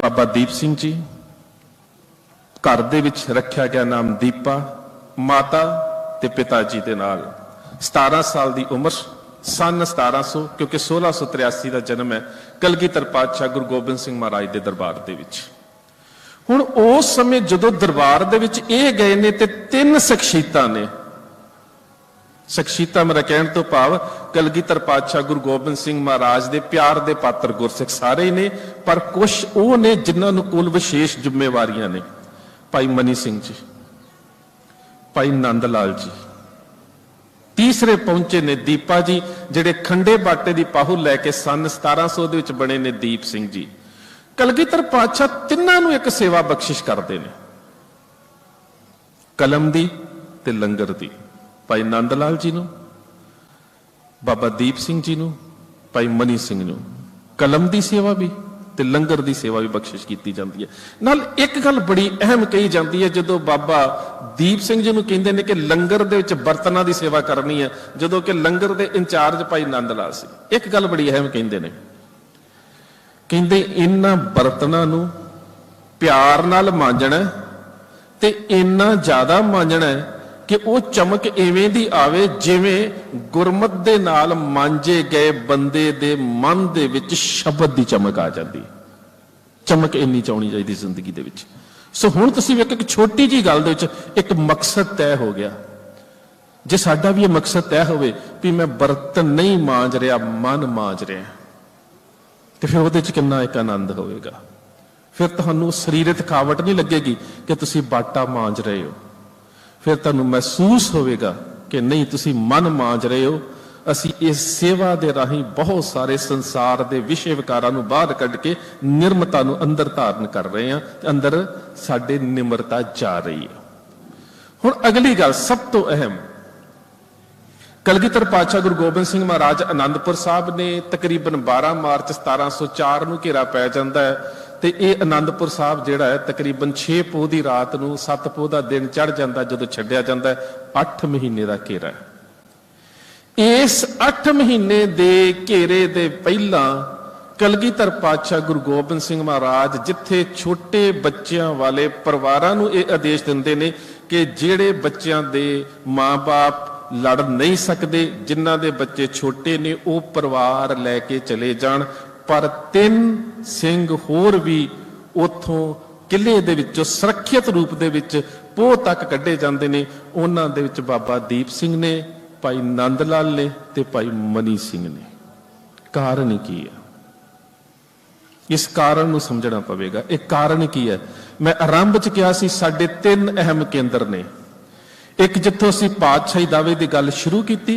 बाबा दीप सिंह जी, घर दे विच रखिया गया नाम दीपा, माता ते पिता जी दे नाल 17 साल की उम्र, सन 1700, क्योंकि 1683 का जन्म है कलगीधर पातशाह गुरु गोबिंद सिंह महाराज के दरबार दे विच। हुण उस समय जदों दरबार दे विच इह गए ने ते 3 शख्सियतां ने, शख्सियतां मेरा कहण तो भाव कलगीधर पातशाह गुरु गोबिंद सिंह महाराज के प्यार के पात्र गुरसिख सारे ही ने, पर कुछ वो ने जिन्होंने कोल विशेष जिम्मेवारियां ने। भाई मनी सिंह जी, भाई नंद लाल जी, तीसरे पहुंचे ने दीपा जी, जिहड़े खंडे बाटे की पाहु लैके सन 1700 दे विच बने ने दीप सिंह जी। कलगीधर पातशाह तिन्हां नूं एक सेवा बख्शिश करते हैं, कलम दी ते लंगर दी। भाई नंद लाल जी नूं, बाबा दीप सिंह जी नूं, भाई मनी सिंह नूं कलम की सेवा भी ते लंगर की सेवा भी बख्शिश की जाती है। नाल एक गल बड़ी अहम कही जाती है, जदों बाबा दीप सिंह जी नूं कहंदे ने कि लंगर दे विच बर्तनां की सेवा करनी है, जदों कि लंगर के इंचार्ज भाई नंद लाल सी। एक गल बड़ी अहम कहंदे ने, कहंदे इन्हां बर्तनां नूं प्यार नाल मांजणा ते इन्ना ज्यादा मांजणा कि वो चमक इवें दी आवे जिवें गुरमत दे नाल मांजे गए बंदे दे मन दे विच शब्द दी चमक आ जाती। चमक इन्नी चाहनी चाहिए जिंदगी दे विच। सो हुण तुसीं वेखो एक छोटी जी गल दे विच एक मकसद तय हो गया। जे साडा भी ये मकसद तय होवे भी मैं बर्तन नहीं मांज रहा, मन मांज रहा, तो फिर उहदे च किन्ना एक आनंद होवेगा। फिर तुहानूं सरीरक थकावट नहीं लगेगी कि तुसीं बाटा मांज रहे हो, फिर तुहानूं महसूस होवेगा कि नहीं तुसीं मन मांज रहे हो। असी इस सेवा दे राही बहुत सारे संसार दे विषय विकारां नूं बाहर कढ के निर्मता नूं अंदर धारण कर रहे हैं, अंदर साडे निमरता जा रही है। हुण अगली गल सब तो अहम, कलगीधर पातशाह गुरु गोबिंद सिंह महाराज आनंदपुर साहब ने तकरीबन 12 मार्च 1704 नूं घेरा पै जांदा है, ते ये आनंदपुर साहब जिहड़ा है तकरीबन 6 पोह की रात नूं 7 पोह का दिन चढ़ जाता जदों छड्डिया जाता है। 8 महीने का घेरा है। इस 8 महीने दे घेरे दे पहला कलगीधर पातशाह गुरु गोबिंद सिंह महाराज जिथे छोटे बच्चों वाले परिवारां नूं ये आदेश दिंदे ने कि जिहड़े बच्चों दे माँ बाप लड़ नहीं सकते, जिन्हां दे बच्चे छोटे ने, वो परिवार लैके चले जाण, पर 3 सिंह होर भी उथों किले दे विचों सुरक्षित रूप दे विच पोह तक कढे जांदे ने। उन्हां दे विच बाबा दीप सिंह ने, भाई नंद लाल ने ते भाई मनी सिंह ने। कारण की है? इस कारण नूं समझना पवेगा। एक कारण की है? मैं आरंभ च कहा सी साडे 3 अहम केंद्र ने। एक जिथों असीं पातशाही दावे की गल शुरू की,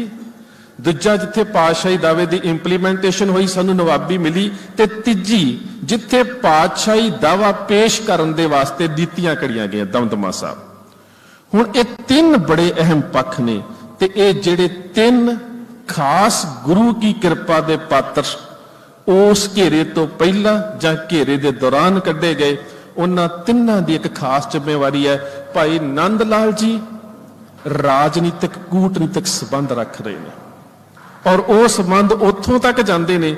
दूजा जिथे पातशाही दावे की इंप्लीमेंटेशन हुई सानू नवाबी मिली, ते तीजी जिथे पातशाही दावा पेश करने दे वास्ते नीतियां कड़ियां गई दमदमा साहब। हुण ये 3 बड़े अहम पक्ष ने, ते ये जिहड़े 3 खास गुरु की कृपा दे पात्र उस घेरे तो पहला जां घेरे दे दौरान कढ़े गए, उन्हां तिन्हां दी एक खास जिम्मेवारी है। भाई नंद लाल जी राजनीतिक कूटनीतिक संबंध रख रहे हैं, और वो संबंध उतों तक जाते हैं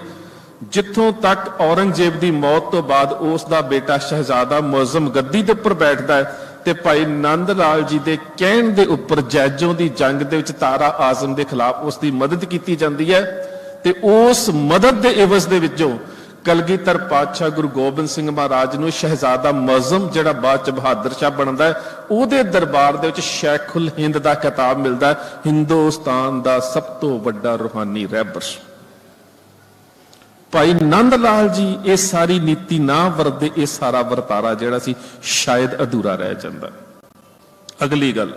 जिथों तक औरंगजेब की मौत तो बाद उसका बेटा शहजादा मुअज़्ज़म गद्दी के उपर बैठता है, तो भाई नंद लाल जी के कहण दे उपर जैजों की जंग दे विच तारा आजम के खिलाफ उसकी मदद की जाती है। तो उस मदद के इवज दे विचों कलगीधर पातशाह गुरु गोबिंद सिंह महाराज नूं शहजादा मुअज़्ज़म जिहड़ा बाद च बहादुर शाह बनता है, उहदे दरबार दे विच शैखुल हिंद का खिताब मिलता है, हिंदुस्तान का सब तो वड्डा रूहानी रहबर। भाई नंद लाल जी ये सारी नीति ना वरतदे, ये सारा वरतारा जिहड़ा सी शायद अधूरा रह जाता। अगली गल,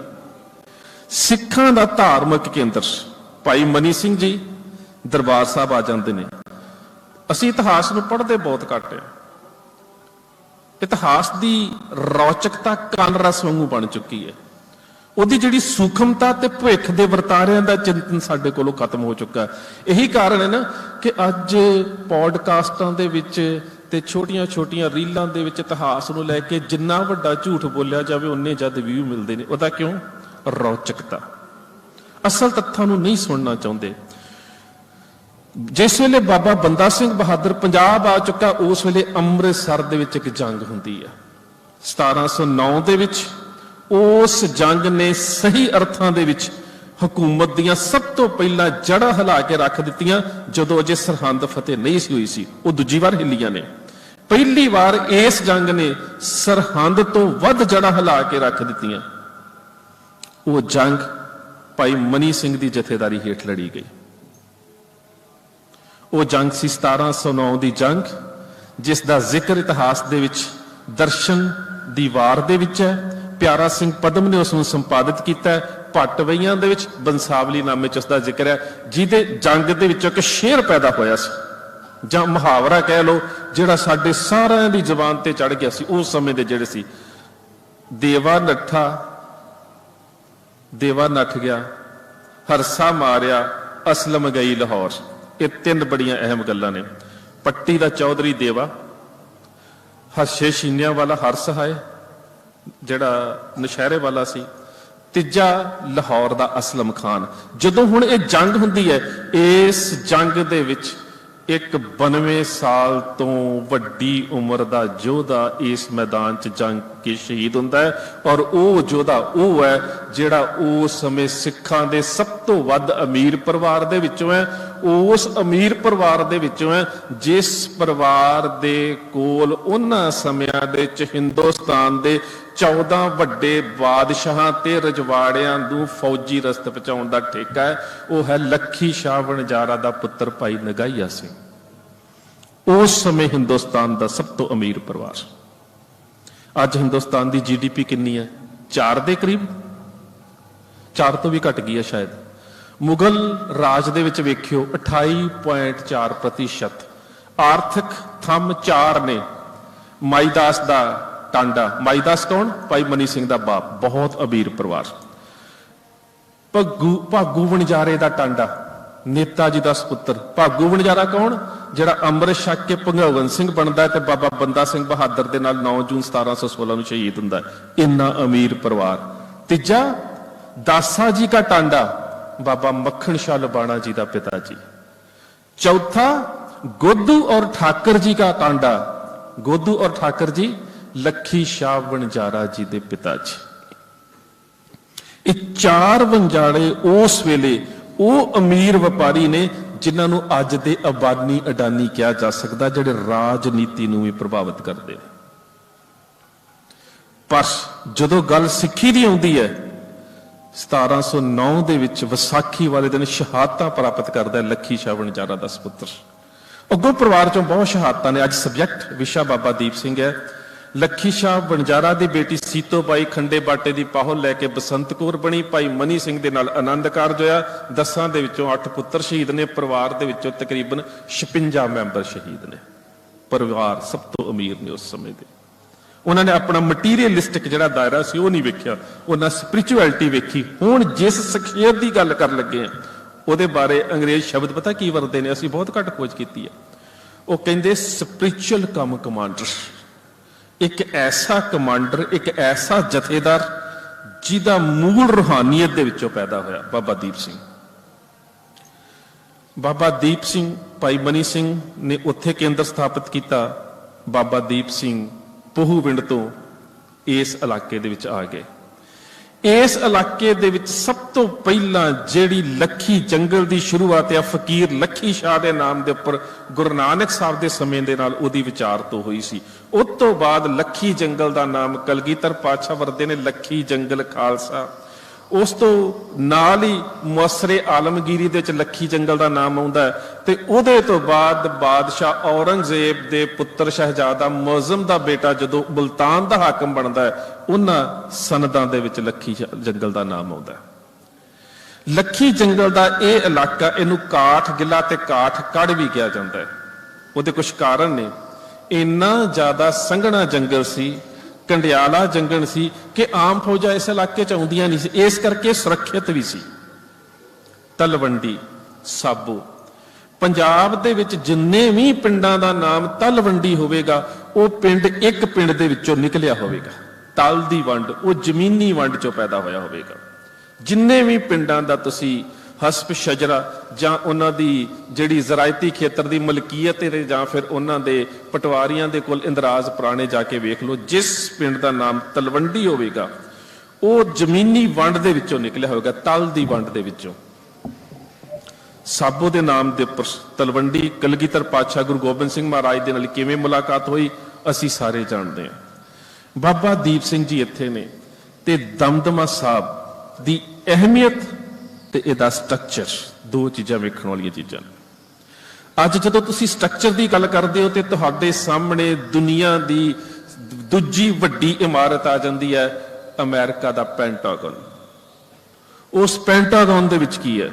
सिखां दा धार्मिक केंद्र भाई मनी सिंह जी दरबार साहब आ जाते हैं। असी इतिहास नूं पढ़ते बहुत घट है। इतिहास की रौचकता कान रस वांगू बन चुकी है। उहदी जिहड़ी सूखमता ते भविख दे वरतारिਆਂ दा चिंतन साडे कोलों खत्म हो चुका है। यही कारण है ना कि अज पॉडकास्टां दे विच ते छोटियां छोटियां रीलां दे विच इतिहास नूं लैके जिन्ना वड्डा झूठ बोलिया जावे उन्ने ज्यादा व्यू मिलते हैं। उहदा क्यों? रौचकता। असल तत्थां नूं नहीं सुनना चाहुंदे। जिस वेले बाबा बंदा सिंह बहादुर पंजाब आ चुका, उस वेले अमृतसर दे विच एक जंग हुंदी है 1709 दे विच। उस जंग ने सही अर्थां दे विच हुकूमत दियां सब तो पहला जड़ा हिला के रख दित्तियां। जदों अजे सरहंद फतेह नहीं सी हुई सी, वो दूजी बार हिलियां ने। पहली बार इस जंग ने सरहंद तो वध जड़ा हिला के रख दित्तियां। वो जंग भाई मनी सिंह की जथेदारी हेठ लड़ी गई। वो जंग सी 1709 की जंग, जिस दा जिक्र इतिहास दे विच दर्शन दी वार दे विच है। प्यारा सिंह पदम ने उसनूं संपादित किया। भट्टवईयां दे विच बंसावली नामे च उसका जिक्र है, जिहदे जंग दे विच एक शेर पैदा होया सी, जां मुहावरा कह लो, जिहड़ा साडे सारिआं दी जुबान ते चढ़ गया सी उस समय दे जिहड़े सी। देवा नट्ठा, देवा नठ गया, हरसा मारिया, असलम गई लाहौर। ये तीन बड़ियां अहम गल्लां ने। पट्टी दा चौधरी देवा, हर्षे शीनिया वाला हरस है जिहड़ा नशहरे वाला सी, तीजा लाहौर दा असलम खान। जदों हुण ये जंग हुंदी है, इस जंग दे विच एक 92 साल तो वड्डी उम्र दा योधा इस मैदान च जंग के शहीद हुंदा है। और वो योधा वो है जिहड़ा उस समय सिखां दे सब तो वध अमीर परिवार दे विचों है। उस अमीर परिवार दे विचों है जिस परिवार दे कोल उन्हां समयां दे च हिंदुस्तान दे 14 वड्डे बादशाहां ते रजवाड़ियां नूं फौजी रस्त पहुंचाउण दा ठेका है। वो है लखी शाह वणजारा दा पुत्र भाई नगाइया सिंह। उस समय हिंदुस्तान दा सब तो अमीर परिवार। अज हिंदुस्तान दी GDP कितनी है? 4 दे करीब, 4 तो भी घट गई है शायद। मुगल राज दे विच वेखियो 28.4%। आर्थिक थंब 4 ने। माईदास दा टांडा, माईदास कौन? भाई मनी सिंह दा बाप, बहुत अमीर परिवार। भागू वणजारे दा टांडा, नेता जी दा सपुत्र। भागू वणजारा कौन? जिहड़ा अमृत छक के भगवंत सिंह बनता है तो बाबा बंदा सिंह बहादुर दे नाल 9 जून 1716 नूं शहीद हुंदा है। इन्ना अमीर परिवार। तीजा दासा जी का टांडा, बाबा मक्खन शाह लबाणा जी का पिताजी। चौथा गोदू और ठाकर जी का टांडा, गोदू और ठाकर जी लखी शाह वणजारा जी के पिताजी। ये 4 वंजारे उस वेले वो अमीर व्यापारी ने जिन्होंने अज दे अबानी अडानी कहा जा सकता, जिहड़े राजनीति नूं भी प्रभावित करते। पर जदों गल सिक्खी दी आउंदी है, 1709 दे विच विसाखी वाले दिन शहादतां प्राप्त करता है लखी शाह वणजारा दा सपुत्र। अगों परिवार चों बहुत शहादतां ने। अज सब्जैक्ट विशा बाबा दीप सिंह है। लखी शाह वणजारा दी बेटी सीतो बाई खंडे बाटे दी पाहुल लैके बसंत कौर बनी। भाई मनी सिंह दे नाल आनंद कारज होया। 10 दे विचों 8 पुत्र शहीद ने। परिवार दे विचों तकरीबन 56 मैंबर शहीद ने। परिवार सब तो अमीर ने उस समय दे। उन्होंने अपना मटीरियलिस्टिक जिहड़ा दायरा सी वो नहीं वेखिया, उन्होंने स्पिरिचुअलिटी वेखी। हुण जिस शख्सियत की गल कर लगे हैं उहदे बारे अंग्रेज शब्द पता की वरतदे ने, असीं बहुत घट खोज की है। वो कहंदे स्पिरिचुअल कम कमांडर। एक ऐसा कमांडर, एक ऐसा जथेदार जिहदा मूल रूहानीयत दे विचों पैदा होया बाबा दीप सिंह। बाबा दीप सिंह, भाई मनी सिंह ने उत्थे केंद्र स्थापित किया। बाबा दीप सिंह पोहूविंड तो इस इलाके दे विच आ गए। इस इलाके दे विच सब तो पहला जिहड़ी लखी जंगल की शुरुआत है फकीर लखी शाह के नाम के उपर गुरु नानक साहब के समय के नाल उहदी विचार तो हुई सी। उस तो बाद लखी जंगल का नाम कलगीधर पातशाह वरदे ने लखी जंगल खालसा। उस तो नाल ही मुअसरे आलमगीरी दे विच लखी जंगल का नाम आउंदा है। ते उहदे तो बाद बादशाह औरंगजेब दे पुत्र शहजादा मुअज़्ज़म दा बेटा जदों मुल्तान दा हाकम बनदा है, उन्हां सनदां दे विच लखी जंगल का नाम आउंदा है। लखी जंगल का यह इलाका, इनू काठ गिला ते काठ कड़ भी कहा जाता है। उहदे कुछ कारण ने। इन्ना ज्यादा संघना जंगल सी, कंडियाला जंगल सी कि आम फौजा इस इलाके च आउंदियां नहीं सी, इस करके सुरक्षित भी सी। तलवंडी, साबो, पंजाब दे विच जिन्ने भी पिंडां दा नाम तलवंडी होवेगा, वो पिंड एक पिंड दे विचों निकलिया होवेगा। तल दी वंड वो जमीनी वंड चों पैदा होया होवेगा। जिन्ने भी पिंडां दा तुसीं ਹਸਪ ਸ਼ਜਰਾ ਜਾਂ ਉਹਨਾਂ ਦੀ ਜਿਹੜੀ ਜ਼ਰਾਇਤੀ ਖੇਤਰ ਦੀ ਮਲਕੀਅਤ ਹੈ ਜਾਂ ਫਿਰ ਉਹਨਾਂ ਦੇ ਪਟਵਾਰੀਆਂ ਦੇ ਕੋਲ ਇੰਦਰਾਜ਼ ਪੁਰਾਣੇ ਜਾ ਕੇ ਵੇਖ ਲਓ। ਜਿਸ ਪਿੰਡ ਦਾ ਨਾਮ ਤਲਵੰਡੀ ਹੋਵੇਗਾ ਉਹ ਜ਼ਮੀਨੀ ਵੰਡ ਦੇ ਵਿੱਚੋਂ ਨਿਕਲਿਆ ਹੋਵੇਗਾ, ਤਲ ਦੀ ਵੰਡ ਦੇ ਵਿੱਚੋਂ। ਸਾਬੋ ਦੇ ਨਾਮ ਦੇ ਉੱਪਰ ਤਲਵੰਡੀ, ਕਲਗੀਧਰ ਪਾਤਸ਼ਾਹ ਗੁਰੂ ਗੋਬਿੰਦ ਸਿੰਘ ਮਹਾਰਾਜ ਦੇ ਨਾਲ ਕਿਵੇਂ ਮੁਲਾਕਾਤ ਹੋਈ ਅਸੀਂ ਸਾਰੇ ਜਾਣਦੇ ਹਾਂ। ਬਾਬਾ ਦੀਪ ਸਿੰਘ ਜੀ ਇੱਥੇ ਨੇ ਤੇ ਦਮਦਮਾ ਸਾਹਿਬ ਦੀ ਅਹਿਮੀਅਤ ਤੇ ਇਹਦਾ ਸਟਰਕਚਰ, ਦੋ ਚੀਜ਼ਾਂ ਵੇਖਣ ਵਾਲੀਆਂ ਚੀਜ਼ਾਂ ਨੇ। ਅੱਜ ਜਦੋਂ ਤੁਸੀਂ ਸਟਰਕਚਰ ਦੀ ਗੱਲ ਕਰਦੇ ਹੋ ਤੇ ਤੁਹਾਡੇ ਸਾਹਮਣੇ ਦੁਨੀਆ ਦੀ ਦੂਜੀ ਵੱਡੀ ਇਮਾਰਤ ਆ ਜਾਂਦੀ ਹੈ, ਅਮਰੀਕਾ ਦਾ ਪੈਂਟਾਗਨ। ਉਸ ਪੈਂਟਾਗਨ ਦੇ ਵਿੱਚ ਕੀ ਹੈ?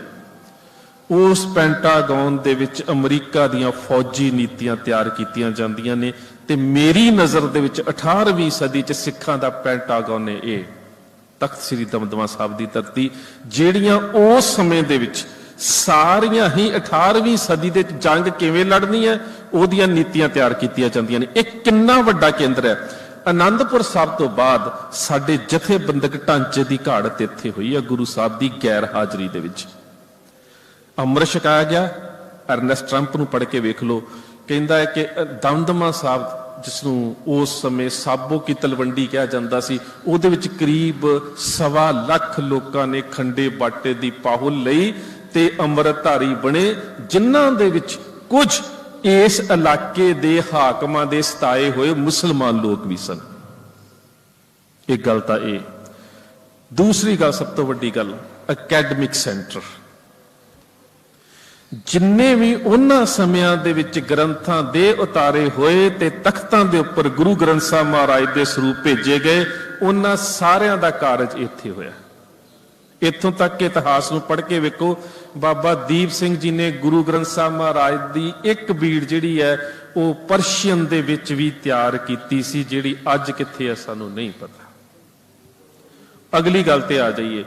ਉਸ ਪੈਂਟਾਗਨ ਦੇ ਵਿੱਚ ਅਮਰੀਕਾ ਦੀਆਂ ਫੌਜੀ ਨੀਤੀਆਂ ਤਿਆਰ ਕੀਤੀਆਂ ਜਾਂਦੀਆਂ ਨੇ ਤੇ ਮੇਰੀ ਨਜ਼ਰ ਦੇ ਵਿੱਚ 18ਵੀਂ ਸਦੀ 'ਚ ਸਿੱਖਾਂ ਦਾ ਪੈਂਟਾਗਨ ਨੇ ਇਹ ਤਖਤ ਸ੍ਰੀ ਦਮਦਮਾ ਸਾਹਿਬ ਦੀ ਧਰਤੀ, ਜਿਹੜੀਆਂ ਉਸ ਸਮੇਂ ਦੇ ਵਿੱਚ ਸਾਰੀਆਂ ਹੀ 18ਵੀਂ ਸਦੀ ਦੇ ਜੰਗ ਕਿਵੇਂ ਲੜਨੀ ਹੈ ਉਹਦੀਆਂ ਨੀਤੀਆਂ ਤਿਆਰ ਕੀਤੀਆਂ ਜਾਂਦੀਆਂ ਨੇ। ਇਹ ਕਿੰਨਾ ਵੱਡਾ ਕੇਂਦਰ ਹੈ। ਆਨੰਦਪੁਰ ਸਾਹਿਬ ਤੋਂ ਬਾਅਦ ਸਾਡੇ ਜਥੇਬੰਦਕ ਢਾਂਚੇ ਦੀ ਘਾੜਤ ਇੱਥੇ ਹੋਈ ਹੈ ਗੁਰੂ ਸਾਹਿਬ ਦੀ ਗੈਰ ਹਾਜ਼ਰੀ ਦੇ ਵਿੱਚ। ਅੰਮ੍ਰਿਤ ਛਕਾਇਆ ਗਿਆ। ਅਰਨੈਸਟ ਟਰੰਪ ਨੂੰ ਪੜ੍ਹ ਕੇ ਵੇਖ ਲਓ, ਕਹਿੰਦਾ ਹੈ ਕਿ ਦਮਦਮਾ ਸਾਹਿਬ ਜਿਸ ਨੂੰ ਉਸ ਸਮੇਂ ਸਾਬੋ ਕੀ ਤਲਵੰਡੀ ਕਿਹਾ ਜਾਂਦਾ ਸੀ, ਉਹਦੇ ਵਿੱਚ ਕਰੀਬ 1.25 ਲੱਖ ਲੋਕਾਂ ਨੇ ਖੰਡੇ ਬਾਟੇ ਦੀ ਪਾਹੁਲ ਲਈ ਤੇ ਅੰਮ੍ਰਿਤਧਾਰੀ ਬਣੇ, ਜਿਨ੍ਹਾਂ ਦੇ ਵਿੱਚ ਕੁਝ ਇਸ ਇਲਾਕੇ ਦੇ ਹਾਕਮਾਂ ਦੇ ਸਤਾਏ ਹੋਏ ਮੁਸਲਮਾਨ ਲੋਕ ਵੀ ਸਨ। ਇੱਕ ਗੱਲ ਤਾਂ ਇਹ। ਦੂਸਰੀ ਗੱਲ, ਸਭ ਤੋਂ ਵੱਡੀ ਗੱਲ, ਅਕੈਡਮਿਕ ਸੈਂਟਰ। ਜਿੰਨੇ ਵੀ ਉਹਨਾਂ ਸਮਿਆਂ ਦੇ ਵਿੱਚ ਗ੍ਰੰਥਾਂ ਦੇ ਉਤਾਰੇ ਹੋਏ ਤੇ ਤਖਤਾਂ ਦੇ ਉੱਪਰ ਗੁਰੂ ਗ੍ਰੰਥ ਸਾਹਿਬ ਮਹਾਰਾਜ ਦੇ ਸਰੂਪ ਭੇਜੇ ਗਏ, ਉਹਨਾਂ ਸਾਰਿਆਂ ਦਾ ਕਾਰਜ ਇੱਥੇ ਹੋਇਆ। ਇੱਥੋਂ ਤੱਕ ਕਿ ਇਤਿਹਾਸ ਨੂੰ ਪੜ੍ਹ ਕੇ ਵੇਖੋ, ਬਾਬਾ ਦੀਪ ਸਿੰਘ ਜੀ ਨੇ ਗੁਰੂ ਗ੍ਰੰਥ ਸਾਹਿਬ ਮਹਾਰਾਜ ਦੀ ਇੱਕ ਬੀੜ ਜਿਹੜੀ ਹੈ ਉਹ ਪਰਸ਼ੀਅਨ ਦੇ ਵਿੱਚ ਵੀ ਤਿਆਰ ਕੀਤੀ ਸੀ, ਜਿਹੜੀ ਅੱਜ ਕਿੱਥੇ ਹੈ ਸਾਨੂੰ ਨਹੀਂ ਪਤਾ। ਅਗਲੀ ਗੱਲ ਤੇ ਆ ਜਾਈਏ।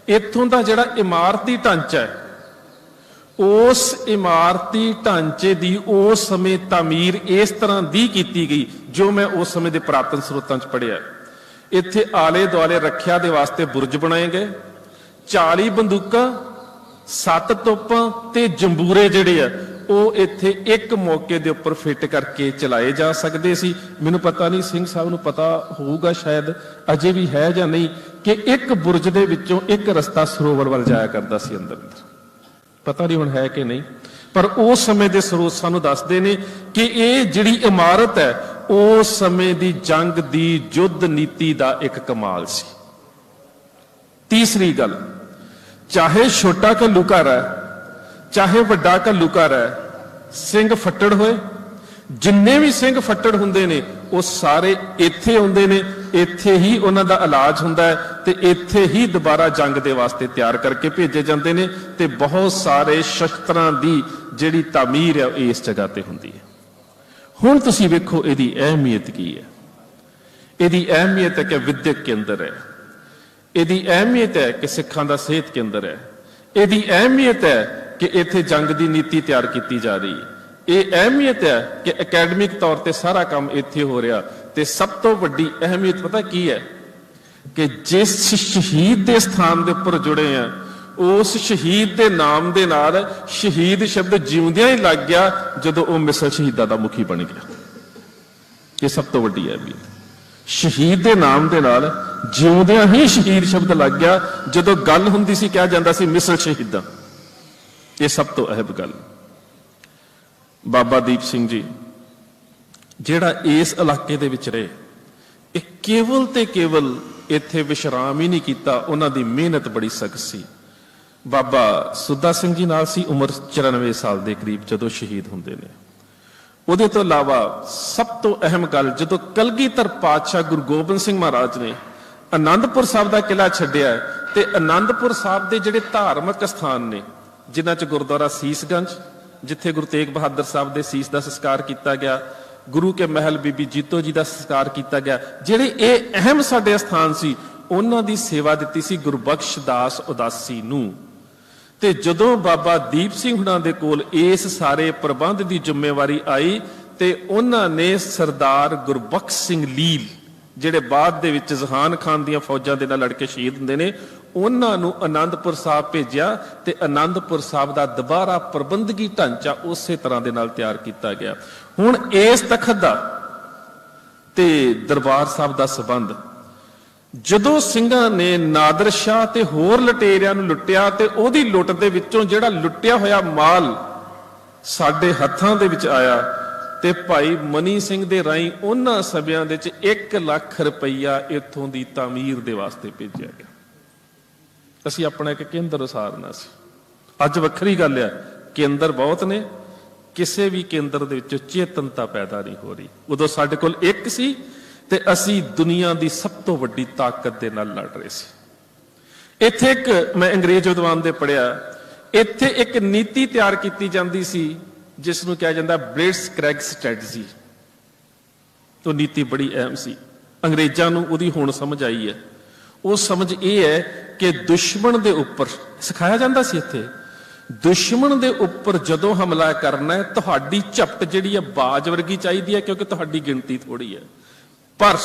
ਇੱਥੋਂ ਦਾ ਜਿਹੜਾ ਇਮਾਰਤੀ ਢਾਂਚਾ ਹੈ, ਉਸ ਇਮਾਰਤੀ ਢਾਂਚੇ ਦੀ ਉਸ ਸਮੇਂ ਤਾਮੀਰ ਇਸ ਤਰ੍ਹਾਂ ਦੀ ਕੀਤੀ ਗਈ ਜੋ ਮੈਂ ਉਸ ਸਮੇਂ ਦੇ ਪੁਰਾਤਨ ਸਰੋਤਾਂ 'ਚ ਪੜ੍ਹਿਆ। ਇੱਥੇ ਆਲੇ ਦੁਆਲੇ ਰੱਖਿਆ ਦੇ ਵਾਸਤੇ ਬੁਰਜ ਬਣਾਏ ਗਏ, 40 ਬੰਦੂਕਾਂ, 7 ਤੋਪਾਂ ਤੇ ਜੰਬੂਰੇ ਜਿਹੜੇ ਆ ਉਹ ਇੱਥੇ ਇੱਕ ਮੌਕੇ ਦੇ ਉੱਪਰ ਫਿੱਟ ਕਰਕੇ ਚਲਾਏ ਜਾ ਸਕਦੇ ਸੀ। ਮੈਨੂੰ ਪਤਾ ਨਹੀਂ, ਸਿੰਘ ਸਾਹਿਬ ਨੂੰ ਪਤਾ ਹੋਊਗਾ ਸ਼ਾਇਦ, ਅਜੇ ਵੀ ਹੈ ਜਾਂ ਨਹੀਂ, ਕਿ ਇੱਕ ਬੁਰਜ ਦੇ ਵਿੱਚੋਂ ਇੱਕ ਰਸਤਾ ਸਰੋਵਰ ਵੱਲ ਜਾਇਆ ਕਰਦਾ ਸੀ ਅੰਦਰ। ਪਤਾ ਨਹੀਂ ਹੁਣ ਹੈ ਕਿ ਨਹੀਂ, ਪਰ ਉਸ ਸਮੇਂ ਦੇ ਸਰੋਤ ਸਾਨੂੰ ਦੱਸਦੇ ਨੇ ਕਿ ਇਹ ਜਿਹੜੀ ਇਮਾਰਤ ਹੈ ਉਸ ਸਮੇਂ ਦੀ ਜੰਗ ਦੀ ਯੁੱਧ ਨੀਤੀ ਦਾ ਇੱਕ ਕਮਾਲ ਸੀ। ਤੀਸਰੀ ਗੱਲ, ਚਾਹੇ ਛੋਟਾ ਘੱਲੂਘਾਰਾ ਹੈ ਚਾਹੇ ਵੱਡਾ ਘੱਲੂਘਾਰਾ ਹੈ, ਸਿੰਘ ਫੱਟੜ ਹੋਏ, ਜਿੰਨੇ ਵੀ ਸਿੰਘ ਫੱਟੜ ਹੁੰਦੇ ਨੇ ਉਹ ਸਾਰੇ ਇੱਥੇ ਆਉਂਦੇ ਨੇ, ਇੱਥੇ ਹੀ ਉਹਨਾਂ ਦਾ ਇਲਾਜ ਹੁੰਦਾ ਹੈ ਤੇ ਇੱਥੇ ਹੀ ਦੁਬਾਰਾ ਜੰਗ ਦੇ ਵਾਸਤੇ ਤਿਆਰ ਕਰਕੇ ਭੇਜੇ ਜਾਂਦੇ ਨੇ ਤੇ ਬਹੁਤ ਸਾਰੇ ਸ਼ਸਤਰਾਂ ਦੀ ਜਿਹੜੀ ਤਾਮੀਰ ਹੈ ਇਸ ਜਗ੍ਹਾ ਤੇ ਹੁੰਦੀ ਹੈ। ਹੁਣ ਤੁਸੀਂ ਵੇਖੋ ਇਹਦੀ ਅਹਿਮੀਅਤ ਕੀ ਹੈ। ਇਹਦੀ ਅਹਿਮੀਅਤ ਹੈ ਕਿ ਵਿਦਿਅਕ ਕੇਂਦਰ ਹੈ, ਇਹਦੀ ਅਹਿਮੀਅਤ ਹੈ ਕਿ ਸਿੱਖਾਂ ਦਾ ਸਿਹਤ ਕੇਂਦਰ ਹੈ, ਇਹਦੀ ਅਹਿਮੀਅਤ ਹੈ ਕਿ ਇੱਥੇ ਜੰਗ ਦੀ ਨੀਤੀ ਤਿਆਰ ਕੀਤੀ ਜਾ ਰਹੀ ਹੈ, ਇਹ ਅਹਿਮੀਅਤ ਹੈ ਕਿ ਅਕੈਡਮਿਕ ਤੌਰ ਤੇ ਸਾਰਾ ਕੰਮ ਇੱਥੇ ਹੋ ਰਿਹਾ। ਤੇ ਸਭ ਤੋਂ ਵੱਡੀ ਅਹਿਮੀਅਤ ਪਤਾ ਕੀ ਹੈ? ਕਿ ਜਿਸ ਸ਼ਹੀਦ ਦੇ ਸਥਾਨ ਦੇ ਉੱਪਰ ਜੁੜੇ ਆ, ਉਸ ਸ਼ਹੀਦ ਦੇ ਨਾਮ ਦੇ ਨਾਲ ਸ਼ਹੀਦ ਸ਼ਬਦ ਜਿਉਂਦਿਆਂ ਹੀ ਲੱਗ ਗਿਆ ਜਦੋਂ ਉਹ ਮਿਸਰ ਸ਼ਹੀਦਾਂ ਦਾ ਮੁਖੀ ਬਣ ਗਿਆ। ਇਹ ਸਭ ਤੋਂ ਵੱਡੀ ਅਹਿਮੀਅਤ। ਸ਼ਹੀਦ ਦੇ ਨਾਮ ਦੇ ਨਾਲ ਜਿਉਂਦਿਆਂ ਹੀ ਸ਼ਹੀਦ ਸ਼ਬਦ ਲੱਗ ਗਿਆ ਜਦੋਂ ਗੱਲ ਹੁੰਦੀ ਸੀ, ਕਿਹਾ ਜਾਂਦਾ ਸੀ ਮਿਸਰ ਸ਼ਹੀਦਾਂ। ਇਹ ਸਭ ਤੋਂ ਅਹਿਮ ਗੱਲ। ਬਾਬਾ ਦੀਪ ਸਿੰਘ ਜੀ ਜਿਹੜਾ ਇਸ ਇਲਾਕੇ ਦੇ ਵਿੱਚ ਰਹੇ, ਇਹ ਕੇਵਲ ਤੇ ਕੇਵਲ ਇੱਥੇ ਵਿਸ਼ਰਾਮ ਹੀ ਨਹੀਂ ਕੀਤਾ, ਉਹਨਾਂ ਦੀ ਮਿਹਨਤ ਬੜੀ ਸਖਤ ਸੀ। ਬਾਬਾ ਸੁੱਦਾ ਸਿੰਘ ਜੀ ਨਾਲ ਸੀ, ਉਮਰ 94 ਸਾਲ ਦੇ ਕਰੀਬ ਜਦੋਂ ਸ਼ਹੀਦ ਹੁੰਦੇ ਨੇ। ਉਹਦੇ ਤੋਂ ਇਲਾਵਾ ਸਭ ਤੋਂ ਅਹਿਮ ਗੱਲ, ਜਦੋਂ ਕਲਗੀਧਰ ਪਾਤਸ਼ਾਹ ਗੁਰੂ ਗੋਬਿੰਦ ਸਿੰਘ ਮਹਾਰਾਜ ਨੇ ਆਨੰਦਪੁਰ ਸਾਹਿਬ ਦਾ ਕਿਲ੍ਹਾ ਛੱਡਿਆ ਤੇ ਆਨੰਦਪੁਰ ਸਾਹਿਬ ਦੇ ਜਿਹੜੇ ਧਾਰਮਿਕ ਸਥਾਨ ਨੇ, ਜਿਨ੍ਹਾਂ 'ਚ ਗੁਰਦੁਆਰਾ ਸੀਸਗੰਜ ਜਿੱਥੇ ਗੁਰੂ ਤੇਗ ਬਹਾਦਰ ਸਾਹਿਬ ਦੇ ਸੀਸ ਦਾ ਸੰਸਕਾਰ ਕੀਤਾ ਗਿਆ, ਗੁਰੂ ਕੇ ਮਹਿਲ ਬੀਬੀ ਜੀਤੋ ਜੀ ਦਾ ਸੰਸਕਾਰ ਕੀਤਾ ਗਿਆ, ਜਿਹੜੇ ਇਹ ਅਹਿਮ ਸਾਡੇ ਸਥਾਨ ਸੀ, ਉਹਨਾਂ ਦੀ ਸੇਵਾ ਦਿੱਤੀ ਸੀ ਗੁਰਬਖਸ਼ ਦਾਸ ਉਦਾਸੀ ਨੂੰ। ਤੇ ਜਦੋਂ ਬਾਬਾ ਦੀਪ ਸਿੰਘ ਹੁਣਾਂ ਦੇ ਕੋਲ ਇਸ ਸਾਰੇ ਪ੍ਰਬੰਧ ਦੀ ਜ਼ਿੰਮੇਵਾਰੀ ਆਈ ਤੇ ਉਹਨਾਂ ਨੇ ਸਰਦਾਰ ਗੁਰਬਖਸ਼ ਸਿੰਘ ਲੀਲ, ਜਿਹੜੇ ਬਾਅਦ ਦੇ ਵਿੱਚ ਜ਼ਹਾਨ ਖਾਨ ਦੀਆਂ ਫੌਜਾਂ ਦੇ ਨਾਲ ਲੜ ਕੇ ਸ਼ਹੀਦ ਹੁੰਦੇ ਨੇ, ਉਹਨਾਂ ਨੂੰ ਆਨੰਦਪੁਰ ਸਾਹਿਬ ਭੇਜਿਆ ਤੇ ਆਨੰਦਪੁਰ ਸਾਹਿਬ ਦਾ ਦੁਬਾਰਾ ਪ੍ਰਬੰਧਕੀ ਢਾਂਚਾ ਉਸੇ ਤਰ੍ਹਾਂ ਦੇ ਨਾਲ ਤਿਆਰ ਕੀਤਾ ਗਿਆ। ਹੁਣ ਇਸ ਤਖਤ ਦਾ ਤੇ ਦਰਬਾਰ ਸਾਹਿਬ ਦਾ ਸੰਬੰਧ, ਜਦੋਂ ਸਿੰਘਾਂ ਨੇ ਨਾਦਰ ਸ਼ਾਹ ਤੇ ਹੋਰ ਲਟੇਰਿਆਂ ਨੂੰ ਲੁੱਟਿਆ ਤੇ ਉਹਦੀ ਲੁੱਟ ਦੇ ਵਿੱਚੋਂ ਜਿਹੜਾ ਲੁੱਟਿਆ ਹੋਇਆ ਮਾਲ ਸਾਡੇ ਹੱਥਾਂ ਦੇ ਵਿੱਚ ਆਇਆ ਤੇ ਭਾਈ ਮਨੀ ਸਿੰਘ ਦੇ ਰਾਹੀਂ ਉਹਨਾਂ ਸਭਿਆਂ ਦੇ ਵਿੱਚ 1 ਲੱਖ ਰੁਪਈਆ ਇੱਥੋਂ ਦੀ ਤਾਮੀਰ ਦੇ ਵਾਸਤੇ ਭੇਜਿਆ ਗਿਆ। ਅਸੀਂ ਆਪਣਾ ਇੱਕ ਕੇਂਦਰ ਉਸਾਰਨਾ ਸੀ। ਅੱਜ ਵੱਖਰੀ ਗੱਲ ਹੈ, ਕੇਂਦਰ ਬਹੁਤ ਨੇ, ਕਿਸੇ ਵੀ ਕੇਂਦਰ ਦੇ ਵਿੱਚ ਚੇਤਨਤਾ ਪੈਦਾ ਨਹੀਂ ਹੋ ਰਹੀ। ਉਦੋਂ ਸਾਡੇ ਕੋਲ ਇੱਕ ਸੀ ਤੇ ਅਸੀਂ ਦੁਨੀਆ ਦੀ ਸਭ ਤੋਂ ਵੱਡੀ ਤਾਕਤ ਦੇ ਨਾਲ ਲੜ ਰਹੇ ਸੀ। ਇੱਥੇ ਇੱਕ ਮੈਂ ਅੰਗਰੇਜ਼ ਵਿਦਵਾਨ ਦੇ ਪੜ੍ਹਿਆ, ਇੱਥੇ ਇੱਕ ਨੀਤੀ ਤਿਆਰ ਕੀਤੀ ਜਾਂਦੀ ਸੀ ਜਿਸ ਨੂੰ ਕਿਹਾ ਜਾਂਦਾ ਬਲਿਟਸ ਕ੍ਰੈਗ ਸਟ੍ਰੈਟਜੀ। ਉਹ ਨੀਤੀ ਬੜੀ ਅਹਿਮ ਸੀ। ਅੰਗਰੇਜ਼ਾਂ ਨੂੰ ਉਹਦੀ ਹੁਣ ਸਮਝ ਆਈ ਹੈ। ਉਹ ਸਮਝ ਇਹ ਹੈ ਕਿ ਦੁਸ਼ਮਣ ਦੇ ਉੱਪਰ ਸਿਖਾਇਆ ਜਾਂਦਾ ਸੀ, ਇੱਥੇ ਦੁਸ਼ਮਣ ਦੇ ਉੱਪਰ ਜਦੋਂ ਹਮਲਾ ਕਰਨਾ ਹੈ ਤੁਹਾਡੀ ਝਪਟ ਜਿਹੜੀ ਹੈ ਬਾਜ ਵਰਗੀ ਚਾਹੀਦੀ ਹੈ, ਕਿਉਂਕਿ ਤੁਹਾਡੀ ਗਿਣਤੀ ਥੋੜੀ ਹੈ। ਪਰ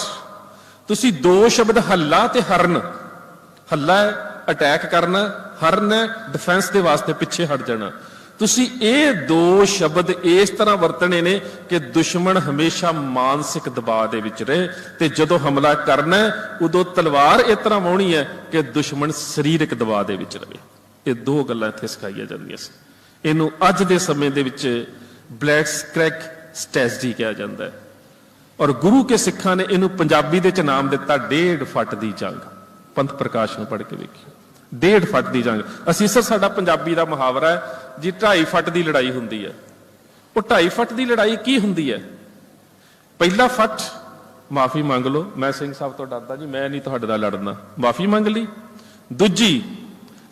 ਤੁਸੀਂ 2 ਸ਼ਬਦ ਹੱਲਾ ਤੇ ਹਰਨ, ਹੱਲਾ ਅਟੈਕ ਕਰਨਾ, ਹਰਨ ਹੈ ਡਿਫੈਂਸ ਦੇ ਵਾਸਤੇ ਪਿੱਛੇ ਹਟ ਜਾਣਾ। ਤੁਸੀਂ ਇਹ 2 ਸ਼ਬਦ ਇਸ ਤਰ੍ਹਾਂ ਵਰਤਣੇ ਨੇ ਕਿ ਦੁਸ਼ਮਣ ਹਮੇਸ਼ਾ ਮਾਨਸਿਕ ਦਬਾਅ ਦੇ ਵਿੱਚ ਰਹੇ ਤੇ ਜਦੋਂ ਹਮਲਾ ਕਰਨਾ ਉਦੋਂ ਤਲਵਾਰ ਇਸ ਤਰ੍ਹਾਂ ਵਾਹੁਣੀ ਹੈ ਕਿ ਦੁਸ਼ਮਣ ਸਰੀਰਕ ਦਬਾਅ ਦੇ ਵਿੱਚ ਰਹੇ। ਇਹ 2 ਗੱਲਾਂ ਇੱਥੇ ਸਿਖਾਈਆਂ ਜਾਂਦੀਆਂ ਸੀ। ਇਹਨੂੰ ਅੱਜ ਦੇ ਸਮੇਂ ਦੇ ਵਿੱਚ ਬਲਿਟਸ ਕ੍ਰੈਗ ਸਟ੍ਰੈਟਜੀ ਕਿਹਾ ਜਾਂਦਾ ਹੈ। ਔਰ ਗੁਰੂ ਕੇ ਸਿੱਖਾਂ ਨੇ ਇਹਨੂੰ ਪੰਜਾਬੀ ਦੇ ਚ ਨਾਮ ਦਿੱਤਾ 1.5 ਫੁੱਟ ਦੀ ਜੰਗ। ਪੰਥ ਪ੍ਰਕਾਸ਼ ਨੂੰ ਪੜ੍ਹ ਕੇ ਵੇਖਿਓ, 1.5 ਫੁੱਟ ਦੀ ਜੰਗ। ਅਸੀਂ ਸਰ ਸਾਡਾ ਪੰਜਾਬੀ ਦਾ ਮੁਹਾਵਰਾ ਹੈ ਜੀ 2.5 ਫੁੱਟ ਦੀ ਲੜਾਈ ਹੁੰਦੀ ਹੈ। ਉਹ 2.5 ਫੁੱਟ ਦੀ ਲੜਾਈ ਕੀ ਹੁੰਦੀ ਹੈ? ਪਹਿਲਾ ਫੁੱਟ ਮਾਫੀ ਮੰਗ ਲਓ, ਮੈਂ ਸਿੰਘ ਸਾਹਿਬ ਤੋਂ ਡਰਦਾ ਜੀ, ਮੈਂ ਨਹੀਂ ਤੁਹਾਡੇ ਨਾਲ ਲੜਨਾ, ਮਾਫੀ ਮੰਗ ਲਈ। ਦੂਜੀ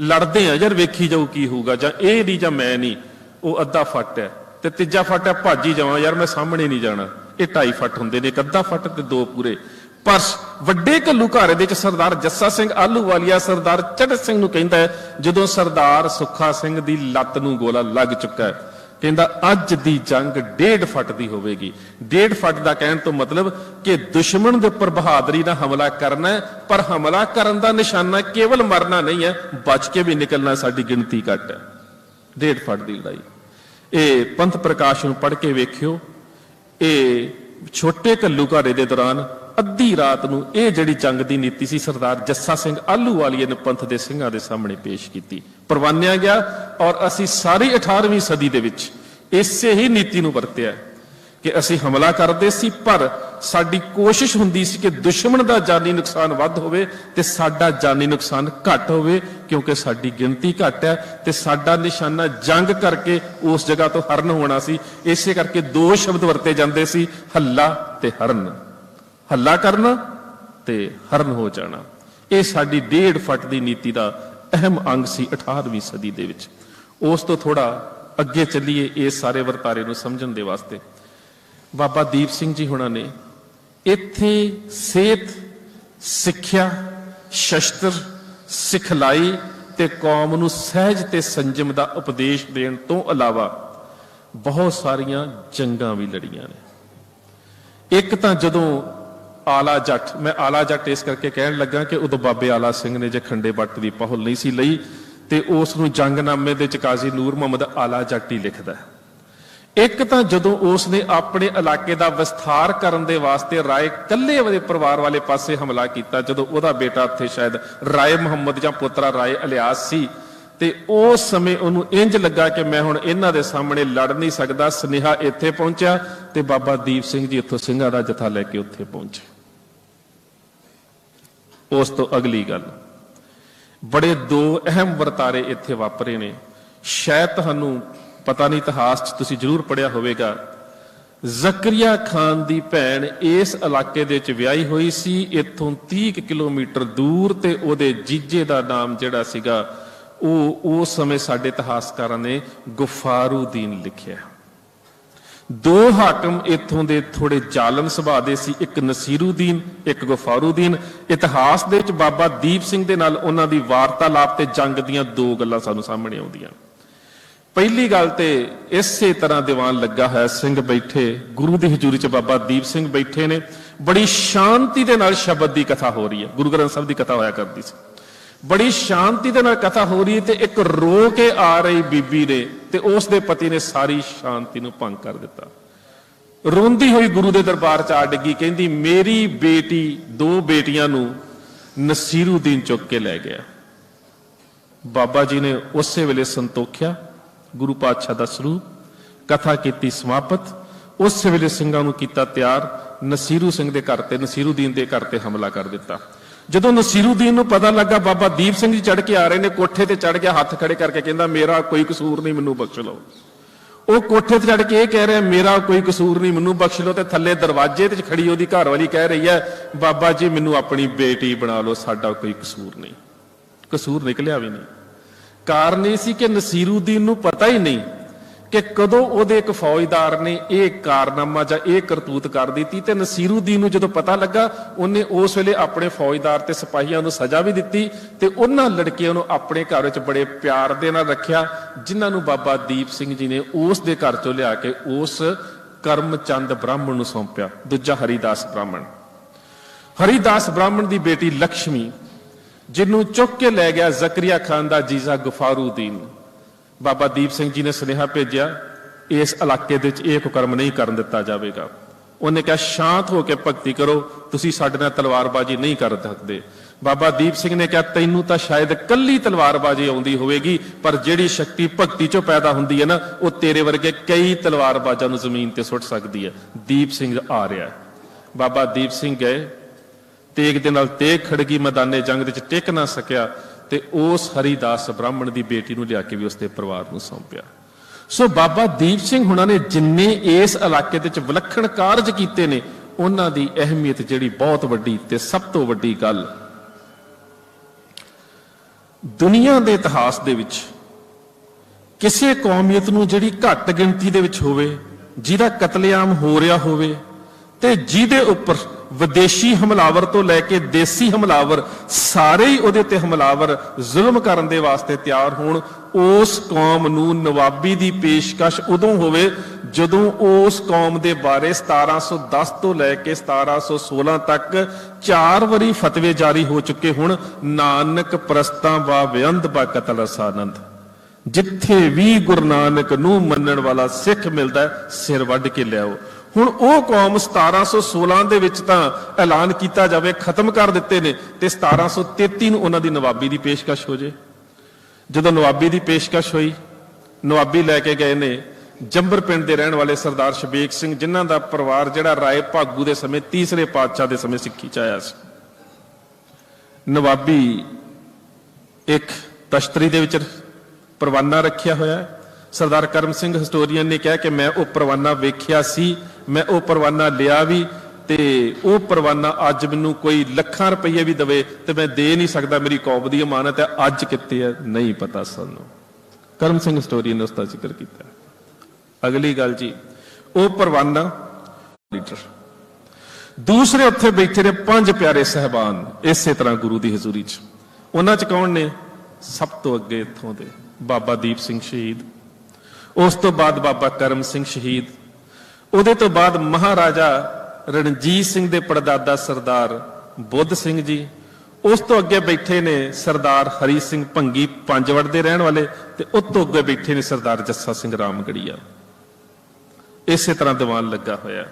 ਲੜਦੇ ਆ ਯਾਰ ਵੇਖੀ ਜਾਊ ਕੀ ਹੋਊਗਾ, ਜਾਂ ਇਹ ਨਹੀਂ ਜਾਂ ਮੈਂ ਨਹੀਂ, ਉਹ ਅੱਧਾ ਫੁੱਟ ਹੈ। ਤੇ ਤੀਜਾ ਫੁੱਟ ਹੈ ਭਾਜੀ ਜਾਵਾਂ ਯਾਰ ਮੈਂ ਸਾਹਮਣੇ ਨਹੀਂ ਜਾਣਾ। ਇਹ 2.5 ਫੁੱਟ ਹੁੰਦੇ ਨੇ, ਇੱਕ ਅੱਧਾ ਫੁੱਟ ਤੇ 2 ਪੂਰੇ। ਪਰ ਵੱਡੇ ਘੱਲੂਘਾਰੇ ਦੇ ਵਿੱਚ ਸਰਦਾਰ ਜੱਸਾ ਸਿੰਘ ਆਹਲੂਵਾਲੀਆ ਸਰਦਾਰ ਚੜ੍ਹਤ ਸਿੰਘ ਨੂੰ ਕਹਿੰਦਾ ਹੈ, ਜਦੋਂ ਸਰਦਾਰ ਸੁੱਖਾ ਸਿੰਘ ਦੀ ਲੱਤ ਨੂੰ ਗੋਲਾ ਲੱਗ ਚੁੱਕਾ ਹੈ, ਕਹਿੰਦਾ ਅੱਜ ਦੀ ਜੰਗ 1.5 ਫੁੱਟ ਦੀ ਹੋਵੇਗੀ। 1.5 ਫੁੱਟ ਦਾ ਕਹਿਣ ਤੋਂ ਮਤਲਬ ਕਿ ਦੁਸ਼ਮਣ ਦੇ ਉੱਪਰ ਬਹਾਦਰੀ ਨਾਲ ਹਮਲਾ ਕਰਨਾ ਹੈ, ਪਰ ਹਮਲਾ ਕਰਨ ਦਾ ਨਿਸ਼ਾਨਾ ਕੇਵਲ ਮਰਨਾ ਨਹੀਂ ਹੈ, ਬਚ ਕੇ ਵੀ ਨਿਕਲਣਾ। ਸਾਡੀ ਗਿਣਤੀ ਘੱਟ ਹੈ। 1.5 ਫੁੱਟ ਦੀ ਲੜਾਈ। ਇਹ ਪੰਥ ਪ੍ਰਕਾਸ਼ ਨੂੰ ਪੜ੍ਹ ਕੇ ਵੇਖਿਓ। ਇਹ ਛੋਟੇ ਘੱਲੂਘਾਰੇ ਦੇ ਦੌਰਾਨ ਅੱਧੀ ਰਾਤ ਨੂੰ ਇਹ ਜਿਹੜੀ ਜੰਗ ਦੀ ਨੀਤੀ ਸੀ ਸਰਦਾਰ ਜੱਸਾ ਸਿੰਘ ਆਹਲੂਵਾਲੀਏ ਨੇ ਪੰਥ ਦੇ ਸਿੰਘਾਂ ਦੇ ਸਾਹਮਣੇ ਪੇਸ਼ ਕੀਤੀ, ਪ੍ਰਵਾਨਿਆ ਗਿਆ। ਔਰ ਅਸੀਂ ਸਾਰੀ 18ਵੀਂ ਸਦੀ ਦੇ ਵਿੱਚ ਇਸੇ ਹੀ ਨੀਤੀ ਨੂੰ ਵਰਤਿਆ ਕਿ ਅਸੀਂ ਹਮਲਾ ਕਰਦੇ ਸੀ, ਪਰ ਸਾਡੀ ਕੋਸ਼ਿਸ਼ ਹੁੰਦੀ ਸੀ ਕਿ ਦੁਸ਼ਮਣ ਦਾ ਜਾਨੀ ਨੁਕਸਾਨ ਵੱਧ ਹੋਵੇ ਤੇ ਸਾਡਾ ਜਾਨੀ ਨੁਕਸਾਨ ਘੱਟ ਹੋਵੇ, ਕਿਉਂਕਿ ਸਾਡੀ ਗਿਣਤੀ ਘੱਟ ਹੈ ਤੇ ਸਾਡਾ ਨਿਸ਼ਾਨਾ ਜੰਗ ਕਰਕੇ ਉਸ ਜਗ੍ਹਾ ਤੋਂ ਹਰਨ ਹੋਣਾ ਸੀ। ਇਸੇ ਕਰਕੇ 2 ਸ਼ਬਦ ਵਰਤੇ ਜਾਂਦੇ ਸੀ, ਹੱਲਾ ਤੇ ਹਰਨ। ਹੱਲਾ ਕਰਨਾ ਤੇ ਹਰਨ ਹੋ ਜਾਣਾ। ਇਹ ਸਾਡੀ 1.5 ਫੁੱਟ ਦੀ ਨੀਤੀ ਦਾ ਅਹਿਮ ਅੰਗ ਸੀ 18ਵੀਂ ਸਦੀ ਦੇ ਵਿੱਚ। ਉਸ ਤੋਂ ਥੋੜਾ ਅੱਗੇ ਚੱਲੀਏ ਇਸ ਸਾਰੇ ਵਰਤਾਰੇ ਨੂੰ ਸਮਝਣ ਦੇ ਵਾਸਤੇ। ਬਾਬਾ ਦੀਪ ਸਿੰਘ ਜੀ ਹੁਣਾਂ ਨੇ ਇੱਥੇ ਸਿਹਤ, ਸਿੱਖਿਆ, ਸ਼ਸਤਰ, ਸਿਖਲਾਈ ਤੇ ਕੌਮ ਨੂੰ ਸਹਿਜ ਤੇ ਸੰਜਮ ਦਾ ਉਪਦੇਸ਼ ਦੇਣ ਤੋਂ ਇਲਾਵਾ ਬਹੁਤ ਸਾਰੀਆਂ ਜੰਗਾਂ ਵੀ ਲੜੀਆਂ ਨੇ। ਇੱਕ ਤਾਂ ਜਦੋਂ ਆਲਾ ਜੱਟ, ਮੈਂ ਆਲਾ ਜੱਟ ਇਸ ਕਰਕੇ ਕਹਿਣ ਲੱਗਾ ਕਿ ਉਦੋਂ ਬਾਬੇ ਆਲਾ ਸਿੰਘ ਨੇ ਜੇ ਖੰਡੇ ਬੱਟ ਦੀ ਪਹੁਲ ਨਹੀਂ ਸੀ ਲਈ ਤੇ ਉਸ ਨੂੰ ਜੰਗਨਾਮੇ ਦੇ ਚ ਕਾਜ਼ੀ ਨੂਰ ਮੁਹੰਮਦ ਆਲਾ ਜੱਟ ਹੀ ਲਿਖਦਾ। ਇੱਕ ਤਾਂ ਜਦੋਂ ਉਸ ਨੇ ਆਪਣੇ ਇਲਾਕੇ ਦਾ ਵਿਸਥਾਰ ਕਰਨ ਦੇ ਵਾਸਤੇ ਰਾਏ ਕੱਲੇ ਦੇ ਪਰਿਵਾਰ ਵਾਲੇ ਪਾਸੇ ਹਮਲਾ ਕੀਤਾ, ਜਦੋਂ ਉਹਦਾ ਬੇਟਾ ਉੱਥੇ ਸ਼ਾਇਦ ਰਾਏ ਮੁਹੰਮਦ ਜਾਂ ਪੁੱਤਰਾ ਰਾਏ ਇਲਿਆਸ ਸੀ, ਤੇ ਉਸ ਸਮੇਂ ਉਹਨੂੰ ਇੰਜ ਲੱਗਾ ਕਿ ਮੈਂ ਹੁਣ ਇਹਨਾਂ ਦੇ ਸਾਹਮਣੇ ਲੜ ਨਹੀਂ ਸਕਦਾ। ਸੁਨੇਹਾ ਇੱਥੇ ਪਹੁੰਚਿਆ ਤੇ ਬਾਬਾ ਦੀਪ ਸਿੰਘ ਜੀ ਇੱਥੋਂ ਸਿੰਘਾਂ ਦਾ ਜਥਾ ਲੈ ਕੇ ਉੱਥੇ ਪਹੁੰਚੇ। ਉਸ ਤੋਂ ਅਗਲੀ ਗੱਲ, ਬੜੇ 2 ਅਹਿਮ ਵਰਤਾਰੇ ਇੱਥੇ ਵਾਪਰੇ ਨੇ। ਸ਼ਾਇਦ ਤੁਹਾਨੂੰ ਪਤਾ ਨਹੀਂ, ਇਤਿਹਾਸ 'ਚ ਤੁਸੀਂ ਜ਼ਰੂਰ ਪੜ੍ਹਿਆ ਹੋਵੇਗਾ। ਜ਼ਕਰੀਆ ਖਾਨ ਦੀ ਭੈਣ ਇਸ ਇਲਾਕੇ ਦੇ ਵਿੱਚ ਵਿਆਹੀ ਹੋਈ ਸੀ, ਇੱਥੋਂ 30 ਕਿਲੋਮੀਟਰ ਦੂਰ, ਤੇ ਉਹਦੇ ਜੀਜੇ ਦਾ ਨਾਮ ਜਿਹੜਾ ਸੀਗਾ ਉਹ ਉਸ ਸਮੇਂ ਸਾਡੇ ਇਤਿਹਾਸਕਾਰਾਂ ਨੇ ਗੁਫਾਰੂਦੀਨ ਲਿਖਿਆ। 2 ਹਾਕਮ ਇੱਥੋਂ ਦੇ ਥੋੜੇ ਜ਼ਾਲਮ ਸੁਭਾਅ ਦੇ ਸੀ, ਇੱਕ ਨਸੀਰੂਦੀਨ, ਇੱਕ ਗੁਫਾਰੂਦੀਨ। ਇਤਿਹਾਸ ਦੇ ਵਿੱਚ ਬਾਬਾ ਦੀਪ ਸਿੰਘ ਦੇ ਨਾਲ ਉਹਨਾਂ ਦੀ ਵਾਰਤਾਲਾਪ ਤੇ ਜੰਗ ਦੀਆਂ 2 ਗੱਲਾਂ ਸਾਨੂੰ ਸਾਹਮਣੇ ਆਉਂਦੀਆਂ। ਪਹਿਲੀ ਗੱਲ ਤੇ ਇਸੇ ਤਰ੍ਹਾਂ ਦੀਵਾਨ ਲੱਗਾ ਹੋਇਆ, ਸਿੰਘ ਬੈਠੇ, ਗੁਰੂ ਦੀ ਹਜ਼ੂਰੀ 'ਚ ਬਾਬਾ ਦੀਪ ਸਿੰਘ ਬੈਠੇ ਨੇ, ਬੜੀ ਸ਼ਾਂਤੀ ਦੇ ਨਾਲ ਸ਼ਬਦ ਦੀ ਕਥਾ ਹੋ ਰਹੀ ਹੈ। ਗੁਰੂ ਗ੍ਰੰਥ ਸਾਹਿਬ ਦੀ ਕਥਾ ਹੋਇਆ ਕਰਦੀ ਸੀ। बड़ी शांति दे नाल कथा हो रही है, ते एक रो के आ रही बीबी ने ते उस दे पति ने सारी शांति नूं भंग कर दिता। रोंदी हुई गुरु दे दरबार च आ डिगी, कहंदी मेरी बेटी 2 बेटियां नूं नसीरुद्दीन चुक के लै गया। बाबा जी ने उस वेले संतोखिया गुरु पातशाह दा स्वरूप, कथा कीती समाप्त। उस वेले सिंघां नूं कीता तैयार, नसीरू सिंह दे घर ते नसीरुद्दीन दे घर ते हमला कर दिता। जदों नसीरुद्दीन नूं पता लगा बाबा दीप सिंह जी चढ़ के आ रहे ने, कोठे ते चढ़ गया, हाथ खड़े करके कहंदा मेरा कोई कसूर नहीं, मैनूं बख्श लो। वो कोठे ते चढ़ के यह कह रहा मेरा कोई कसूर नहीं, मैनूं बख्श लो, ते थल्ले दरवाजे ते खड़ी ओहदी घरवाली कह रही है बाबा जी मैनूं अपनी बेटी बना लो, साडा कोई कसूर नहीं। कसूर निकलिया भी नहीं। कारण यह सी कि नसीरुद्दीन नूं पता ही नहीं कि कदों उहदे एक फौजदार ने यह कारनामा जां यह करतूत कर दी। ते नसीरुद्दीन नूं जदों पता लगा, उन्हें उस वेले अपने फौजदार ते सिपाहियां नूं सज़ा भी दित्ती ते उन्हां लड़कियां नूं अपने घर विच बड़े प्यार दे नाल रखिया, जिन्हां नूं बाबा दीप सिंह जी ने उस दे घर चों लिया के उस करमचंद ब्राह्मण नूं सौंपिया। दूजा हरिदास ब्राह्मण, हरिदास ब्राह्मण दी बेटी लक्ष्मी जिन्हों चुक के लै गया जकरिया खान दा जीजा गफारुद्दीन। बाबा दीप सिंह जी ने सुनेहा भेजिया इस इलाके दे विच यह कुकर्म नहीं करन दिता जाएगा। उन्हें कहा शांत होकर भगती करो, तुसीं साडे नाल तलवारबाजी नहीं कर सकते। बाबा दीप सिंह ने कहा तैनूं तां शायद कल्ली तलवारबाजी आउंदी होवेगी, पर जिहड़ी शक्ति भगती चों पैदा हुंदी है ना, वो तेरे वर्गे कई तलवारबाजां नूं जमीन ते सुट सकदी है। दीप सिंह आ रहा है। बाबा दीप सिंह गए, तेग दे नाल तेग खड़गी, मैदाने जंग दे विच टिक ना सकिया ते उस हरिदास ब्राह्मण दी बेटी नूं लिया के भी उसके परिवार नूं सौंपिया। सो बाबा दीप सिंह हुणां ने जिन्ने इस इलाके दे विच विलखण कारज कीते ने, उन्हां दी अहमियत जिहड़ी बहुत वड्डी ते सब तो वड्डी गल दुनिया दे इतिहास दे विच किसी कौमीयत नूं जिहड़ी घट गिणती दे विच होवे, जिहदा कतलेआम हो रहा होवे ते जिहदे उपर विदेशी हमलावर तो लैके देसी हमलावर सारे ही उहदे ते हमलावर जुल्म करन दे वास्ते तैयार होण, उस कौम नूं नवाबी दी पेशकश उदों होवे जदों उस कौम दे बारे 1710 तो लैके 1716 तक 4 वारी फतवे जारी हो चुके हुण। नानक प्रस्तां बा बेअंत बा कतल रसानंद, जिथे भी गुरु नानक नूं मनण वाला सिख मिलदा सिर वड्ढ के लिआओ। हुण ਉਹ कौम 1716 ਦੇ ਵਿੱਚ ਤਾਂ ਐਲਾਨ ਕੀਤਾ ਜਾਵੇ ਖਤਮ ਕਰ ਦਿੱਤੇ ਨੇ, ਤੇ 1733 ਨੂੰ ਉਹਨਾਂ ਦੀ ਨਵਾਬੀ ਦੀ ਪੇਸ਼ਕਸ਼ ਹੋ ਜੇ। ਜਦੋਂ ਨਵਾਬੀ ਦੀ ਪੇਸ਼ਕਸ਼ ਹੋਈ, ਨਵਾਬੀ ਲੈ ਕੇ ਗਏ ਨੇ ਜੰਬਰ ਪਿੰਡ ਦੇ ਰਹਿਣ ਵਾਲੇ ਸਰਦਾਰ ਸ਼ਬੀਕ ਸਿੰਘ, ਜਿਨ੍ਹਾਂ ਦਾ ਪਰਿਵਾਰ ਜਿਹੜਾ ਰਾਏ ਭਾਗੂ ਦੇ ਸਮੇਂ ਤੀਸਰੇ ਪਾਤਸ਼ਾਹ ਦੇ ਸਮੇਂ ਸਿੱਖੀ ਚ ਆਇਆ ਸੀ। ਨਵਾਬੀ ਇੱਕ ਤਸ਼ਤਰੀ ਦੇ ਵਿੱਚ ਪਰਵਾਨਾ ਰੱਖਿਆ ਹੋਇਆ ਹੈ। सरदार करम सिंह हिस्टोरीयन ने कहा कि मैं वो परवाना वेख्या सी, मैं वो परवाना लिया भी, ते वो परवाना अज मैनू कोई लखां रुपये भी दवे तो मैं दे नहीं सकता, मेरी कौम की अमानत है, अज कित्ते है नहीं पता सानू। करम सिंह हिस्टोरीयन ने उसका जिक्र किया। अगली गल जी, वो परवाना लीडर दूसरे उत्थे बैठे ने 5 प्यारे साहबान इस तरह गुरु की हजूरी च। उन्हां च कौन ने? सब तो अगे इत्थों दे बाबा दीप सिंह शहीद, उस तो बाद बाबा करम सिंह शहीद, उहदे तो बाद महाराजा रणजीत सिंह दे पड़दादा सरदार बुद्ध सिंह जी, उस तो अगे बैठे ने सरदार हरी सिंह भंगी पंजवड़ दे रहण वाले, ते उस तो अगे बैठे ने सरदार जस्सा सिंह रामगढ़िया। इस तरह दीवान लगा होया।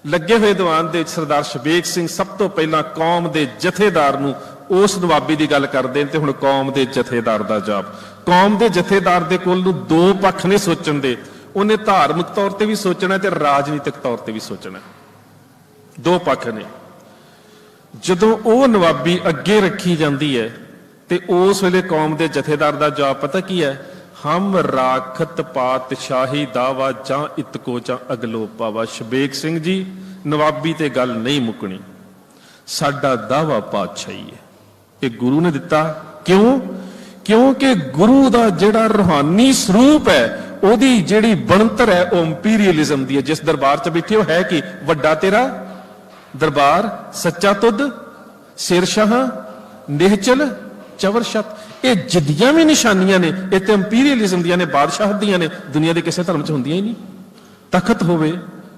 लगे हुए दीवान दे सरदार शबीक सिंह सब तो पहला कौम के जथेदार नूं उस नवाबी की गल करते हैं, तो हुण कौम के जथेदार का जाप। कौम के जथेदार के कोल नूं 2 पक्ष ने सोचण दे, उन्हें धार्मिक तौर पर भी सोचना ते राजनीतिक तौर पर भी सोचना। 2 पक्ष ने। जदों वो नवाबी अगे रखी जाती है तो उस वेले कौम के जथेदार का जाप पता की है? हम राखत पातशाही दावा जां इतको जां अगलो पावा। शबीक सिंह जी नवाबी ते गल नहीं मुकनी, साडा दावा पातशाही है, ये गुरु ने दिता। क्यों? क्योंकि गुरु का जिहड़ा रूहानी स्वरूप है, ओदी जिहड़ी बनतर है वो इंपीरियलिज्म दी है। जिस दरबार च बैठे हो है कि वड्डा तेरा दरबार, सच्चा तुद, शेरशाह, निहचल, चवरशत, ये जिद्दियां भी निशानियां ने, ये तो इंपीरियलिज्म दियां ने, बादशाह दियां ने, दुनिया के किसी धर्म च होंदियां ही नहीं। तखत होवे,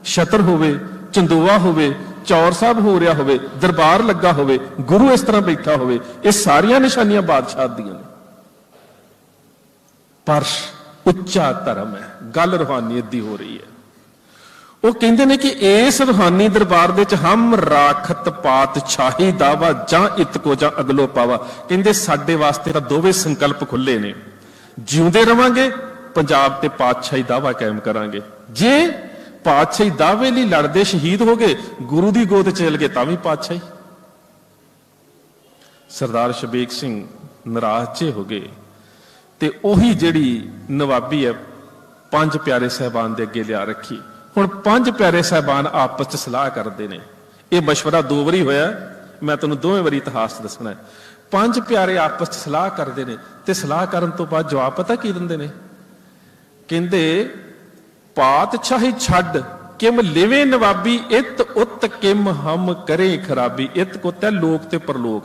छतर होवे, चंदोआ होवे, चौर साहब हो रहा होवे, दरबार लगा होवे, गुरु इस तरह बैठा होवे, ये सारियां निशानियां बादशाह दियां ने। पर उच्चा धर्म है, गल रूहानीयत दी हो रही है। वो कहते हैं कि इस रूहानी दरबार दे च हम राखत पातशाही दावा जां इतको जां अगलो पावा। कहते साडे वास्ते तां दोवें संकल्प खुले ने, जिउंदे रवांगे पंजाब ते पातशाही दावा कायम करांगे। जे पातशाही दावे लई लड़दे शहीद हो गए, गुरु दी गोद चल गए तां वी पातशाही। सरदार शबीक सिंह नाराज जे हो गए ते ओही जिहड़ी नवाबी है पंज प्यारे साहबान दे अगे लिया रखी। हुण पंज प्यारे साहबान आपस च सलाह करते हैं। यह मशवरा दो बारी होया, मैं तुहानूं दोवें वारी इतिहास दसना है। पंज प्यारे आपस च सलाह करते हैं ते सलाह करन तो बाद जवाब पता की दिंदे ने? कहंदे पातशाही छड्ड किम लिवे नवाबी, इत उत किम हम करे खराबी। इत कुत है लोक ते परलोक।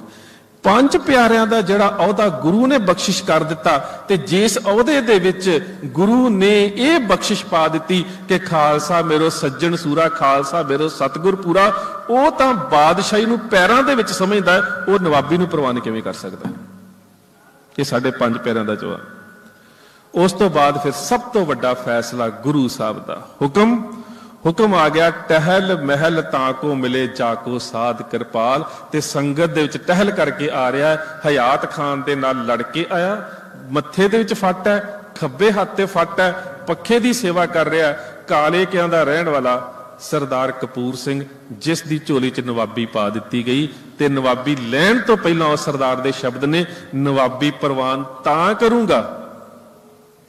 पंज प्यारियां दा जिहड़ा अहुदा गुरु ने बख्शिश कर दिता, ते जिस अहुदे दे विच गुरु ने यह बख्शिश पा दी कि खालसा मेरो सज्जन सूरा, खालसा मेरो सतगुर पूरा, वो तां बादशाही नूं पैरां दे विच समझदा है, वो नवाबी नूं प्रवान किवें कर सकदा? ये साडे पंज प्यारियां दा जवाब। उस तो बाद फिर सब तो वड्डा फैसला गुरु साहब दा हुक्म आ गया, टहल महल ताको मिले जाको साध कृपाल। ते संगत दे विच टहल करके आ रहा है, हयात खान दे नाल लड़के आया, मत्थे दे विच फट है, खब्बे हाथ ते फट है, पखे दी सेवा कर रहा है, काले कियां दा रहण वाला सरदार कपूर सिंह, जिस दी झोली च नवाबी पा दी गई। ते नवाबी लैण तो पहला उस सरदार दे शब्द ने, नवाबी प्रवान तां करूंगा।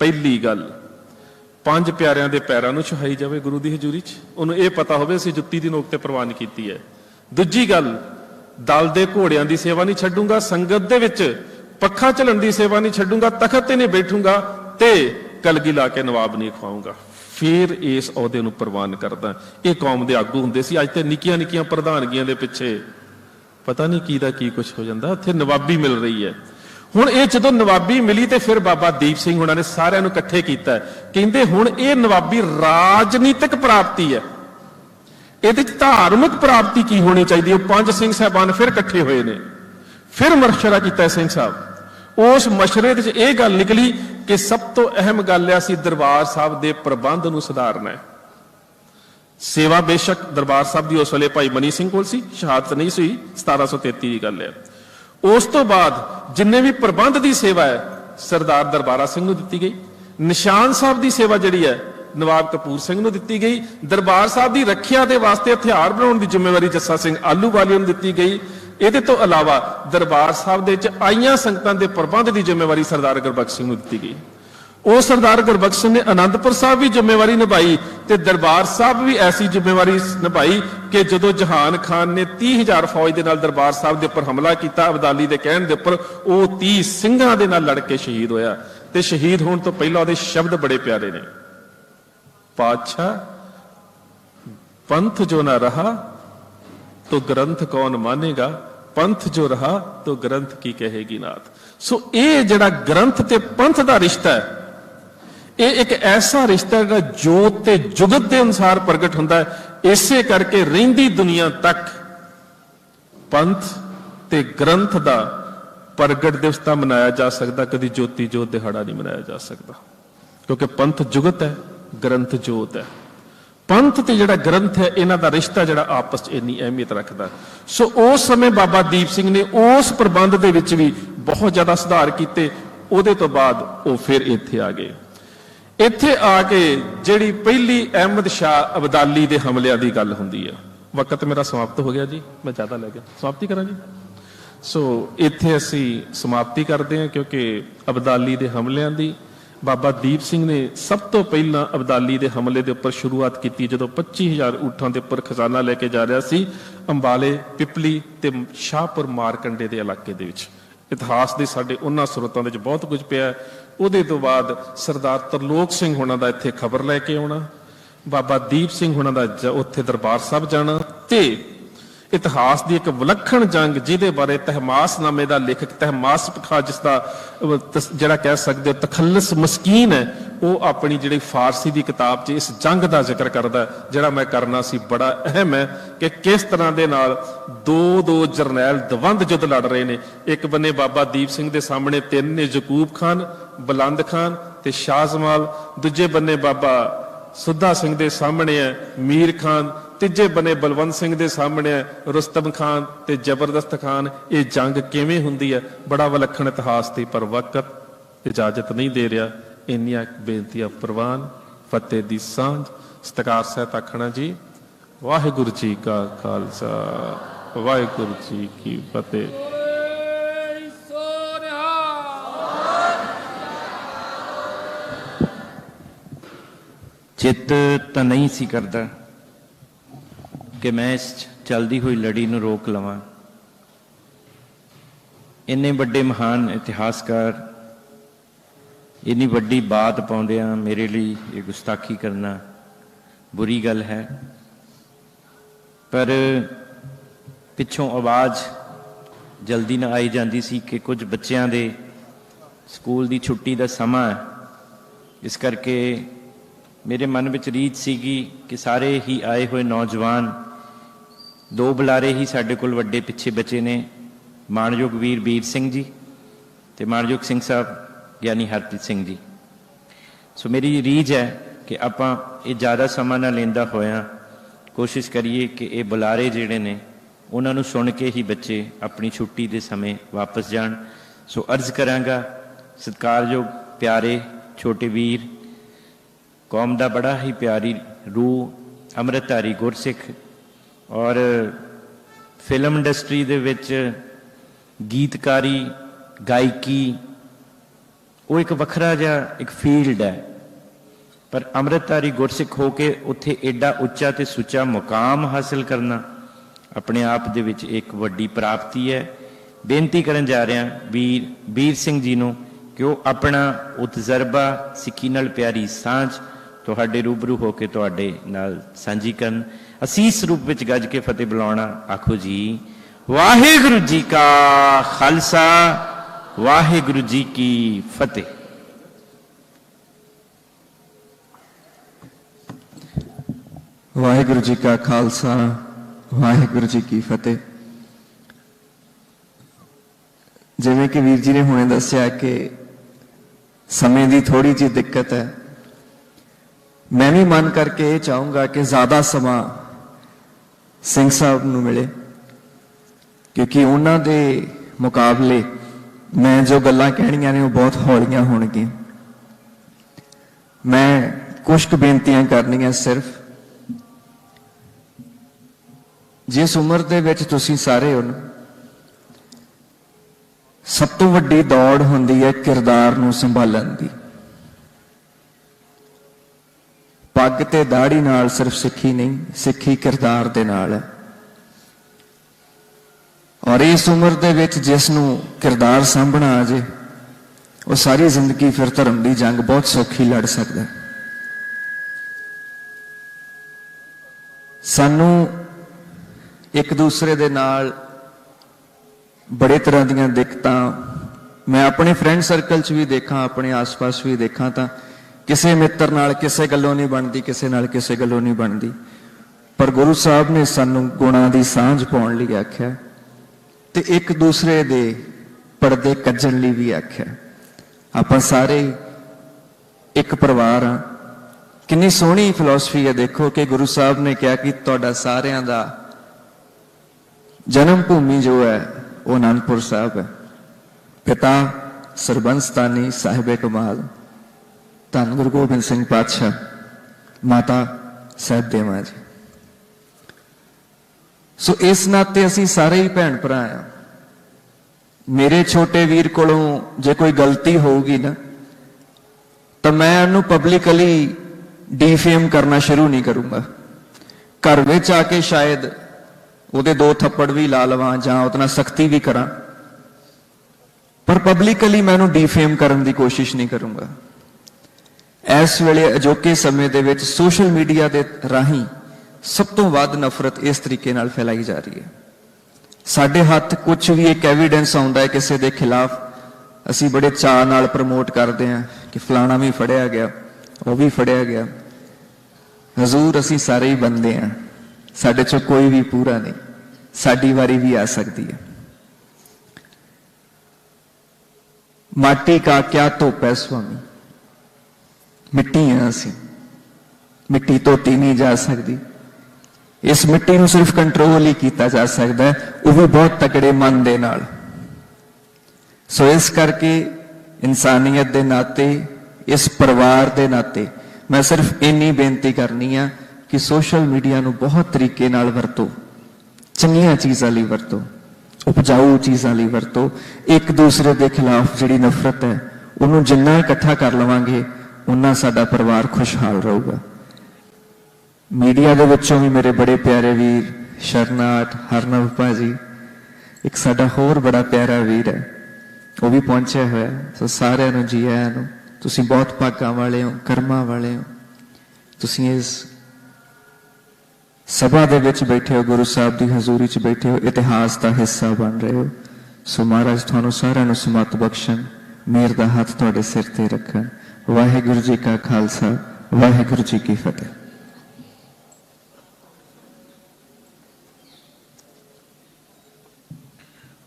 पहली गल, पंज प्यारियां दे पैरां नूं छुहाई जावे गुरु दी हजूरी च, उन्होंने ये पता होवे असीं जुत्ती दी नोक ते प्रवान कीती है। दूजी गल, दल दे घोड़ियां दी सेवा नहीं छड्डूंगा, संगत दे विच पक्खा झलण दी सेवा नहीं छड्डूंगा, तखत ते नहीं बैठूंगा, ते कलगी ला के नवाब नहीं खवाऊंगा। फिर इस अहुदे नूं प्रवान करदा। ये कौम दे आगू हुंदे सी, अज ते निक्कियां निक्कियां प्रधानगियां दे पिछे पता नहीं की दा की कुछ हो जांदा। उत्थे नवाबी मिल रही है। हुण ये जदों नवाबी मिली ते फिर बाबा दीप सिंह हुणां ने सारिआं नूं इकट्ठे कीता। कहंदे हुण ये नवाबी राजनीतिक प्राप्ति है, इहदे च धार्मिक प्राप्ति की होनी चाहिए। पंज सिंह साहबान फिर इकट्ठे होए ने, फिर मशवरा कीता सिंह साहब। उस मशवरे दे च इह गल निकली कि सब तो अहम गल है असीं दरबार साहब दे प्रबंध नूं सुधारना है। सेवा बेशक दरबार साहब की उस वेले भाई मनी सिंह कोल सी, शहादत नहीं सी, 1733 की गल है। उस तो बाद जिन्ने भी प्रबंध की सेवा है सरदार दरबारा सिंह नूं दित्ती गई। निशान साहब की सेवा जिहड़ी है नवाब कपूर सिंह नूं दित्ती गई। दरबार साहब की रखिया के वास्ते हथियार बनाउण की जिम्मेवारी जस्सा सिंह आलूवालिया नूं दित्ती गई। इहदे तो अलावा दरबार साहब दे विच आईयां संगतां दे प्रबंध की जिम्मेवारी सरदार गुरबख्श सिंह नूं दित्ती गई। ਉਹ सरदार गुरबख्श सिंह ने आनंदपुर साहब भी जिम्मेवारी निभाई ते दरबार साहब भी ऐसी जिम्मेवारी निभाई कि जदों जहान खान ने 30,000 फौज के नाल दरबार साहब के उपर हमला किया, अबदाली के कहण दे उपर वो 30 सिंघां दे नाल लड़ के शहीद होया। ते शहीद होने तो पहला उहदे शब्द बड़े प्यारे ने, पातशाह पंथ जो ना रहा तो ग्रंथ कौन मानेगा, पंथ जो रहा तो ग्रंथ की कहेगी नाथ। सो ये जिहड़ा ग्रंथ ते पंथ का रिश्ता है, ये एक ऐसा रिश्ता है जोत ते जुगत के अनुसार प्रगट होता है। इसे करके रहिंदी दुनिया तक पंथ ते ग्रंथ का प्रगट दिवस तां मनाया जा सकता, कभी ज्योति जोत दिहाड़ा नहीं मनाया जा सकता, क्योंकि पंथ जुगत है, ग्रंथ जोत है। पंथ ते जिहड़ा ग्रंथ है, इन्हां दा रिश्ता जिहड़ा आपस च इन्नी अहमियत रखता। सो उस समय बाबा दीप सिंह ने उस प्रबंध दे विच भी बहुत ज्यादा सुधार किए। उहदे तो बाद वो फिर इत्थे आ गए। इत्थे आके जिहड़ी पहली अहमद शाह अबदाली के हमलियां की गल हुंदी है। वक्त मेरा समाप्त हो गया जी, मैं ज्यादा लै गया, समाप्ति करा जी। सो इत्थे असी समाप्ति करते हैं, क्योंकि अबदाली के हमलियां की बाबा दीप सिंह ने सब तो पहला अबदाली के हमले के उपर शुरुआत की, जो 25,000 ऊँटां के उपर खजाना लैके जा रहा सी अंबाले, पिपली ते शाहपुर मारकंडे के इलाके दे विच। इतिहास के साडे उन्हां स्रोतां दे विच बहुत कुछ पिया। उहदे तो बाद सरदार तरलोक सिंह होना दा इत्थे खबर लैके आउणा, बाबा दीप सिंह होना दा उत्थे दरबार साहब जाना, ते इतिहास की एक विलक्षण जंग जिहदे बारे तहमासनामे का लेखक तहमास पखा जिसका जिहड़ा कह सकते हो तखल्लस मस्कीन है, वो अपनी जिहड़ी फारसी की किताब च इस जंग का जिक्र करता है, जिहड़ा मैं करना सी बड़ा अहम है कि किस तरह के नाल दो जरनैल दवंद युद्ध लड़ रहे हैं। एक बन्ने बाबा दीप सिंह के सामने 3 ने, यकूब खान, बुलंद खान ते शाह जमाल, दूजे बन्ने बाबा सुद्धा सिंह के सामने है मीर खान, तीजे बने बलवंत सिंह के सामने है रुस्तम खान ते जबरदस्त खान। ये जंग किवें हुंदी है, बड़ा विलक्षण इतिहास थी, पर वक्त इजाजत नहीं दे रहा। इन्नियां बेनतियां प्रवान, फतेह दी सांझ, सत्कार सहित आखना जी वाहिगुरू जी का खालसा वाहिगुरू जी की फतेह। चित तो नहीं सी करता कि मैं इस चलती हुई लड़ी नूं रोक लवां। इन्ने बड़े महान इतिहासकार इन्नी वड्डी बात पाउंदियां मेरे लिए ये गुस्ताखी करना बुरी गल है, पर पिछों आवाज़ जल्दी ना आई जाती सी कि कुछ बच्चों के स्कूल की छुट्टी का समा है। इस करके मेरे मन में रीत सीगी कि सारे ही आए हुए नौजवान, 2 बुलारे ही साडे कोल वड्डे पिछे बचे ने, माणयोग वीर बीर सिंह जी ते माणयोग सिंह साहब ज्ञानी हरप्रीत सिंह जी। सो मेरी रीझ है कि आपां ये ज़्यादा समा ना लेंदा होया कोशिश करिए कि ये बुलारे जिहड़े ने उन्हां नूं सुन के ही बच्चे अपनी छुट्टी के समय वापस जाण। सो अर्ज करांगा सत्कारयोग प्यारे छोटे वीर, कौम का बड़ा ही प्यारी रूह अमृतधारी गुरसिख और फिल्म इंडस्ट्री दे विच गीतकारी गायकी वो एक वखरा जिहा एक फील्ड है, पर अमृतधारी गुरसिख हो के उत्थे एडा उच्चा ते सुच्चा मुकाम हासिल करना अपने आप दे विच एक वड्डी प्राप्ति है। बेनती करन जा रहा वीर बीर सिंह जी नूं कि वो अपना वो तजर्बा सिक्खी नाल प्यारी सांझ तुहाडे रूबरू होके तुहाडे नाल सांझी करन। असीस रूप विच गज के फतेह बुलाउणा, आखो जी वाहिगुरू जी का खालसा वाहिगुरू जी की फतेह। वाहिगुरू जी का खालसा वाहिगुरू जी की फतेह। जिवें कि वीर जी ने हुणे दस्सिया कि समय की थोड़ी जी दिक्कत है, मैं भी मन करके ये चाहूंगा कि ज्यादा समा सिंह साहब नूं मिले, क्योंकि उन्हां दे मुकाबले मैं जो गल्लां कहणियां ने वो बहुत हौलियां होणगियां। मैं कुछ बेनतियां करनियां सिर्फ, जिस उम्र दे विच तुसीं सारे हो, सब तो वड्डी दौड़ हुंदी है किरदार नूं संभालण दी। पग ते दाढ़ी नाल सिर्फ सिक्खी नहीं, सिक्खी किरदार दे नाल है। और इस उम्र दे विच जिसनूं किरदार सांभना आ जाए, वो सारी जिंदगी फिर धर्म की जंग बहुत सौखी लड़ सकता है। सानू एक दूसरे दे नाल बड़े तरह दीयां दिक्कतां, मैं अपने फ्रेंड सर्कल च भी देखा, अपने आस पास भी देखा, तो किसी मित्र नाल किसी गल्लों नहीं बनती, किसी नाल किसी गल्लों नहीं बनती। पर गुरु साहब ने सानू गुणां दी सांझ पाउण लई आख्या ते एक दूसरे दे पर्दे कज्जण लई भी आख्या। आपां सारे एक परिवार हाँ। कितनी सोहनी फिलोसफी है, देखो कि गुरु साहब ने कहा कि तुहाडा सारियां दा जन्म भूमि जो है वो आनंदपुर साहब है। पिता सरबंस तानी साहिबे कमाल धन गुरु गोबिंद सिंह पातशाह, माता साहिब देवा जी। सो इस नाते असी सारे ही भैन भरा आ। मेरे छोटे वीर कोलों जे कोई गलती होगी ना, तो मैं उन्होंने पब्लिकली डिफेम करना शुरू नहीं करूंगा। घर विच आके शायद ਉਹਦੇ 2 थप्पड़ भी ला लवां जां उतना सख्ती भी करा, पर पब्लिकली मैं उन्होंने डिफेम करने की कोशिश नहीं करूंगा। इस वेले अजोके समय दे विच सोशल मीडिया के राही ਸਭ ਤੋਂ ਵੱਧ ਨਫ਼ਰਤ ਇਸ ਤਰੀਕੇ ਨਾਲ ਫੈਲਾਈ ਜਾ ਰਹੀ ਹੈ। ਸਾਡੇ ਹੱਥ ਕੁਝ ਵੀ ਇੱਕ ਐਵੀਡੈਂਸ ਆਉਂਦਾ ਹੈ ਕਿਸੇ ਦੇ ਖਿਲਾਫ, ਅਸੀਂ ਬੜੇ ਚਾਅ ਨਾਲ ਪ੍ਰਮੋਟ ਕਰਦੇ ਹਾਂ ਕਿ ਫਲਾਣਾ ਵੀ ਫੜਿਆ ਗਿਆ, ਉਹ ਵੀ ਫੜਿਆ ਗਿਆ। ਹਜ਼ੂਰ, ਅਸੀਂ ਸਾਰੇ ਹੀ ਬੰਦੇ ਹਾਂ, ਸਾਡੇ ਚੋਂ ਕੋਈ ਵੀ ਪੂਰਾ ਨਹੀਂ, ਸਾਡੀ ਵਾਰੀ ਵੀ ਆ ਸਕਦੀ ਹੈ। ਮਾਟੀ ਕਾ ਕਿਆ ਧੋਪ ਹੈ ਸੁਆਮੀ, ਮਿੱਟੀ ਹਾਂ ਅਸੀਂ, ਮਿੱਟੀ ਧੋਤੀ ਨਹੀਂ ਜਾ ਸਕਦੀ। ਇਸ ਮਿੱਟੀ ਨੂੰ ਸਿਰਫ ਕੰਟਰੋਲ ਹੀ ਕੀਤਾ ਜਾ ਸਕਦਾ ਹੈ, ਉਹ ਵੀ ਬਹੁਤ ਤਕੜੇ ਮਨ ਦੇ ਨਾਲ। ਸੋ ਇਸ ਕਰਕੇ ਇਨਸਾਨੀਅਤ ਦੇ ਨਾਤੇ, ਇਸ ਪਰਿਵਾਰ ਦੇ ਨਾਤੇ ਮੈਂ ਸਿਰਫ ਇੰਨੀ ਬੇਨਤੀ ਕਰਨੀ ਆ ਕਿ ਸੋਸ਼ਲ ਮੀਡੀਆ ਨੂੰ ਬਹੁਤ ਤਰੀਕੇ ਨਾਲ ਵਰਤੋ, ਚੰਗੀਆਂ ਚੀਜ਼ਾਂ ਲਈ ਵਰਤੋ, ਉਪਜਾਊ ਚੀਜ਼ਾਂ ਲਈ ਵਰਤੋ। ਇੱਕ ਦੂਸਰੇ ਦੇ ਖਿਲਾਫ ਜਿਹੜੀ ਨਫ਼ਰਤ ਹੈ ਉਹਨੂੰ ਜਿੰਨਾ ਇਕੱਠਾ ਕਰ ਲਵਾਂਗੇ ਉਨਾ ਸਾਡਾ ਪਰਿਵਾਰ ਖੁਸ਼ਹਾਲ ਰਹੂਗਾ। ਮੀਡੀਆ ਦੇ ਵਿੱਚੋਂ ਵੀ ਮੇਰੇ ਬੜੇ ਪਿਆਰੇ ਵੀਰ ਸ਼ਰਨਾਟ ਹਰਨਵ ਭਾਜੀ, ਇੱਕ ਸਾਡਾ ਹੋਰ ਬੜਾ ਪਿਆਰਾ ਵੀਰ ਹੈ, ਉਹ ਵੀ ਪਹੁੰਚਿਆ ਹੋਇਆ। ਸੋ ਸਾਰਿਆਂ ਨੂੰ ਜੀ ਆਇਆਂ ਨੂੰ। ਤੁਸੀਂ ਬਹੁਤ ਭਾਗਾਂ ਵਾਲੇ ਹੋ, ਕਰਮਾਂ ਵਾਲੇ ਹੋ, ਤੁਸੀਂ ਇਸ ਸਭਾ ਦੇ ਵਿੱਚ ਬੈਠੇ ਹੋ, ਗੁਰੂ ਸਾਹਿਬ ਦੀ ਹਜ਼ੂਰੀ 'ਚ ਬੈਠੇ ਹੋ, ਇਤਿਹਾਸ ਦਾ ਹਿੱਸਾ ਬਣ ਰਹੇ ਹੋ। ਸੋ ਮਹਾਰਾਜ ਤੁਹਾਨੂੰ ਸਾਰਿਆਂ ਨੂੰ ਸਮਤ ਬਖਸ਼ਣ, ਮਿਹਰ ਦਾ ਹੱਥ ਤੁਹਾਡੇ ਸਿਰ ਤੇ ਰੱਖਣ। ਵਾਹਿਗੁਰੂ ਜੀ ਕਾ ਖਾਲਸਾ, ਵਾਹਿਗੁਰੂ ਜੀ ਕੀ ਫਤਿਹ।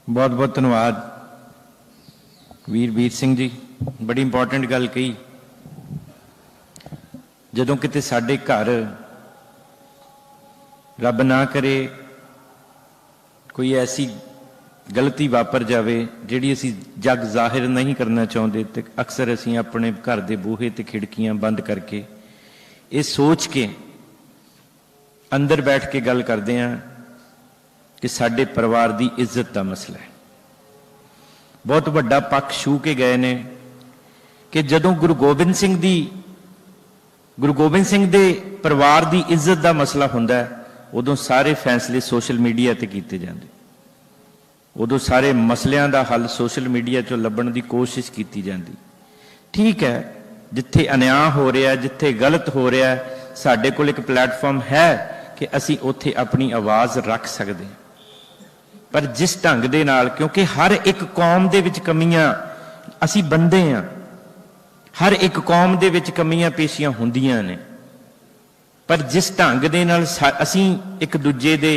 बहुत बहुत धन्यवाद वीर सिंह जी, बड़ी इंपॉर्टेंट गल कही। जदों किते साडे घर रब ना करे कोई ऐसी गलती वापर जावे जिहड़ी असी जग जाहिर नहीं करना चाहते, तो अक्सर असी अपने घर के बूहे ते खिड़कियां बंद करके ये सोच के अंदर बैठ के गल करते हैं कि साडे परिवार की इज्जत का मसला है। बहुत वड्डा पक्ष छू के गए ने कि जदों गुरु गोबिंद सिंह दे परिवार की इज्जत का मसला हुंदा है, उदों सारे फैसले सोशल मीडिया ते कीते जांदे, उदों सारे मसलियां दा हल सोशल मीडिया चों लभण की कोशिश की जाती। ठीक है, जिथे अन्याय हो रहा, जिथे गलत हो रहा, साडे कोल एक प्लेटफॉर्म है कि असी उत्थे अपनी आवाज़ रख सकते हैं। पर जिस ढंग दे नाल, क्योंकि हर एक कौम दे विच कमियां, असी बंदे हैं, हर एक कौम दे विच कमियां पेशियां हुंदियां ने, पर जिस ढंग दे नाल असी एक दूजे दे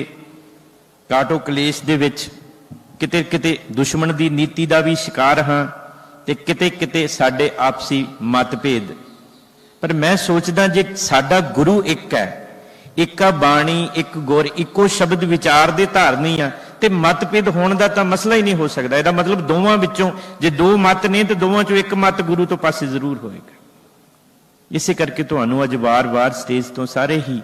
काटो कलेश दे विच किते किते दुश्मन दी नीति दा भी शिकार हाँ, ते किते किते साडे आपसी मतभेद। पर मैं सोचदा जे साडा गुरु एक है, एक बाणी, एक गुर, इको शब्द विचार दे धारनी आ, ते मतभेद होने का तो मसला ही नहीं हो सकता। इसका मतलब दोवां विचों जे दो मत ने तो दोवां चों एक मत गुरु तो पासे जरूर होएगा। इसे करके तुहानू अज वार वार स्टेज तो सारे ही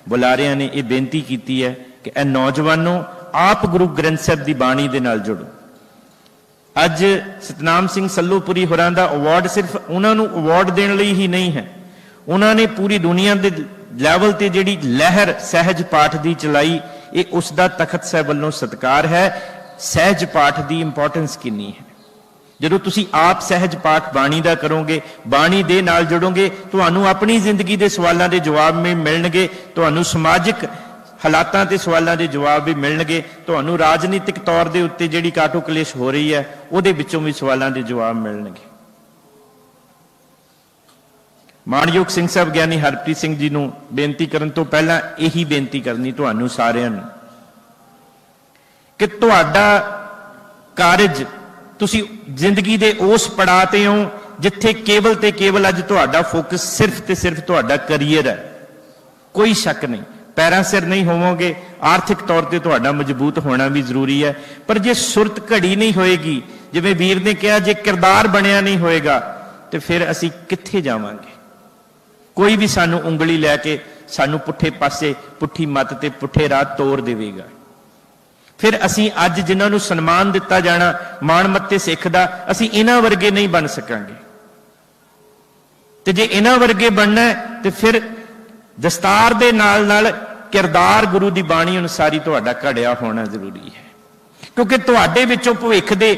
बुलारियां ने यह बेनती की है कि ए नौजवानों, आप गुरु ग्रंथ साहब की बाणी दे नाल जुड़ो। अज सतनाम सिंह सल्लूपुरी होरां दा अवार्ड सिर्फ उन्होंने अवार्ड देने लई ही नहीं है, उन्होंने पूरी दुनिया के लैवल ते जिहड़ी लहर सहज पाठ की चलाई, ये उसका तखत साहब वालों सत्कार है। सहज पाठ की इंपॉर्टेंस कितनी है, जदों तुसी आप सहज पाठ बाणी दा करोगे, बाणी दे नाल जुड़ोगे, तुहानू अपनी जिंदगी के सवालों के जवाब में मिलणगे, तुहानू समाजिक हालातां ते सवालों के जवाब भी मिलणगे, तुहानू राजनीतिक तौर के उत्ते जिहड़ी काटो कलेश हो रही है उहदे विचों भी सवालों के जवाब मिलणगे। मानयोग सिंह साहब ज्ञानी हरप्रीत सिंह जी नूं बेनती करन तो पहला यही बेनती करनी तुहानू सारिआं नूं कि तुहाडा कारज तुसी जिंदगी दे उस पड़ाव ते हो जिथे केवल ते केवल अज तुहाडा फोकस सिर्फ ते सिर्फ तुहाडा करियर है। कोई शक नहीं, पैरां सिर नहीं होवोगे, आर्थिक तौर पर तुहाडा मजबूत होना भी जरूरी है, पर जे सुरत घड़ी नहीं होएगी, जिवें वीर ने कहा जे किरदार बनिया नहीं होएगा तो फिर असी कित्थे जावांगे। कोई भी सानू उंगली लैके सानू पुठे पासे पुठी मत ते पुठे राह तोड़ देवेगा। फिर असी अज जिन्हां नूं सन्मान दिता जाना माण मत्ते सिख दा, असी इन्हां वर्गे नहीं बन सकांगे। ते जे इन्हां वर्गे बनना है तो फिर दस्तार दे नाल नाल किरदार गुरु दी बाणी अनुसारी तुहाडा घड़िया होना जरूरी है, क्योंकि तुहाडे विचों भविख दे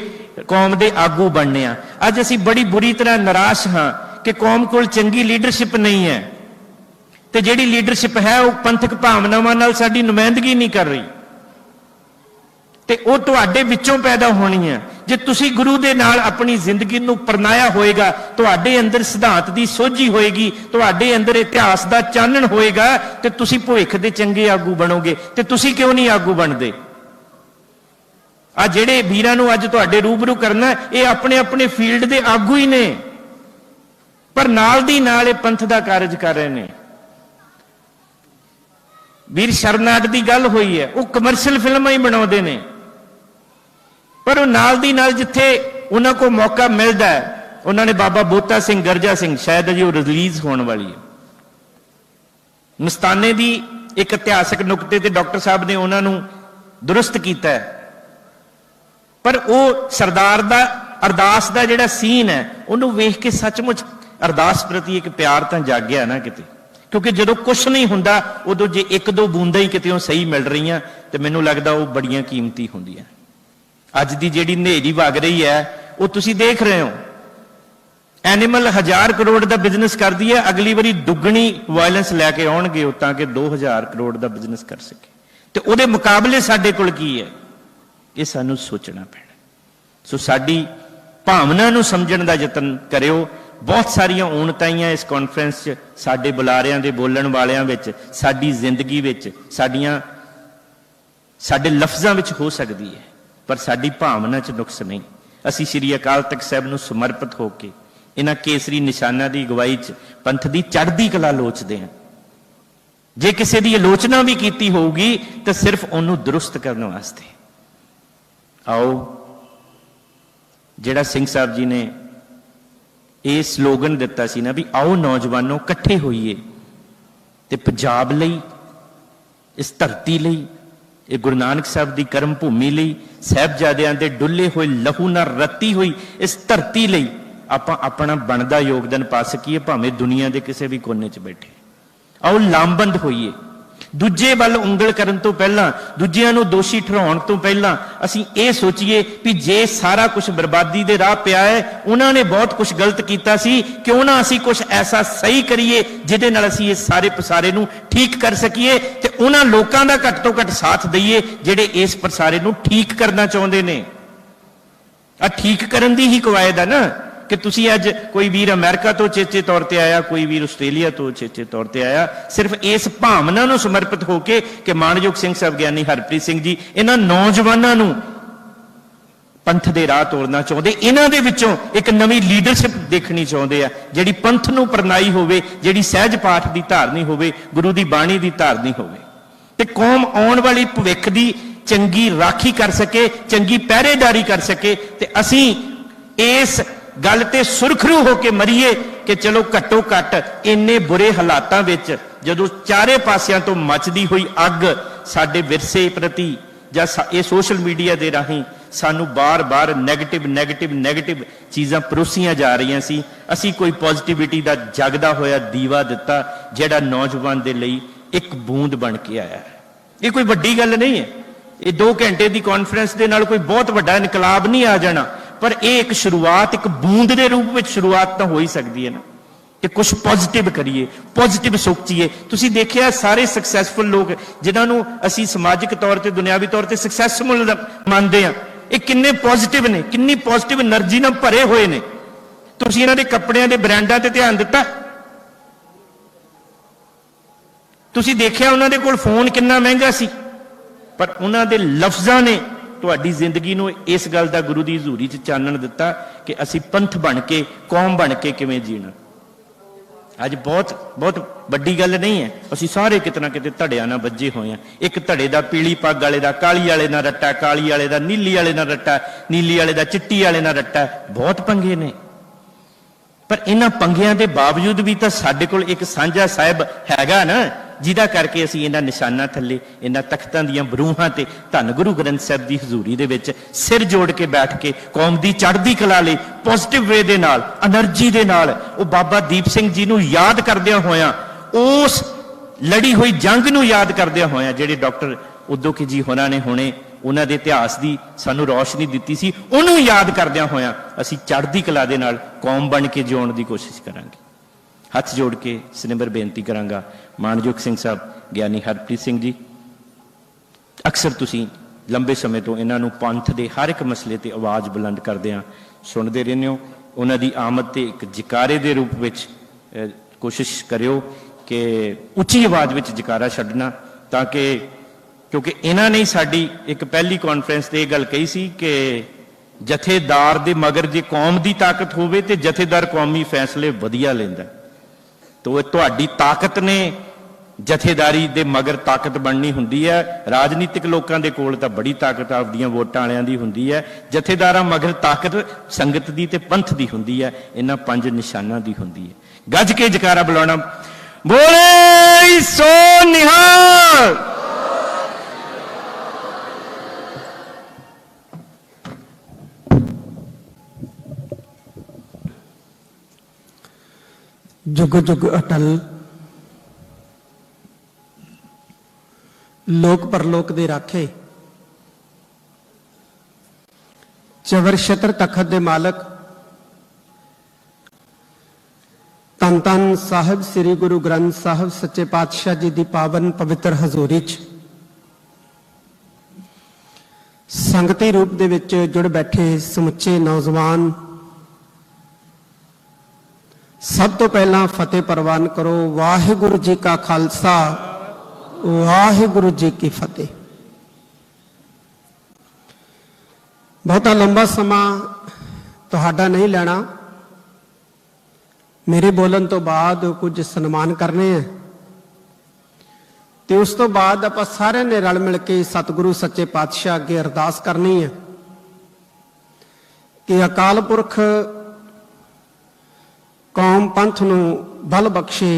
कौम दे आगू बनने आ। अज असी बड़ी बुरी तरह निराश हाँ कि कौम कोल चंगी लीडरशिप नहीं है, ਤੇ ਜਿਹੜੀ ਲੀਡਰਸ਼ਿਪ ਹੈ ਉਹ ਪੰਥਕ ਭਾਵਨਾਵਾਂ ਨਾਲ ਸਾਡੀ ਨੁਮਾਇੰਦਗੀ ਨਹੀਂ ਕਰ ਰਹੀ, ਤੇ ਉਹ ਤੁਹਾਡੇ ਵਿੱਚੋਂ ਪੈਦਾ ਹੋਣੀ ਹੈ। ਜੇ ਤੁਸੀਂ ਗੁਰੂ ਦੇ ਨਾਲ ਆਪਣੀ ਜ਼ਿੰਦਗੀ ਨੂੰ ਪਰਨਾਇਆ ਹੋਏਗਾ, ਤੁਹਾਡੇ ਅੰਦਰ ਸਿਧਾਂਤ ਦੀ ਸੋਝੀ ਹੋਏਗੀ, ਤੁਹਾਡੇ ਅੰਦਰ ਇਤਿਹਾਸ ਦਾ ਚਾਨਣ ਹੋਏਗਾ, ਤੇ ਤੁਸੀਂ ਭਵਿੱਖ ਦੇ ਚੰਗੇ ਆਗੂ ਬਣੋਗੇ। ਤੇ ਤੁਸੀਂ ਕਿਉਂ ਨਹੀਂ ਆਗੂ ਬਣਦੇ? ਆ ਜਿਹੜੇ ਵੀਰਾਂ ਨੂੰ ਅੱਜ ਤੁਹਾਡੇ ਰੂਬਰੂ ਕਰਨਾ, ਇਹ ਆਪਣੇ ਆਪਣੇ ਫੀਲਡ ਦੇ ਆਗੂ ਹੀ ਨੇ, ਪਰ ਨਾਲ ਦੀ ਨਾਲ ਇਹ ਪੰਥ ਦਾ ਕਾਰਜ ਕਰ ਰਹੇ ਨੇ। ਵੀਰ ਸ਼ਰਨਾਟ ਦੀ ਗੱਲ ਹੋਈ ਹੈ, ਉਹ ਕਮਰਸ਼ੀਅਲ ਫਿਲਮਾਂ ਹੀ ਬਣਾਉਂਦੇ ਨੇ, ਪਰ ਉਹ ਨਾਲ ਦੀ ਨਾਲ ਜਿੱਥੇ ਉਹਨਾਂ ਕੋਲ ਮੌਕਾ ਮਿਲਦਾ ਹੈ, ਉਹਨਾਂ ਨੇ ਬਾਬਾ ਬੋਤਾ ਸਿੰਘ ਗਰਜਾ ਸਿੰਘ, ਸ਼ਾਇਦ ਅਜੇ ਉਹ ਰਿਲੀਜ਼ ਹੋਣ ਵਾਲੀ ਹੈ, ਮਸਤਾਨੇ ਦੀ ਇੱਕ ਇਤਿਹਾਸਕ ਨੁਕਤੇ ਤੇ ਡਾਕਟਰ ਸਾਹਿਬ ਨੇ ਉਹਨਾਂ ਨੂੰ ਦੁਰਸਤ ਕੀਤਾ ਹੈ, ਪਰ ਉਹ ਸਰਦਾਰ ਦਾ ਅਰਦਾਸ ਦਾ ਜਿਹੜਾ ਸੀਨ ਹੈ, ਉਹਨੂੰ ਵੇਖ ਕੇ ਸੱਚਮੁੱਚ ਅਰਦਾਸ ਪ੍ਰਤੀ ਇੱਕ ਪਿਆਰ ਤਾਂ ਜਾਗਿਆ ਨਾ ਕਿਤੇ। ਕਿਉਂਕਿ ਜਦੋਂ ਕੁਛ ਨਹੀਂ ਹੁੰਦਾ, ਉਦੋਂ ਜੇ ਇੱਕ ਦੋ ਬੂੰਦਾਂ ਹੀ ਕਿਤੇ ਸਹੀ ਮਿਲ ਰਹੀਆਂ, ਤੇ ਮੈਨੂੰ ਲੱਗਦਾ ਉਹ ਬੜੀਆਂ ਕੀਮਤੀ ਹੁੰਦੀਆਂ। ਅੱਜ ਦੀ ਜਿਹੜੀ ਹਨੇਰੀ ਵਗ ਰਹੀ ਹੈ, ਉਹ ਤੁਸੀਂ ਦੇਖ ਰਹੇ ਹੋ। ਐਨੀਮਲ 1000 ਕਰੋੜ ਦਾ ਬਿਜ਼ਨਸ ਕਰਦੀ ਹੈ, ਅਗਲੀ ਵਾਰੀ ਦੁੱਗਣੀ ਵਾਇਲੈਂਸ ਲੈ ਕੇ ਆਉਣਗੇ ਉਹ, ਤਾਂ ਕਿ 2000 ਕਰੋੜ ਦਾ ਬਿਜ਼ਨਸ ਕਰ ਸਕੇ। ਤੇ ਉਹਦੇ ਮੁਕਾਬਲੇ ਸਾਡੇ ਕੋਲ ਕੀ ਹੈ? ਇਹ ਸਾਨੂੰ ਸੋਚਣਾ ਪੈਣਾ। ਸੋ ਸਾਡੀ ਭਾਵਨਾ ਨੂੰ ਸਮਝਣ ਦਾ ਯਤਨ ਕਰਿਓ। ਬਹੁਤ ਸਾਰੀਆਂ ਊਣਤਾਈਆਂ ਇਸ ਕਾਨਫਰੰਸ 'ਚ, ਸਾਡੇ ਬੁਲਾਰਿਆਂ ਦੇ ਬੋਲਣ ਵਾਲਿਆਂ ਵਿੱਚ, ਸਾਡੀ ਜ਼ਿੰਦਗੀ ਵਿੱਚ, ਸਾਡੇ ਲਫ਼ਜ਼ਾਂ ਵਿੱਚ ਹੋ ਸਕਦੀ ਹੈ, ਪਰ ਸਾਡੀ ਭਾਵਨਾ 'ਚ ਨੁਕਸ ਨਹੀਂ। ਅਸੀਂ ਸ੍ਰੀ ਅਕਾਲ ਤਖਤ ਸਾਹਿਬ ਨੂੰ ਸਮਰਪਿਤ ਹੋ ਕੇ ਇਹਨਾਂ ਕੇਸਰੀ ਨਿਸ਼ਾਨਾਂ ਦੀ ਅਗਵਾਈ 'ਚ ਪੰਥ ਦੀ ਚੜ੍ਹਦੀ ਕਲਾ ਲੋਚਦੇ ਹਾਂ। ਜੇ ਕਿਸੇ ਦੀ ਆਲੋਚਨਾ ਵੀ ਕੀਤੀ ਹੋਊਗੀ ਤਾਂ ਸਿਰਫ ਉਹਨੂੰ ਦਰੁਸਤ ਕਰਨ ਵਾਸਤੇ। ਆਓ, ਜਿਹੜਾ ਸਿੰਘ ਸਾਹਿਬ ਜੀ ਨੇ ਇਹ ਸਲੋਗਨ ਦਿੱਤਾ ਸੀ ਨਾ ਵੀ ਆਓ ਨੌਜਵਾਨੋ ਇਕੱਠੇ ਹੋਈਏ ਤੇ ਪੰਜਾਬ ਲਈ, ਇਸ ਧਰਤੀ ਲਈ, ਇਹ ਗੁਰੂ ਨਾਨਕ ਸਾਹਿਬ ਦੀ ਕਰਮ ਭੂਮੀ ਲਈ, ਸਾਹਿਬਜ਼ਾਦਿਆਂ ਦੇ ਡੁੱਲੇ ਹੋਏ ਲਹੂ ਨਾਲ ਰੱਤੀ ਹੋਈ ਇਸ ਧਰਤੀ ਲਈ ਆਪਾਂ ਆਪਣਾ ਬਣਦਾ ਯੋਗਦਾਨ ਪਾ ਸਕੀਏ, ਭਾਵੇਂ ਦੁਨੀਆ ਦੇ ਕਿਸੇ ਵੀ ਕੋਨੇ 'ਚ ਬੈਠੇ। ਆਓ ਲਾਮਬੰਦ ਹੋਈਏ। ਦੂਜੇ ਵੱਲ ਉਂਗਲ ਕਰਨ ਤੋਂ ਪਹਿਲਾਂ, ਦੂਜਿਆਂ ਨੂੰ ਦੋਸ਼ੀ ਠਹਿਰਾਉਣ ਤੋਂ ਪਹਿਲਾਂ ਅਸੀਂ ਇਹ ਸੋਚੀਏ ਵੀ ਜੇ ਸਾਰਾ ਕੁਝ ਬਰਬਾਦੀ ਦੇ ਰਾਹ ਪਿਆ ਹੈ, ਉਹਨਾਂ ਨੇ ਬਹੁਤ ਕੁਝ ਗਲਤ ਕੀਤਾ ਸੀ, ਕਿਉਂ ਨਾ ਅਸੀਂ ਕੁਝ ਐਸਾ ਸਹੀ ਕਰੀਏ ਜਿਹਦੇ ਨਾਲ ਅਸੀਂ ਇਹ ਸਾਰੇ ਪਸਾਰੇ ਨੂੰ ਠੀਕ ਕਰ ਸਕੀਏ, ਤੇ ਉਹਨਾਂ ਲੋਕਾਂ ਦਾ ਘੱਟ ਤੋਂ ਘੱਟ ਸਾਥ ਦਈਏ ਜਿਹੜੇ ਇਸ ਪਸਾਰੇ ਨੂੰ ਠੀਕ ਕਰਨਾ ਚਾਹੁੰਦੇ ਨੇ। ਆ ਠੀਕ ਕਰਨ ਦੀ ਹੀ ਕਵਾਇਦ ਹੈ ਨਾ, ਕਿ ਤੁਸੀਂ ਅੱਜ ਕੋਈ ਵੀਰ ਅਮਰੀਕਾ ਤੋਂ ਚੇਚੇ ਤੌਰ ਤੇ ਆਇਆ, ਕੋਈ ਵੀਰ ਆਸਟ੍ਰੇਲੀਆ ਤੋਂ ਚੇਚੇ ਤੌਰ ਤੇ ਆਇਆ, ਸਿਰਫ ਇਸ ਭਾਵਨਾ ਨੂੰ ਸਮਰਪਿਤ ਹੋ ਕੇ ਕਿ ਮਾਣਯੋਗ ਸਿੰਘ ਸਾਹਿਬ ਗਿਆਨੀ ਹਰਪ੍ਰੀਤ ਸਿੰਘ ਜੀ ਇਹਨਾਂ ਨੌਜਵਾਨਾਂ ਨੂੰ ਪੰਥ ਦੇ ਰਾਹ ਤੋਰਨਾ ਚਾਹੁੰਦੇ, ਇਹਨਾਂ ਦੇ ਵਿੱਚੋਂ ਇੱਕ ਨਵੀਂ ਲੀਡਰਸ਼ਿਪ ਦੇਖਣੀ ਚਾਹੁੰਦੇ ਆ, ਜਿਹੜੀ ਪੰਥ ਨੂੰ ਪ੍ਰਣਾਈ ਹੋਵੇ, ਜਿਹੜੀ ਸਹਿਜ ਪਾਠ ਦੀ ਧਾਰਨੀ ਹੋਵੇ, ਗੁਰੂ ਦੀ ਬਾਣੀ ਦੀ ਧਾਰਨੀ ਹੋਵੇ, ਤੇ ਕੌਮ ਆਉਣ ਵਾਲੀ ਭਵਿੱਖ ਦੀ ਚੰਗੀ ਰਾਖੀ ਕਰ ਸਕੇ, ਚੰਗੀ ਪਹਿਰੇਦਾਰੀ ਕਰ ਸਕੇ। ਤੇ ਅਸੀਂ ਇਸ ਗੱਲ ਤੇ ਸੁਰਖਰੂ ਹੋ ਕੇ ਮਰੀਏ ਕਿ ਚਲੋ ਘੱਟੋ ਘੱਟ ਇੰਨੇ ਬੁਰੇ ਹਾਲਾਤਾਂ ਵਿੱਚ, ਜਦੋਂ ਚਾਰੇ ਪਾਸਿਆਂ ਤੋਂ ਮੱਚਦੀ ਹੋਈ ਅੱਗ ਸਾਡੇ ਵਿਰਸੇ ਪ੍ਰਤੀ ਜਾਂ ਇਹ ਸੋਸ਼ਲ ਮੀਡੀਆ ਦੇ ਰਾਹੀਂ ਸਾਨੂੰ ਬਾਰ-ਬਾਰ ਨੈਗੇਟਿਵ ਚੀਜ਼ਾਂ ਪਰੋਸੀਆਂ ਜਾ ਰਹੀਆਂ ਸੀ, ਅਸੀਂ ਕੋਈ ਪੋਜ਼ਿਟਿਵਿਟੀ ਦਾ ਜਗਦਾ ਹੋਇਆ ਦੀਵਾ ਦਿੱਤਾ, ਜਿਹੜਾ ਨੌਜਵਾਨ ਦੇ ਲਈ ਇੱਕ ਬੂੰਦ ਬਣ ਕੇ ਆਇਆ। ਇਹ ਕੋਈ ਵੱਡੀ ਗੱਲ ਨਹੀਂ ਹੈ। ਇਹ 2 ਘੰਟੇ ਦੀ ਕਾਨਫਰੰਸ ਦੇ ਨਾਲ ਕੋਈ ਬਹੁਤ ਵੱਡਾ ਇਨਕਲਾਬ ਨਹੀਂ ਆ ਜਾਣਾ, ਪਰ ਇਹ ਇੱਕ ਸ਼ੁਰੂਆਤ, ਇੱਕ ਬੂੰਦ ਦੇ ਰੂਪ ਵਿੱਚ ਸ਼ੁਰੂਆਤ ਤਾਂ ਹੋ ਹੀ ਸਕਦੀ ਹੈ ਨਾ, ਕਿ ਕੁਝ ਪੋਜ਼ਿਟਿਵ ਕਰੀਏ, ਪੋਜ਼ਿਟਿਵ ਸੋਚੀਏ। ਤੁਸੀਂ ਦੇਖਿਆ ਸਾਰੇ ਸਕਸੈਸਫੁਲ ਲੋਕ ਜਿਨ੍ਹਾਂ ਨੂੰ ਅਸੀਂ ਸਮਾਜਿਕ ਤੌਰ ਤੇ, ਦੁਨਿਆਵੀ ਤੌਰ ਤੇ ਸਕਸੈਸਫੁਲ ਮੰਨਦੇ ਆ, ਇਹ ਕਿੰਨੇ ਪੋਜ਼ਿਟਿਵ ਨੇ, ਕਿੰਨੀ ਪੋਜ਼ਿਟਿਵ એનર્ਜੀ ਨਾਲ ਭਰੇ ਹੋਏ ਨੇ। ਤੁਸੀਂ ਇਹਨਾਂ ਦੇ ਕੱਪੜਿਆਂ ਦੇ ਬ੍ਰਾਂਡਾਂ ਤੇ ਧਿਆਨ ਦਿੱਤਾ? ਤੁਸੀਂ ਦੇਖਿਆ ਉਹਨਾਂ ਦੇ ਕੋਲ ਫੋਨ ਕਿੰਨਾ ਮਹਿੰਗਾ ਸੀ, ਪਰ ਉਹਨਾਂ ਦੇ ਲਫ਼ਜ਼ਾਂ ਨੇ ਤੁਹਾਡੀ ਜ਼ਿੰਦਗੀ ਨੂੰ ਇਸ ਗੱਲ ਦਾ ਗੁਰੂ ਦੀ ਹਜ਼ੂਰੀ 'ਚ ਚਾਨਣ ਦਿੱਤਾ ਕਿ ਅਸੀਂ ਪੰਥ ਬਣ ਕੇ, ਕੌਮ ਬਣ ਕੇ ਕਿਵੇਂ ਜੀਣਾ। ਅੱਜ ਬਹੁਤ ਵੱਡੀ ਗੱਲ ਨਹੀਂ ਹੈ, ਅਸੀਂ ਸਾਰੇ ਕਿਤੇ ਨਾ ਕਿਤੇ ਧੜਿਆਂ ਨਾਲ ਵੱਜੇ ਹੋਏ ਆ। ਇੱਕ ਧੜੇ ਦਾ ਪੀਲੀ ਪੱਗ ਵਾਲੇ ਦਾ ਕਾਲੀ ਵਾਲੇ ਨਾਲ ਰੱਟਾ, ਕਾਲੀ ਵਾਲੇ ਦਾ ਨੀਲੀ ਵਾਲੇ ਨਾਲ ਰੱਟਾ, ਨੀਲੀ ਵਾਲੇ ਦਾ ਚਿੱਟੀ ਵਾਲੇ ਨਾਲ ਰੱਟਾ, ਬਹੁਤ ਪੰਗੇ ਨੇ। ਪਰ ਇਹਨਾਂ ਪੰਗਿਆਂ ਦੇ ਬਾਵਜੂਦ ਵੀ ਤਾਂ ਸਾਡੇ ਕੋਲ ਇੱਕ ਸਾਂਝਾ ਸਾਹਿਬ ਹੈਗਾ ਨਾ, ਜਿਹਦਾ ਕਰਕੇ ਅਸੀਂ ਇਹਨਾਂ ਨਿਸ਼ਾਨਾਂ ਥੱਲੇ, ਇਹਨਾਂ ਤਖਤਾਂ ਦੀਆਂ ਬਰੂਹਾਂ ਤੇ ਧੰਨ ਗੁਰੂ ਗ੍ਰੰਥ ਸਾਹਿਬ ਦੀ ਹਜ਼ੂਰੀ ਦੇ ਵਿੱਚ ਸਿਰ ਜੋੜ ਕੇ ਬੈਠ ਕੇ ਕੌਮ ਦੀ ਚੜ੍ਹਦੀ ਕਲਾ ਲਈ ਪੋਜ਼ਿਟਿਵ ਵੇ ਦੇ ਨਾਲ, એનર્ਜੀ ਦੇ ਨਾਲ, ਉਹ ਬਾਬਾ ਦੀਪ ਸਿੰਘ ਜੀ ਨੂੰ ਯਾਦ ਕਰਦਿਆਂ ਹੋਇਆਂ, ਉਸ ਲੜੀ ਹੋਈ ਜੰਗ ਨੂੰ ਯਾਦ ਕਰਦਿਆਂ ਹੋਇਆਂ, ਜਿਹੜੇ ਡਾਕਟਰ ਉਦੋਕੀ ਜੀ ਹੋਰਾਂ ਨੇ ਹੁਣੇ ਉਹਨਾਂ ਦੇ ਇਤਿਹਾਸ ਦੀ ਸਾਨੂੰ ਰੌਸ਼ਨੀ ਦਿੱਤੀ ਸੀ, ਉਹਨੂੰ ਯਾਦ ਕਰਦਿਆਂ ਹੋਇਆਂ ਅਸੀਂ ਚੜ੍ਹਦੀ ਕਲਾ ਦੇ ਨਾਲ ਕੌਮ ਬਣ ਕੇ ਜਿਉਣ ਦੀ ਕੋਸ਼ਿਸ਼ ਕਰਾਂਗੇ। ਹੱਥ ਜੋੜ ਕੇ ਸਨਿਮਰ ਬੇਨਤੀ ਕਰਾਂਗਾ, ਮਾਨਯੋਗ ਸਿੰਘ ਸਾਹਿਬ, ਗਿਆਨੀ ਹਰਪ੍ਰੀਤ ਸਿੰਘ ਜੀ, ਅਕਸਰ ਤੁਸੀਂ ਲੰਬੇ ਸਮੇਂ ਤੋਂ ਇਹਨਾਂ ਨੂੰ ਪੰਥ ਦੇ ਹਰ ਇੱਕ ਮਸਲੇ ਤੇ ਆਵਾਜ਼ ਬੁਲੰਦ ਕਰਦਿਆਂ ਸੁਣਦੇ ਰਹਿੰਦੇ ਹੋ। ਉਹਨਾਂ ਦੀ ਆਮਦ ਤੇ ਇੱਕ ਜਕਾਰੇ ਦੇ ਰੂਪ ਵਿੱਚ ਕੋਸ਼ਿਸ਼ ਕਰਿਓ ਕਿ ਉੱਚੀ ਆਵਾਜ਼ ਵਿੱਚ ਜਕਾਰਾ ਛੱਡਣਾ, ਤਾਂ ਕਿ ਕਿਉਂਕਿ ਇਹਨਾਂ ਨੇ ਸਾਡੀ ਇੱਕ ਪਹਿਲੀ ਕਾਨਫਰੰਸ ਤੇ ਇਹ ਗੱਲ ਕਹੀ ਸੀ ਕਿ ਜਥੇਦਾਰ ਦੇ ਮਗਰ ਜੇ ਕੌਮ ਦੀ ਤਾਕਤ ਹੋਵੇ ਤੇ ਜਥੇਦਾਰ ਕੌਮੀ ਫੈਸਲੇ ਵਧੀਆ ਲੈਂਦਾ। ਤੋ ਇਹ ਤੁਹਾਡੀ ਤਾਕਤ ਨੇ ਜਥੇਦਾਰੀ ਦੇ ਮਗਰ ਤਾਕਤ ਬਣਨੀ ਹੁੰਦੀ ਹੈ। ਰਾਜਨੀਤਿਕ ਲੋਕਾਂ ਦੇ ਕੋਲ ਤਾਂ ਬੜੀ ਤਾਕਤ ਆਪਦੀਆਂ ਵੋਟਾਂ ਵਾਲਿਆਂ ਦੀ ਹੁੰਦੀ ਹੈ, ਜਥੇਦਾਰਾਂ ਮਗਰ ਤਾਕਤ ਸੰਗਤ ਦੀ ਤੇ ਪੰਥ ਦੀ ਹੁੰਦੀ ਹੈ, ਇਹਨਾਂ 5 ਨਿਸ਼ਾਨਾਂ ਦੀ ਹੁੰਦੀ ਹੈ। ਗੱਜ ਕੇ ਜਕਾਰਾ ਬੁਲਾਉਣਾ, ਬੋਲੇ ਸੋ ਨਿਹਾਲ। जुग जुग अटल, लोक परलोक दे राखे, चवर छत्र तखत दे मालक, धन धन साहिब श्री गुरु ग्रंथ साहिब सच्चे पातशाह जी की पावन पवित्र हजूरी च संगती रूप दे विच जुड़ बैठे समुचे नौजवान, सब तो पहला फतेह प्रवान करो। वाहिगुरु जी का खालसा, वाहिगुरु जी की फतेह। बहुता लंबा समा तुहाडा नहीं लेना, मेरे बोलन तो बाद कुछ सन्मान करने हैं ते उस तो बाद आप सारे ने रल मिल के सतगुरु सच्चे पातशाह अगे अरदास करनी है कि अकाल पुरख कौम पंथ नूं बल बख्शे,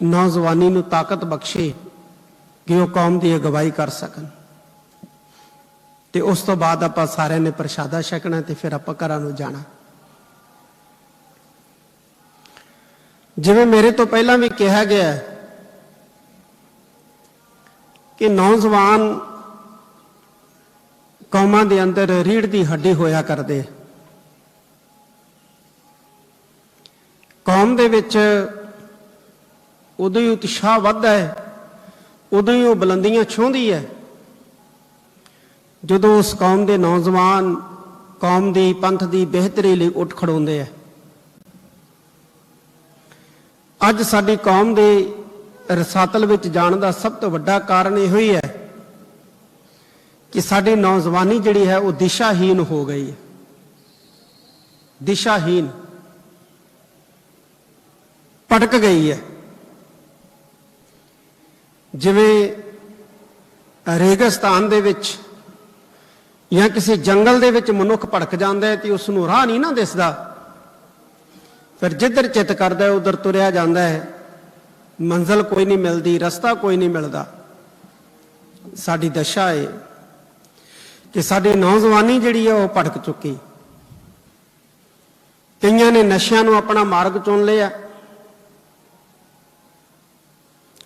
नौजवानी नूं ताकत बख्शे कि वह कौम की अगवाई कर सकन। ते उस तो बाद आप सारे ने प्रशादा छकना ते फिर आप घरां नूं जाना। जिवें मेरे तो पहला भी कहा गया है कि नौजवान कौमां दे अंदर रीढ़ की हड्डी होया करदे। कौम दे विच उदों ही उत्साह वधदा है, उदों ही वो बुलंदियां छूंहदी है जदों उस कौम के नौजवान कौम की पंथ की बेहतरी लई उठ खड़ोंदे है। अज साडी कौम दे रसातल विच जाण दा सब तो वड्डा कारण इहो ही है कि साडी नौजवानी जिहड़ी है वो दिशाहीन हो गई है। दिशाहीन भटक गई है। जिवें रेगिस्तान दे विच या किसी जंगल दे विच मनुख भटक जाता है तो उसनूं राह नहीं ना दिसदा, फिर जिधर चित करदा है उधर तुरिया जाता है, मंजिल कोई नहीं मिलती, रस्ता कोई नहीं मिलता। साडी दशा है कि साडी नौजवानी जिहड़ी है वो भटक चुकी। कईयां ने नशियां नूं अपना मार्ग चुन लिया,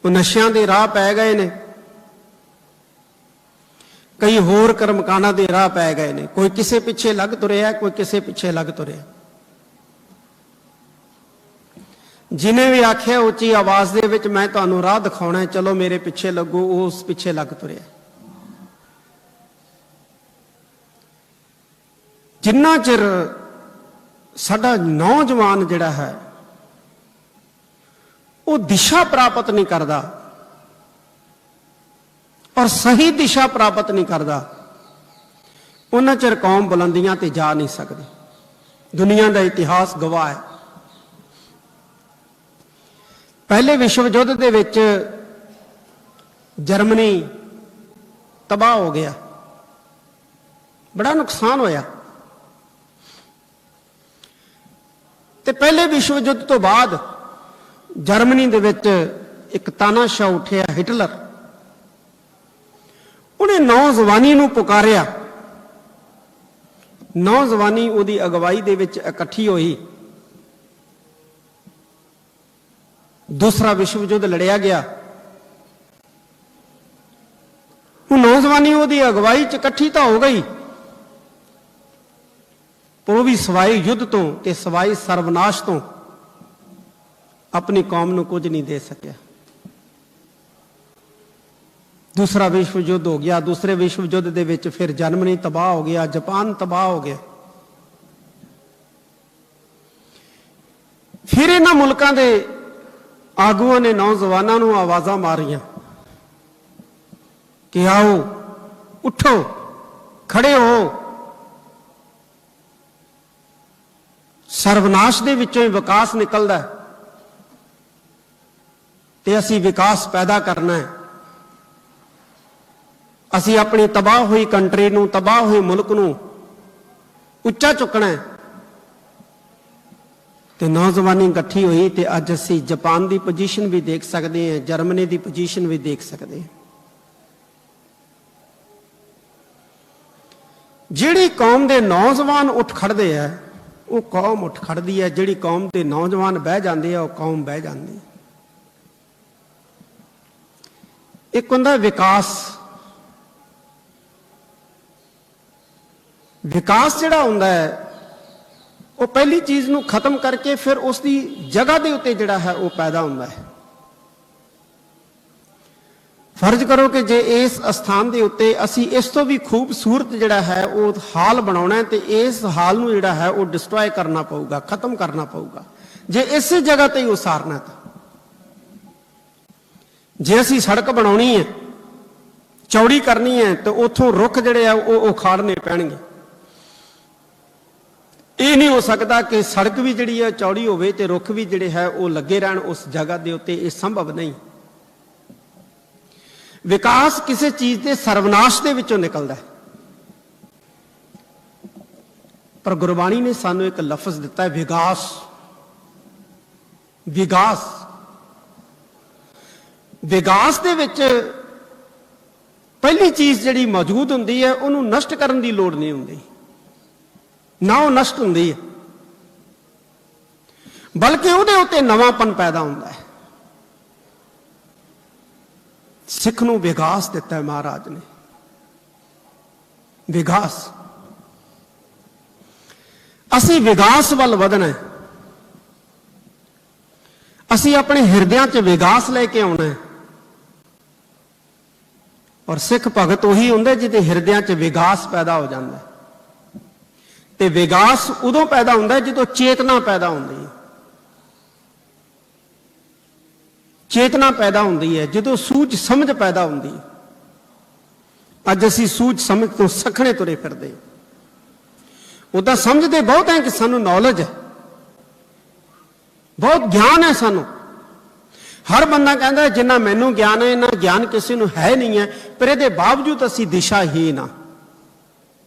वो नशियां दे राह पै गए ने, कई होर कर्मकांडां दे राह पै गए ने। कोई किसे पिछे लग तुरिया, कोई किसे पिछे लग तुरिया। जिन्हें भी आख्या उच्ची आवाज दे विच मैं तुहानूं राह दिखाउणा है, चलो मेरे पिछे लगो, उस पिछे लग तुरिया। जिन्ना चिर साडा नौजवान जिहड़ा है वो दिशा प्राप्त नहीं करता और सही दिशा प्राप्त नहीं करता, उन्ना चिर कौम बुलंदियां ते जा नहीं सकती। दुनिया का इतिहास गवाह है। पहले विश्व युद्ध दे विच जर्मनी तबाह हो गया, बड़ा नुकसान होया। ते पहले विश्व युद्ध तो बाद जर्मनी दे विच एक तानाशाह उठिया हिटलर, उन्हें नौजवानी नूं पुकारिया। नौजवानी उहदी अगवाई दे विच इकट्ठी हुई, दूसरा विश्व युद्ध लड़िया गया। वो नौजवानी उहदी अगवाई च इकट्ठी तो हो गई, पर वो भी सवाई युद्ध तो ते सवाई सर्वनाश तो ਆਪਣੀ ਕੌਮ ਨੂੰ ਕੁਝ ਨਹੀਂ ਦੇ ਸਕਿਆ। ਦੂਸਰਾ ਵਿਸ਼ਵ ਯੁੱਧ ਹੋ ਗਿਆ। ਦੂਸਰੇ ਵਿਸ਼ਵ ਯੁੱਧ ਦੇ ਵਿੱਚ ਫਿਰ ਜਰਮਨੀ ਤਬਾਹ ਹੋ ਗਿਆ, ਜਾਪਾਨ ਤਬਾਹ ਹੋ ਗਿਆ। ਫਿਰ ਇਹਨਾਂ ਮੁਲਕਾਂ ਦੇ ਆਗੂਆਂ ਨੇ ਨੌਜਵਾਨਾਂ ਨੂੰ ਆਵਾਜ਼ਾਂ ਮਾਰੀਆਂ ਕਿ ਆਓ, ਉੱਠੋ, ਖੜੇ ਹੋ। ਸਰਵਨਾਸ਼ ਦੇ ਵਿੱਚੋਂ ਹੀ ਵਿਕਾਸ ਨਿਕਲਦਾ ਹੈ ਤੇ ਅਸੀਂ ਵਿਕਾਸ ਪੈਦਾ ਕਰਨਾ ਹੈ। ਅਸੀਂ ਆਪਣੀ ਤਬਾਹ ਹੋਈ ਕੰਟਰੀ ਨੂੰ, ਤਬਾਹ ਹੋਏ ਮੁਲਕ ਨੂੰ ਉੱਚਾ ਚੁੱਕਣਾ ਹੈ। ਤੇ ਨੌਜਵਾਨੀ ਇਕੱਠੀ ਹੋਈ ਤੇ ਅੱਜ ਅਸੀਂ ਜਾਪਾਨ ਦੀ ਪੋਜੀਸ਼ਨ ਵੀ ਦੇਖ ਸਕਦੇ ਹਾਂ, ਜਰਮਨੀ ਦੀ ਪੋਜੀਸ਼ਨ ਵੀ ਦੇਖ ਸਕਦੇ ਹਾਂ। ਜਿਹੜੀ ਕੌਮ ਦੇ ਨੌਜਵਾਨ ਉੱਠ ਖੜਦੇ ਆ ਉਹ ਕੌਮ ਉੱਠ ਖੜਦੀ ਹੈ। ਜਿਹੜੀ ਕੌਮ ਦੇ ਨੌਜਵਾਨ ਬਹਿ ਜਾਂਦੇ ਆ ਉਹ ਕੌਮ ਬਹਿ ਜਾਂਦੀ ਹੈ। ਇੱਕ ਹੁੰਦਾ ਵਿਕਾਸ। ਵਿਕਾਸ ਜਿਹੜਾ ਹੁੰਦਾ ਹੈ ਉਹ ਪਹਿਲੀ ਚੀਜ਼ ਨੂੰ ਖਤਮ ਕਰਕੇ ਫਿਰ ਉਸ ਦੀ ਜਗ੍ਹਾ ਦੇ ਉੱਤੇ ਜਿਹੜਾ ਹੈ ਉਹ ਪੈਦਾ ਹੁੰਦਾ ਹੈ। ਫਰਜ਼ ਕਰੋ ਕਿ ਜੇ ਇਸ ਸਥਾਨ ਦੇ ਉੱਤੇ ਅਸੀਂ ਇਸ ਤੋਂ ਵੀ ਖੂਬਸੂਰਤ ਜਿਹੜਾ ਹੈ ਉਹ ਹਾਲ ਬਣਾਉਣਾ ਹੈ ਤੇ ਇਸ ਹਾਲ ਨੂੰ ਜਿਹੜਾ ਹੈ ਉਹ ਡਿਸਟਰੋਏ ਕਰਨਾ ਪਊਗਾ, ਖਤਮ ਕਰਨਾ ਪਊਗਾ। ਜੇ ਇਸੇ ਜਗ੍ਹਾ ਤੇ ਹੀ ਉਸਾਰਨਾ ਤਾਂ ਜੇ ਅਸੀਂ ਸੜਕ ਬਣਾਉਣੀ ਹੈ, ਚੌੜੀ ਕਰਨੀ ਹੈ ਤੇ ਉੱਥੋਂ ਰੁੱਖ ਜਿਹੜੇ ਆ ਉਹ ਉਖਾੜਨੇ ਪੈਣਗੇ। ਇਹ ਨਹੀਂ ਹੋ ਸਕਦਾ ਕਿ ਸੜਕ ਵੀ ਜਿਹੜੀ ਹੈ ਚੌੜੀ ਹੋਵੇ ਤੇ ਰੁੱਖ ਵੀ ਜਿਹੜੇ ਹੈ ਉਹ ਲੱਗੇ ਰਹਿਣ ਉਸ ਜਗ੍ਹਾ ਦੇ ਉੱਤੇ। ਇਹ ਸੰਭਵ ਨਹੀਂ। ਵਿਕਾਸ ਕਿਸੇ ਚੀਜ਼ ਦੇ ਸਰਵਨਾਸ਼ ਦੇ ਵਿੱਚੋਂ ਨਿਕਲਦਾ ਹੈ। ਪਰ ਗੁਰਬਾਣੀ ਨੇ ਸਾਨੂੰ ਇੱਕ ਲਫ਼ਜ਼ ਦਿੱਤਾ ਹੈ, ਵਿਕਾਸ। ਵਿਕਾਸ ਵਿਕਾਸ ਦੇ ਵਿੱਚ ਪਹਿਲੀ ਚੀਜ਼ ਜਿਹੜੀ ਮੌਜੂਦ ਹੁੰਦੀ ਹੈ ਉਹਨੂੰ ਨਸ਼ਟ ਕਰਨ ਦੀ ਲੋੜ ਨਹੀਂ ਹੁੰਦੀ, ਨਾ ਉਹ ਨਸ਼ਟ ਹੁੰਦੀ ਹੈ, ਬਲਕਿ ਉਹਦੇ ਉੱਤੇ ਨਵਾਂਪਨ ਪੈਦਾ ਹੁੰਦਾ ਹੈ। ਸਿੱਖ ਨੂੰ ਵਿਕਾਸ ਦਿੱਤਾ ਹੈ ਮਹਾਰਾਜ ਨੇ। ਵਿਕਾਸ, ਅਸੀਂ ਵਿਕਾਸ ਵੱਲ ਵਧਣਾ ਹੈ। ਅਸੀਂ ਆਪਣੇ ਹਿਰਦਿਆਂ 'ਚ ਵਿਕਾਸ ਲੈ ਕੇ ਆਉਣਾ ਹੈ। ਔਰ ਸਿੱਖ ਭਗਤ ਉਹੀ ਹੁੰਦੇ ਜਿਹਦੇ ਹਿਰਦਿਆਂ 'ਚ ਵਿਕਾਸ ਪੈਦਾ ਹੋ ਜਾਂਦਾ ਹੈ। ਤੇ ਵਿਕਾਸ ਉਦੋਂ ਪੈਦਾ ਹੁੰਦਾ ਹੈ ਜਦੋਂ ਚੇਤਨਾ ਪੈਦਾ ਹੁੰਦੀ ਹੈ। ਚੇਤਨਾ ਪੈਦਾ ਹੁੰਦੀ ਹੈ ਜਦੋਂ ਸੂਝ ਸਮਝ ਪੈਦਾ ਹੁੰਦੀ ਹੈ। ਅੱਜ ਅਸੀਂ ਸੂਝ ਸਮਝ ਤੋਂ ਸਖਣੇ ਤੁਰੇ ਫਿਰਦੇ। ਉਦਾਂ ਸਮਝਦੇ ਬਹੁਤ ਹੈ ਕਿ ਸਾਨੂੰ ਨੌਲੇਜ ਹੈ, ਬਹੁਤ ਗਿਆਨ ਹੈ ਸਾਨੂੰ। ਹਰ ਬੰਦਾ ਕਹਿੰਦਾ ਜਿੰਨਾ ਮੈਨੂੰ ਗਿਆਨ ਹੈ ਇੰਨਾ ਗਿਆਨ ਕਿਸੇ ਨੂੰ ਹੈ ਨਹੀਂ ਹੈ, ਪਰ ਇਹਦੇ ਬਾਵਜੂਦ ਅਸੀਂ ਦਿਸ਼ਾਹੀਨ ਹਾਂ।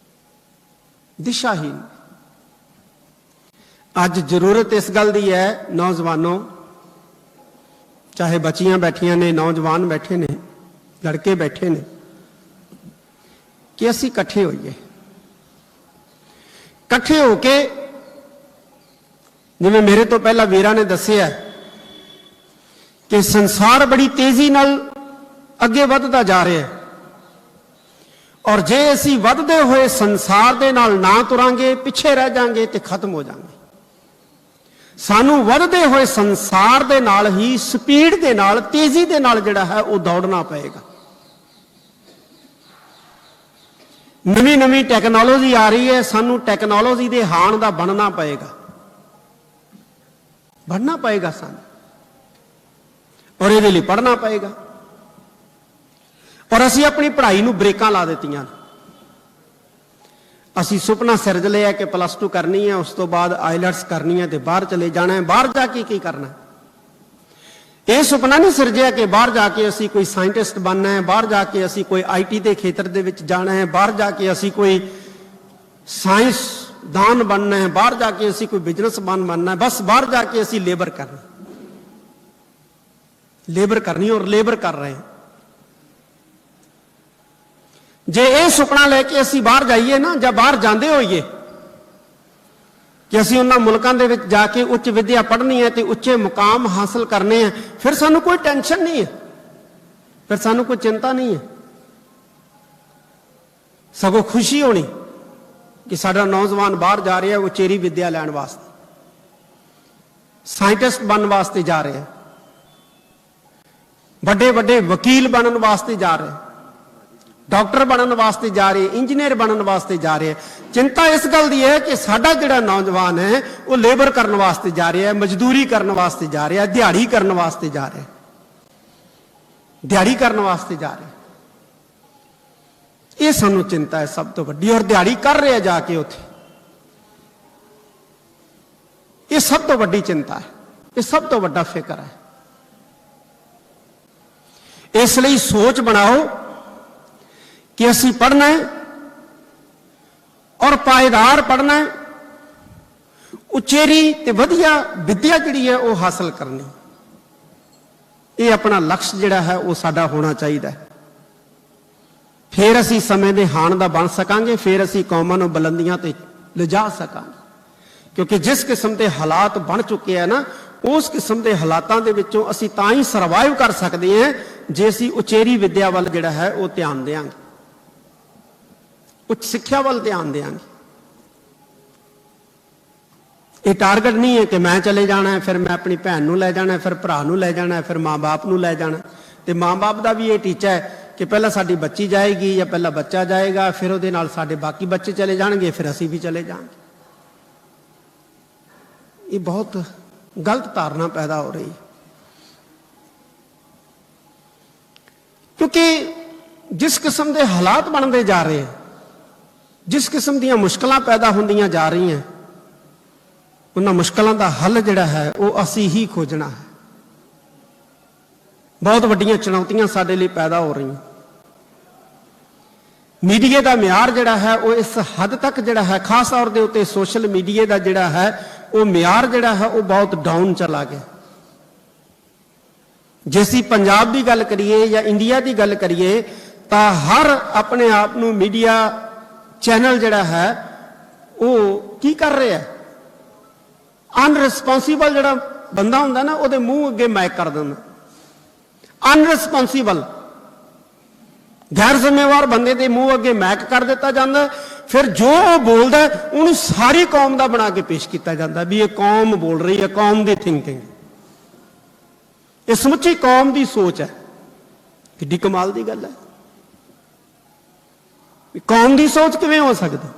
ਦਿਸ਼ਾਹੀਨ। ਅੱਜ ਜ਼ਰੂਰਤ ਇਸ ਗੱਲ ਦੀ ਹੈ ਨੌਜਵਾਨੋ, ਚਾਹੇ ਬੱਚੀਆਂ ਬੈਠੀਆਂ ਨੇ, ਨੌਜਵਾਨ ਬੈਠੇ ਨੇ, ਲੜਕੇ ਬੈਠੇ ਨੇ, ਕਿ ਅਸੀਂ ਇਕੱਠੇ ਹੋਈਏ। ਇਕੱਠੇ ਹੋ ਕੇ ਜਿਵੇਂ ਮੇਰੇ ਤੋਂ ਪਹਿਲਾਂ ਵੀਰਾਂ ਨੇ ਦੱਸਿਆ ਕਿ ਸੰਸਾਰ ਬੜੀ ਤੇਜ਼ੀ ਨਾਲ ਅੱਗੇ ਵੱਧਦਾ ਜਾ ਰਿਹਾ ਹੈ। ਔਰ ਜੇ ਅਸੀਂ ਵੱਧਦੇ ਹੋਏ ਸੰਸਾਰ ਦੇ ਨਾਲ ਨਾ ਤੁਰਾਂਗੇ, ਪਿੱਛੇ ਰਹਿ ਜਾਾਂਗੇ ਤੇ ਖਤਮ ਹੋ ਜਾਾਂਗੇ। ਸਾਨੂੰ ਵੱਧਦੇ ਹੋਏ ਸੰਸਾਰ ਦੇ ਨਾਲ ਹੀ ਸਪੀਡ ਦੇ ਨਾਲ, ਤੇਜ਼ੀ ਦੇ ਨਾਲ ਜਿਹੜਾ ਹੈ ਉਹ ਦੌੜਨਾ ਪਏਗਾ। ਨਵੀਂ ਨਵੀਂ ਟੈਕਨੋਲੋਜੀ ਆ ਰਹੀ ਹੈ, ਸਾਨੂੰ ਟੈਕਨੋਲੋਜੀ ਦੇ ਹਾਣ ਦਾ ਬਣਨਾ ਪਏਗਾ। ਬਣਨਾ ਪਏਗਾ ਸਾਨੂੰ, ਔਰ ਇਹਦੇ ਲਈ ਪੜ੍ਹਨਾ ਪਏਗਾ। ਔਰ ਅਸੀਂ ਆਪਣੀ ਪੜ੍ਹਾਈ ਨੂੰ ਬ੍ਰੇਕਾਂ ਲਾ ਦਿੱਤੀਆਂ। ਅਸੀਂ ਸੁਪਨਾ ਸਿਰਜ ਲਿਆ ਕਿ +2 ਕਰਨੀ ਹੈ, ਉਸ ਤੋਂ ਬਾਅਦ ਆਈਲੈਟਸ ਕਰਨੀ ਹੈ ਤੇ ਬਾਹਰ ਚਲੇ ਜਾਣਾ ਹੈ। ਬਾਹਰ ਜਾ ਕੇ ਕੀ ਕਰਨਾ? ਇਹ ਸੁਪਨਾ ਨਹੀਂ ਸਿਰਜਿਆ ਕਿ ਬਾਹਰ ਜਾ ਕੇ ਅਸੀਂ ਕੋਈ ਸਾਇੰਟਿਸਟ ਬਣਨਾ ਹੈ, ਬਾਹਰ ਜਾ ਕੇ ਅਸੀਂ ਕੋਈ IT ਦੇ ਖੇਤਰ ਦੇ ਵਿੱਚ ਜਾਣਾ ਹੈ, ਬਾਹਰ ਜਾ ਕੇ ਅਸੀਂ ਕੋਈ ਸਾਇੰਸਦਾਨ ਬਣਨਾ ਹੈ, ਬਾਹਰ ਜਾ ਕੇ ਅਸੀਂ ਕੋਈ ਬਿਜ਼ਨਸਮੈਨ ਬਣਨਾ ਹੈ। ਬਸ ਬਾਹਰ ਜਾ ਕੇ ਅਸੀਂ ਲੇਬਰ ਕਰਨੀ, ਲੇਬਰ ਕਰਨੀ, ਔਰ ਲੇਬਰ ਕਰ ਰਹੇ ਹਾਂ। ਜੇ ਇਹ ਸੁਪਨਾ ਲੈ ਕੇ ਅਸੀਂ ਬਾਹਰ ਜਾਈਏ ਨਾ, ਜਾਂ ਬਾਹਰ ਜਾਂਦੇ ਹੋਈਏ ਕਿ ਅਸੀਂ ਉਹਨਾਂ ਮੁਲਕਾਂ ਦੇ ਵਿੱਚ ਜਾ ਕੇ ਉੱਚ ਵਿੱਦਿਆ ਪੜ੍ਹਨੀ ਹੈ ਤੇ ਉੱਚੇ ਮੁਕਾਮ ਹਾਸਲ ਕਰਨੇ ਹੈ, ਫਿਰ ਸਾਨੂੰ ਕੋਈ ਟੈਨਸ਼ਨ ਨਹੀਂ ਹੈ, ਫਿਰ ਸਾਨੂੰ ਕੋਈ ਚਿੰਤਾ ਨਹੀਂ ਹੈ। ਸਗੋਂ ਖੁਸ਼ੀ ਹੋਣੀ ਕਿ ਸਾਡਾ ਨੌਜਵਾਨ ਬਾਹਰ ਜਾ ਰਿਹਾ ਹੈ ਉਚੇਰੀ ਵਿੱਦਿਆ ਲੈਣ ਵਾਸਤੇ। ਸਾਇੰਟਿਸਟ ਬਣਨ ਵਾਸਤੇ ਜਾ ਰਹੇ ਆ, ਵੱਡੇ ਵੱਡੇ ਵਕੀਲ ਬਣਨ ਵਾਸਤੇ ਜਾ ਰਹੇ, ਡਾਕਟਰ ਬਣਨ ਵਾਸਤੇ ਜਾ ਰਹੇ, ਇੰਜੀਨੀਅਰ ਬਣਨ ਵਾਸਤੇ ਜਾ ਰਹੇ। ਚਿੰਤਾ ਇਸ ਗੱਲ ਦੀ ਹੈ ਕਿ ਸਾਡਾ ਜਿਹੜਾ ਨੌਜਵਾਨ ਹੈ ਉਹ ਲੇਬਰ ਕਰਨ ਵਾਸਤੇ ਜਾ ਰਿਹਾ ਹੈ, ਮਜ਼ਦੂਰੀ ਕਰਨ ਵਾਸਤੇ ਜਾ ਰਿਹਾ, ਦਿਹਾੜੀ ਕਰਨ ਵਾਸਤੇ ਜਾ ਰਿਹਾ, ਦਿਹਾੜੀ ਕਰਨ ਵਾਸਤੇ ਜਾ ਰਿਹਾ। ਇਹ ਸਾਨੂੰ ਚਿੰਤਾ ਹੈ ਸਭ ਤੋਂ ਵੱਡੀ, ਔਰ ਦਿਹਾੜੀ ਕਰ ਰਿਹਾ ਜਾ ਕੇ ਉੱਥੇ। ਇਹ ਸਭ ਤੋਂ ਵੱਡੀ ਚਿੰਤਾ ਹੈ, ਇਹ ਸਭ ਤੋਂ ਵੱਡਾ ਫਿਕਰ ਹੈ। ਇਸ ਲਈ ਸੋਚ ਬਣਾਓ ਕਿ ਅਸੀਂ ਪੜ੍ਹਨਾ ਹੈ ਔਰ ਪਾਏਦਾਰ ਪੜ੍ਹਨਾ ਹੈ, ਉਚੇਰੀ ਤੇ ਵਧੀਆ ਵਿੱਦਿਆ ਜਿਹੜੀ ਹੈ ਉਹ ਹਾਸਲ ਕਰਨੀ। ਇਹ ਆਪਣਾ ਲਕਸ਼ ਜਿਹੜਾ ਹੈ ਉਹ ਸਾਡਾ ਹੋਣਾ ਚਾਹੀਦਾ ਹੈ। ਫਿਰ ਅਸੀਂ ਸਮੇਂ ਦੇ ਹਾਣ ਦਾ ਬਣ ਸਕਾਂਗੇ, ਫਿਰ ਅਸੀਂ ਕੌਮਾਂ ਨੂੰ ਬੁਲੰਦੀਆਂ ਤੇ ਲਿਜਾ ਸਕਾਂਗੇ। ਕਿਉਂਕਿ ਜਿਸ ਕਿਸਮ ਦੇ ਹਾਲਾਤ ਬਣ ਚੁੱਕੇ ਆ ਨਾ, ਉਸ ਕਿਸਮ ਦੇ ਹਾਲਾਤਾਂ ਦੇ ਵਿੱਚੋਂ ਅਸੀਂ ਤਾਂ ਹੀ ਸਰਵਾਈਵ ਕਰ ਸਕਦੇ ਹਾਂ ਜੇ ਅਸੀਂ ਉਚੇਰੀ ਵਿੱਦਿਆ ਵੱਲ ਜਿਹੜਾ ਹੈ ਉਹ ਧਿਆਨ ਦੇਵਾਂਗੇ, ਉੱਚ ਸਿੱਖਿਆ ਵੱਲ ਧਿਆਨ ਦੇਵਾਂਗੇ। ਇਹ ਟਾਰਗੇਟ ਨਹੀਂ ਹੈ ਕਿ ਮੈਂ ਚਲੇ ਜਾਣਾ ਹੈ, ਫਿਰ ਮੈਂ ਆਪਣੀ ਭੈਣ ਨੂੰ ਲੈ ਜਾਣਾ, ਫਿਰ ਭਰਾ ਨੂੰ ਲੈ ਜਾਣਾ, ਫਿਰ ਮਾਂ-ਬਾਪ ਨੂੰ ਲੈ ਜਾਣਾ। ਤੇ ਮਾਂ-ਬਾਪ ਦਾ ਵੀ ਇਹ ਟੀਚਾ ਹੈ ਕਿ ਪਹਿਲਾਂ ਸਾਡੀ ਬੱਚੀ ਜਾਏਗੀ ਜਾਂ ਪਹਿਲਾਂ ਬੱਚਾ ਜਾਏਗਾ, ਫਿਰ ਉਹਦੇ ਨਾਲ ਸਾਡੇ ਬਾਕੀ ਬੱਚੇ ਚਲੇ ਜਾਣਗੇ, ਫਿਰ ਅਸੀਂ ਵੀ ਚਲੇ ਜਾਵਾਂਗੇ। ਇਹ ਬਹੁਤ ਗਲਤ ਧਾਰਨਾ ਪੈਦਾ ਹੋ ਰਹੀ ਹੈ, ਕਿਉਂਕਿ ਜਿਸ ਕਿਸਮ ਦੇ ਹਾਲਾਤ ਬਣਦੇ ਜਾ ਰਹੇ, ਜਿਸ ਕਿਸਮ ਦੀਆਂ ਮੁਸ਼ਕਲਾਂ ਪੈਦਾ ਹੁੰਦੀਆਂ ਜਾ ਰਹੀਆਂ, ਉਹਨਾਂ ਮੁਸ਼ਕਲਾਂ ਦਾ ਹੱਲ ਜਿਹੜਾ ਹੈ ਉਹ ਅਸੀਂ ਹੀ ਖੋਜਣਾ ਹੈ। ਬਹੁਤ ਵੱਡੀਆਂ ਚੁਣੌਤੀਆਂ ਸਾਡੇ ਲਈ ਪੈਦਾ ਹੋ ਰਹੀਆਂ। ਮੀਡੀਆ ਦਾ ਮਿਆਰ ਜਿਹੜਾ ਹੈ ਉਹ ਇਸ ਹੱਦ ਤੱਕ ਜਿਹੜਾ ਹੈ, ਖਾਸ ਤੌਰ ਦੇ ਉੱਤੇ ਸੋਸ਼ਲ ਮੀਡੀਆ ਦਾ ਜਿਹੜਾ ਹੈ ਉਹ ਮਿਆਰ ਜਿਹੜਾ ਹੈ ਉਹ ਬਹੁਤ ਡਾਊਨ ਚਲਾ ਗਿਆ। ਜੇ ਅਸੀਂ ਪੰਜਾਬ ਦੀ ਗੱਲ ਕਰੀਏ ਜਾਂ ਇੰਡੀਆ ਦੀ ਗੱਲ ਕਰੀਏ ਤਾਂ ਹਰ ਆਪਣੇ ਆਪ ਨੂੰ ਮੀਡੀਆ ਚੈਨਲ ਜਿਹੜਾ ਹੈ ਉਹ ਕੀ ਕਰ ਰਿਹਾ ਹੈ, ਅਨਰਿਸਪੌਂਸੀਬਲ ਜਿਹੜਾ ਬੰਦਾ ਹੁੰਦਾ ਨਾ ਉਹਦੇ ਮੂੰਹ ਅੱਗੇ ਮਾਈਕ ਕਰ ਦਿੰਦਾ। ਅਨਰਿਸਪੌਂਸੀਬਲ ਗੈਰ ਜ਼ਿੰਮੇਵਾਰ ਬੰਦੇ ਦੇ ਮੂੰਹ ਅੱਗੇ ਮਾਈਕ ਕਰ ਦਿੱਤਾ ਜਾਂਦਾ, ਫਿਰ ਜੋ ਉਹ ਬੋਲਦਾ ਉਹਨੂੰ ਸਾਰੀ ਕੌਮ ਦਾ ਬਣਾ ਕੇ ਪੇਸ਼ ਕੀਤਾ ਜਾਂਦਾ ਵੀ ਇਹ ਕੌਮ ਬੋਲ ਰਹੀ ਹੈ, ਕੌਮ ਦੀ ਥਿੰਕਿੰਗ, ਇਹ ਸਮੁੱਚੀ ਕੌਮ ਦੀ ਸੋਚ ਹੈ। ਕਿੱਡੀ ਕਮਾਲ ਦੀ ਗੱਲ ਹੈ, ਕੌਮ ਦੀ ਸੋਚ ਕਿਵੇਂ ਹੋ ਸਕਦੀ?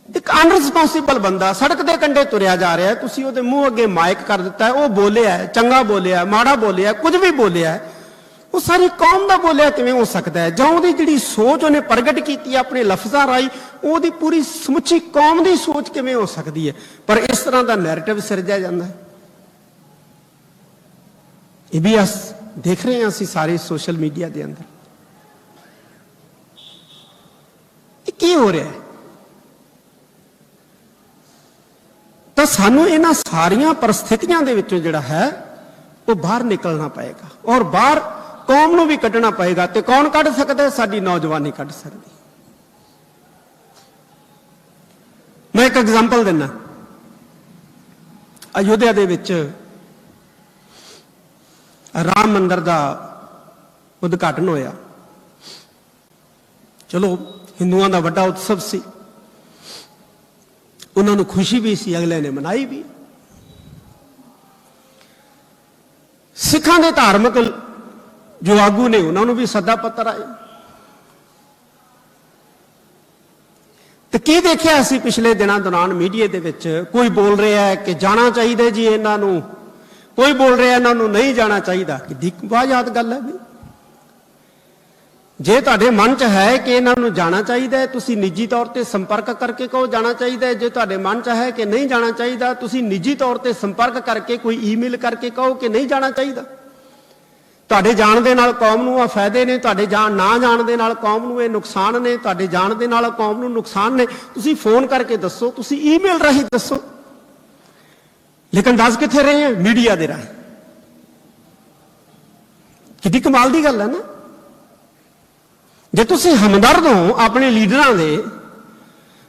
ਇੱਕ ਅਨਰਿਸਪੌਂਸੀਬਲ ਬੰਦਾ ਸੜਕ ਦੇ ਕੰਢੇ ਤੁਰਿਆ ਜਾ ਰਿਹਾ ਹੈ, ਤੁਸੀਂ ਉਹਦੇ ਮੂੰਹ ਅੱਗੇ ਮਾਈਕ ਕਰ ਦਿੱਤਾ ਹੈ, ਉਹ ਬੋਲਿਆ, ਚੰਗਾ ਬੋਲਿਆ, ਮਾੜਾ ਬੋਲਿਆ, ਕੁਝ ਵੀ ਬੋਲਿਆ, ਉਹ ਸਾਰੀ ਕੌਮ ਦਾ ਬੋਲਿਆ ਕਿਵੇਂ ਹੋ ਸਕਦਾ ਹੈ? ਜਾਂ ਉਹਦੀ ਜਿਹੜੀ ਸੋਚ ਉਹਨੇ ਪ੍ਰਗਟ ਕੀਤੀ ਆਪਣੇ ਲਫ਼ਜ਼ਾਂ ਰਾਹੀਂ, ਉਹਦੀ ਪੂਰੀ ਸਮੁੱਚੀ ਕੌਮ ਦੀ ਸੋਚ ਕਿਵੇਂ ਹੋ ਸਕਦੀ ਹੈ? ਪਰ ਇਸ ਤਰ੍ਹਾਂ ਦਾ ਨੈਰੇਟਿਵ ਸਿਰਜਿਆ ਜਾਂਦਾ ਹੈ। ਇਹ ਵੀ ਦੇਖ ਰਹੇ ਹਾਂ ਅਸੀਂ ਸਾਰੇ ਸੋਸ਼ਲ ਮੀਡੀਆ ਦੇ ਅੰਦਰ। ਇਹ ਕੀ ਹੋ ਰਿਹਾ ਹੈ? ਤਾਂ ਸਾਨੂੰ ਇਹਨਾਂ ਸਾਰੀਆਂ ਪਰਿਸਥਿਤੀਆਂ ਦੇ ਵਿੱਚੋਂ ਜਿਹੜਾ ਹੈ ਉਹ ਬਾਹਰ ਨਿਕਲਣਾ ਪਏਗਾ, ਔਰ ਬਾਹਰ ਕੌਮ ਨੂੰ ਵੀ ਕੱਢਣਾ ਪਏਗਾ। ਤੇ ਕੌਣ ਕੱਢ ਸਕਦਾ? ਸਾਡੀ ਨੌਜਵਾਨੀ ਕੱਢ ਸਕਦੀ। ਮੈਂ ਇੱਕ ਐਗਜ਼ਾਮਪਲ ਦਿੰਦਾ। ਅਯੁੱਧਿਆ ਦੇ ਵਿੱਚ ਰਾਮ ਮੰਦਿਰ ਦਾ ਉਦਘਾਟਨ ਹੋਇਆ। ਚਲੋ ਹਿੰਦੂਆਂ ਦਾ ਵੱਡਾ ਉਤਸਵ ਸੀ, ਉਹਨਾਂ ਨੂੰ ਖੁਸ਼ੀ ਵੀ ਸੀ, ਅਗਲੇ ਨੇ ਮਨਾਈ ਵੀ। ਸਿੱਖਾਂ ਦੇ ਧਾਰਮਿਕ ਜੋ ਆਗੂ ਨੇ ਉਹਨਾਂ ਨੂੰ ਵੀ ਸੱਦਾ ਪੱਤਰ ਆਏ। ਤੇ ਕੀ ਦੇਖਿਆ ਅਸੀਂ ਪਿਛਲੇ ਦਿਨਾਂ ਦੌਰਾਨ ਮੀਡੀਆ ਦੇ ਵਿੱਚ? ਕੋਈ ਬੋਲ ਰਿਹਾ ਹੈ ਕਿ ਜਾਣਾ ਚਾਹੀਦਾ ਜੀ ਇਹਨਾਂ ਨੂੰ, ਕੋਈ ਬੋਲ ਰਿਹਾ ਇਹਨਾਂ ਨੂੰ ਨਹੀਂ ਜਾਣਾ ਚਾਹੀਦਾ। ਕਿੱਡੀ ਵਾਹਿਯਾਤ ਗੱਲ ਹੈ ਵੀ। ਜੇ ਤੁਹਾਡੇ ਮਨ 'ਚ ਹੈ ਕਿ ਇਹਨਾਂ ਨੂੰ ਜਾਣਾ ਚਾਹੀਦਾ ਹੈ, ਤੁਸੀਂ ਨਿੱਜੀ ਤੌਰ ਤੇ ਸੰਪਰਕ ਕਰਕੇ ਕਹੋ ਜਾਣਾ ਚਾਹੀਦਾ ਹੈ। ਜੇ ਤੁਹਾਡੇ ਮਨ 'ਚ ਹੈ ਕਿ ਨਹੀਂ ਜਾਣਾ ਚਾਹੀਦਾ, ਤੁਸੀਂ ਨਿੱਜੀ ਤੌਰ ਤੇ ਸੰਪਰਕ ਕਰਕੇ, ਕੋਈ ਈਮੇਲ ਕਰਕੇ ਕਹੋ ਕਿ ਨਹੀਂ ਜਾਣਾ ਚਾਹੀਦਾ। ਤੁਹਾਡੇ ਜਾਣ ਦੇ ਨਾਲ ਕੌਮ ਨੂੰ ਆ ਫਾਇਦੇ ਨੇ, ਤੁਹਾਡੇ ਨਾ ਜਾਣ ਦੇ ਨਾਲ ਕੌਮ ਨੂੰ ਇਹ ਨੁਕਸਾਨ ਨੇ, ਤੁਹਾਡੇ ਜਾਣ ਦੇ ਨਾਲ ਕੌਮ ਨੂੰ ਨੁਕਸਾਨ ਨੇ। ਤੁਸੀਂ ਫੋਨ ਕਰਕੇ ਦੱਸੋ, ਤੁਸੀਂ ਈਮੇਲ ਰਾਹੀਂ ਦੱਸੋ। ਲੇਕਿਨ ਦੱਸ ਕਿੱਥੇ ਰਹੇ ਆ? ਮੀਡੀਆ ਦੇ ਰਾਹੀਂ। ਕਿੱਡੀ ਕਮਾਲ ਦੀ ਗੱਲ ਹੈ ਨਾ। ਜੇ ਤੁਸੀਂ ਹਮਦਰਦ ਹੋ ਆਪਣੇ ਲੀਡਰਾਂ ਦੇ,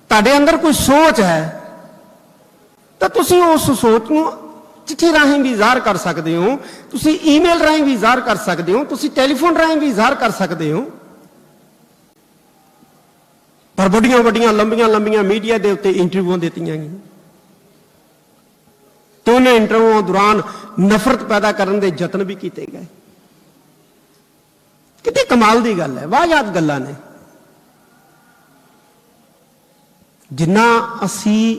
ਤੁਹਾਡੇ ਅੰਦਰ ਕੋਈ ਸੋਚ ਹੈ, ਤਾਂ ਤੁਸੀਂ ਉਸ ਸੋਚ ਨੂੰ ਚਿੱਠੀ ਰਾਹੀਂ ਵੀ ਜ਼ਾਹਰ ਕਰ ਸਕਦੇ ਹੋ, ਤੁਸੀਂ ਈਮੇਲ ਰਾਹੀਂ ਵੀ ਜ਼ਾਹਰ ਕਰ ਸਕਦੇ ਹੋ, ਤੁਸੀਂ ਟੈਲੀਫੋਨ ਰਾਹੀਂ ਵੀ ਜ਼ਾਹਰ ਕਰ ਸਕਦੇ ਹੋ। ਪਰ ਵੱਡੀਆਂ ਵੱਡੀਆਂ ਲੰਬੀਆਂ ਲੰਬੀਆਂ ਮੀਡੀਆ ਦੇ ਉੱਤੇ ਇੰਟਰਵਿਊਆਂ ਦਿੱਤੀਆਂ ਗਈਆਂ। ਤੇ ਉਹਨਾਂ ਇੰਟਰਵਿਊਆਂ ਦੌਰਾਨ ਨਫ਼ਰਤ ਪੈਦਾ ਕਰਨ ਦੇ ਯਤਨ ਵੀ ਕੀਤੇ ਗਏ। ਕਿਤੇ ਕਮਾਲ ਦੀ ਗੱਲ ਹੈ, ਵਾਹਿਯਾਤ ਗੱਲਾਂ ਨੇ। ਜਿੰਨਾ ਅਸੀਂ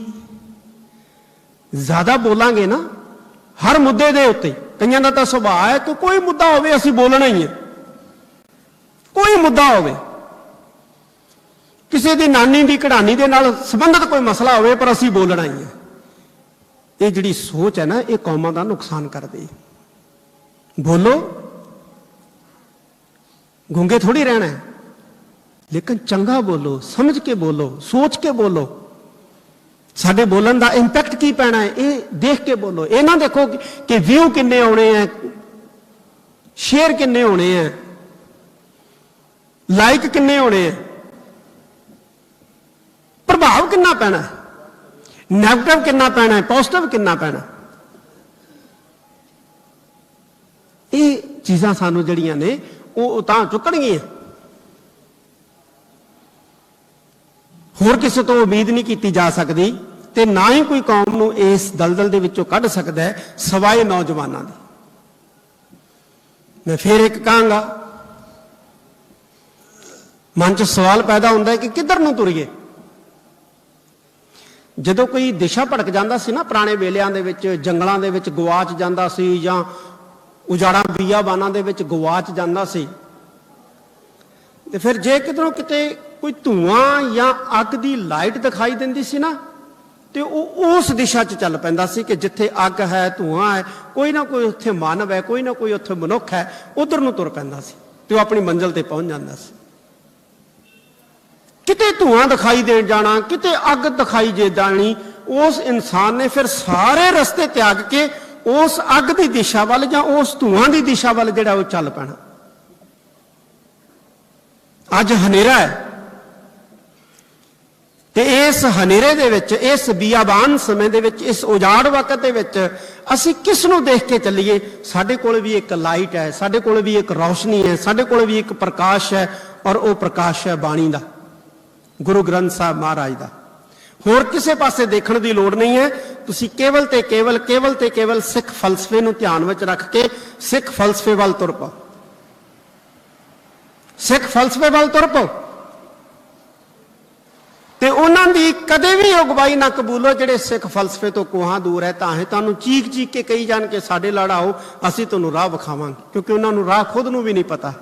ਜ਼ਿਆਦਾ ਬੋਲਾਂਗੇ ਨਾ ਹਰ ਮੁੱਦੇ ਦੇ ਉੱਤੇ, ਕਈਆਂ ਦਾ ਤਾਂ ਸੁਭਾਅ ਹੈ ਕਿ ਕੋਈ ਮੁੱਦਾ ਹੋਵੇ ਅਸੀਂ ਬੋਲਣਾ ਹੀ ਹੈ, ਕੋਈ ਮੁੱਦਾ ਹੋਵੇ, ਕਿਸੇ ਦੀ ਨਾਨੀ ਦੀ ਕਢਾਣੀ ਦੇ ਨਾਲ ਸੰਬੰਧਿਤ ਕੋਈ ਮਸਲਾ ਹੋਵੇ ਪਰ ਅਸੀਂ ਬੋਲਣਾ ਹੀ ਹੈ। ਇਹ ਜਿਹੜੀ ਸੋਚ ਹੈ ਨਾ, ਇਹ ਕੌਮਾਂ ਦਾ ਨੁਕਸਾਨ ਕਰਦੀ ਹੈ। ਬੋਲੋ, ਗੂੰਗੇ ਥੋੜੀ ਰਹਿਣਾ ਹੈ, ਲੇਕਿਨ ਚੰਗਾ ਬੋਲੋ, ਸਮਝ ਕੇ ਬੋਲੋ, ਸੋਚ ਕੇ ਬੋਲੋ। ਸਾਡੇ ਬੋਲਣ ਦਾ ਇੰਪੈਕਟ ਕੀ ਪੈਣਾ ਹੈ ਇਹ ਦੇਖ ਕੇ ਬੋਲੋ। ਇਹ ਨਾ ਦੇਖੋ ਕਿ ਵਿਊ ਕਿੰਨੇ ਆਉਣੇ ਆ, ਸ਼ੇਅਰ ਕਿੰਨੇ ਹੋਣੇ ਆ, ਲਾਈਕ ਕਿੰਨੇ ਹੋਣੇ ਆ, ਪ੍ਰਭਾਵ ਕਿੰਨਾ ਪੈਣਾ ਹੈ, ਨੈਗੇਟਿਵ ਕਿੰਨਾ ਪੈਣਾ ਹੈ, ਪੋਜ਼ਿਟਿਵ ਕਿੰਨਾ ਪੈਣਾ। ਇਹ ਚੀਜ਼ਾਂ ਸਾਨੂੰ ਜਿਹੜੀਆਂ ਨੇ ਉਹ ਤਾਂ ਚੁੱਕਣਗੀਆਂ। ਹੋਰ ਕਿਸੇ ਤੋਂ ਉਮੀਦ ਨਹੀਂ ਕੀਤੀ ਜਾ ਸਕਦੀ ਤੇ ਨਾ ਹੀ ਕੋਈ ਕੌਮ ਨੂੰ ਇਸ ਦਲਦਲ ਦੇ ਵਿੱਚੋਂ ਕੱਢ ਸਕਦਾ ਹੈ ਸਿਵਾਏ ਨੌਜਵਾਨਾਂ ਦੇ। ਮੈਂ ਫਿਰ ਇੱਕ ਕਹਾਂਗਾ, ਮਨ 'ਚ ਸਵਾਲ ਪੈਦਾ ਹੁੰਦਾ ਹੈ ਕਿ ਕਿੱਧਰ ਨੂੰ ਤੁਰੀਏ। ਜਦੋਂ ਕੋਈ ਦਿਸ਼ਾ ਭਟਕ ਜਾਂਦਾ ਸੀ ਨਾ ਪੁਰਾਣੇ ਵੇਲਿਆਂ ਦੇ ਵਿੱਚ, ਜੰਗਲਾਂ ਦੇ ਵਿੱਚ ਗਵਾਚ ਜਾਂਦਾ ਸੀ ਜਾਂ ਉਜਾੜਾਂ ਬੀਆਬਾਨਾਂ ਦੇ ਵਿੱਚ ਗਵਾਚ ਜਾਂਦਾ ਸੀ, ਤੇ ਫਿਰ ਜੇ ਕਿਧਰੋਂ ਕਿਤੇ ਕੋਈ ਧੂਆਂ ਜਾਂ ਅੱਗ ਦੀ ਲਾਈਟ ਦਿਖਾਈ ਦਿੰਦੀ ਸੀ ਨਾ, ਤੇ ਉਹ ਉਸ ਦਿਸ਼ਾ 'ਚ ਚੱਲ ਪੈਂਦਾ ਸੀ ਕਿ ਜਿੱਥੇ ਅੱਗ ਹੈ, ਧੂਆਂ ਹੈ, ਕੋਈ ਨਾ ਕੋਈ ਉੱਥੇ ਮਾਨਵ ਹੈ, ਕੋਈ ਨਾ ਕੋਈ ਉੱਥੇ ਮਨੁੱਖ ਹੈ, ਉਧਰ ਨੂੰ ਤੁਰ ਪੈਂਦਾ ਸੀ ਤੇ ਉਹ ਆਪਣੀ ਮੰਜ਼ਿਲ ਤੇ ਪਹੁੰਚ ਜਾਂਦਾ ਸੀ। ਕਿਤੇ ਧੂਆਂ ਦਿਖਾਈ ਦੇ ਜਾਣਾ, ਕਿਤੇ ਅੱਗ ਦਿਖਾਈ ਦੇ ਜਾਣੀ, ਉਸ ਇਨਸਾਨ ਨੇ ਫਿਰ ਸਾਰੇ ਰਸਤੇ ਤਿਆਗ ਕੇ ਉਸ ਅੱਗ ਦੀ ਦਿਸ਼ਾ ਵੱਲ ਜਾਂ ਉਸ ਧੂਆਂ ਦੀ ਦਿਸ਼ਾ ਵੱਲ ਜਿਹੜਾ ਉਹ ਚੱਲ ਪੈਣਾ। ਅੱਜ ਹਨੇਰਾ ਹੈ ਤੇ ਇਸ ਹਨੇਰੇ ਦੇ ਵਿੱਚ, ਇਸ ਬੀਆਬਾਨ ਸਮੇਂ ਦੇ ਵਿੱਚ, ਇਸ ਉਜਾੜ ਵਕਤ ਦੇ ਵਿੱਚ ਅਸੀਂ ਕਿਸ ਨੂੰ ਦੇਖ ਕੇ ਚੱਲੀਏ? ਸਾਡੇ ਕੋਲ ਵੀ ਇੱਕ ਲਾਈਟ ਹੈ, ਸਾਡੇ ਕੋਲ ਵੀ ਇੱਕ ਰੌਸ਼ਨੀ ਹੈ, ਸਾਡੇ ਕੋਲ ਵੀ ਇੱਕ ਪ੍ਰਕਾਸ਼ ਹੈ, ਔਰ ਉਹ ਪ੍ਰਕਾਸ਼ ਹੈ ਬਾਣੀ ਦਾ, ਗੁਰੂ ਗ੍ਰੰਥ ਸਾਹਿਬ ਮਹਾਰਾਜ ਦਾ। ਹੋਰ ਕਿਸੇ ਪਾਸੇ ਦੇਖਣ ਦੀ ਲੋੜ ਨਹੀਂ ਹੈ। ਤੁਸੀਂ ਕੇਵਲ ਤੇ ਕੇਵਲ ਸਿੱਖ ਫਲਸਫੇ ਨੂੰ ਧਿਆਨ ਵਿੱਚ ਰੱਖ ਕੇ ਸਿੱਖ ਫਲਸਫੇ ਵੱਲ ਤੁਰ ਪਓ, ਸਿੱਖ ਫਲਸਫੇ ਵੱਲ ਤੁਰ ਪਓ ਤੇ ਉਹਨਾਂ ਦੀ ਕਦੇ ਵੀ ਅਗਵਾਈ ਨਾ ਕਬੂਲੋ ਜਿਹੜੇ ਸਿੱਖ ਫਲਸਫੇ ਤੋਂ ਕੋਹਾਂ ਦੂਰ ਹੈ। ਤਾਂ ਤੁਹਾਨੂੰ ਚੀਕ ਕੇ ਕਹੀ ਜਾਣ ਕੇ ਸਾਡੇ ਲੜ ਆਓ, ਅਸੀਂ ਤੁਹਾਨੂੰ ਰਾਹ ਵਿਖਾਵਾਂਗੇ, ਕਿਉਂਕਿ ਉਹਨਾਂ ਨੂੰ ਰਾਹ ਖੁਦ ਨੂੰ ਵੀ ਨਹੀਂ ਪਤਾ।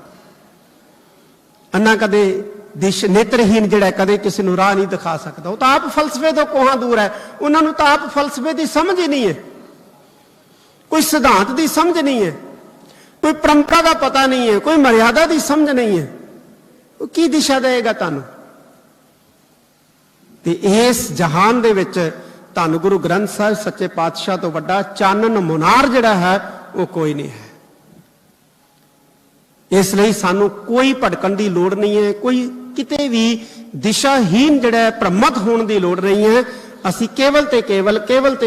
ਅੰਨਾ ਕਦੇ ਨੇਤਰਹੀਨ ਜਿਹੜਾ ਕਦੇ ਕਿਸੇ ਨੂੰ ਰਾਹ ਨਹੀਂ ਦਿਖਾ ਸਕਦਾ, ਉਹ ਤਾਂ ਆਪ ਫਲਸਫੇ ਤੋਂ ਕੋਹਾਂ ਦੂਰ ਹੈ। ਉਹਨਾਂ ਨੂੰ ਤਾਂ ਆਪ ਫਲਸਫੇ ਦੀ ਸਮਝ ਹੀ ਨਹੀਂ ਹੈ, ਕੋਈ ਸਿਧਾਂਤ ਦੀ ਸਮਝ ਨਹੀਂ ਹੈ, ਕੋਈ ਪਰੰਪਰਾ ਦਾ ਪਤਾ ਨਹੀਂ ਹੈ, ਕੋਈ ਮਰਿਆਦਾ ਦੀ ਸਮਝ ਨਹੀਂ ਹੈ। ਉਹ ਕੀ ਦਿਸ਼ਾ ਦੇਗਾ ਤੁਹਾਨੂੰ? ਤੇ ਇਸ ਜਹਾਨ ਦੇ ਵਿੱਚ ਧੰਨ ਗੁਰੂ ਗ੍ਰੰਥ ਸਾਹਿਬ ਸੱਚੇ ਪਾਤਸ਼ਾਹ ਤੋਂ ਵੱਡਾ ਚਾਨਣ ਮੁਨਾਰ ਜਿਹੜਾ ਹੈ ਉਹ ਕੋਈ ਨਹੀਂ ਹੈ। ਇਸ ਲਈ ਸਾਨੂੰ ਕੋਈ ਭਟਕਣ ਦੀ ਲੋੜ ਨਹੀਂ ਹੈ, ਕੋਈ ਕਿਤੇ ਵੀ ਦਿਸ਼ਾਹੀਨ ਜਿਹੜਾ ਭ੍ਰਮਤ ਹੋਣ ਦੀ ਲੋੜ ਨਹੀਂ ਹੈ। ਅਸੀਂ ਕੇਵਲ ਤੇ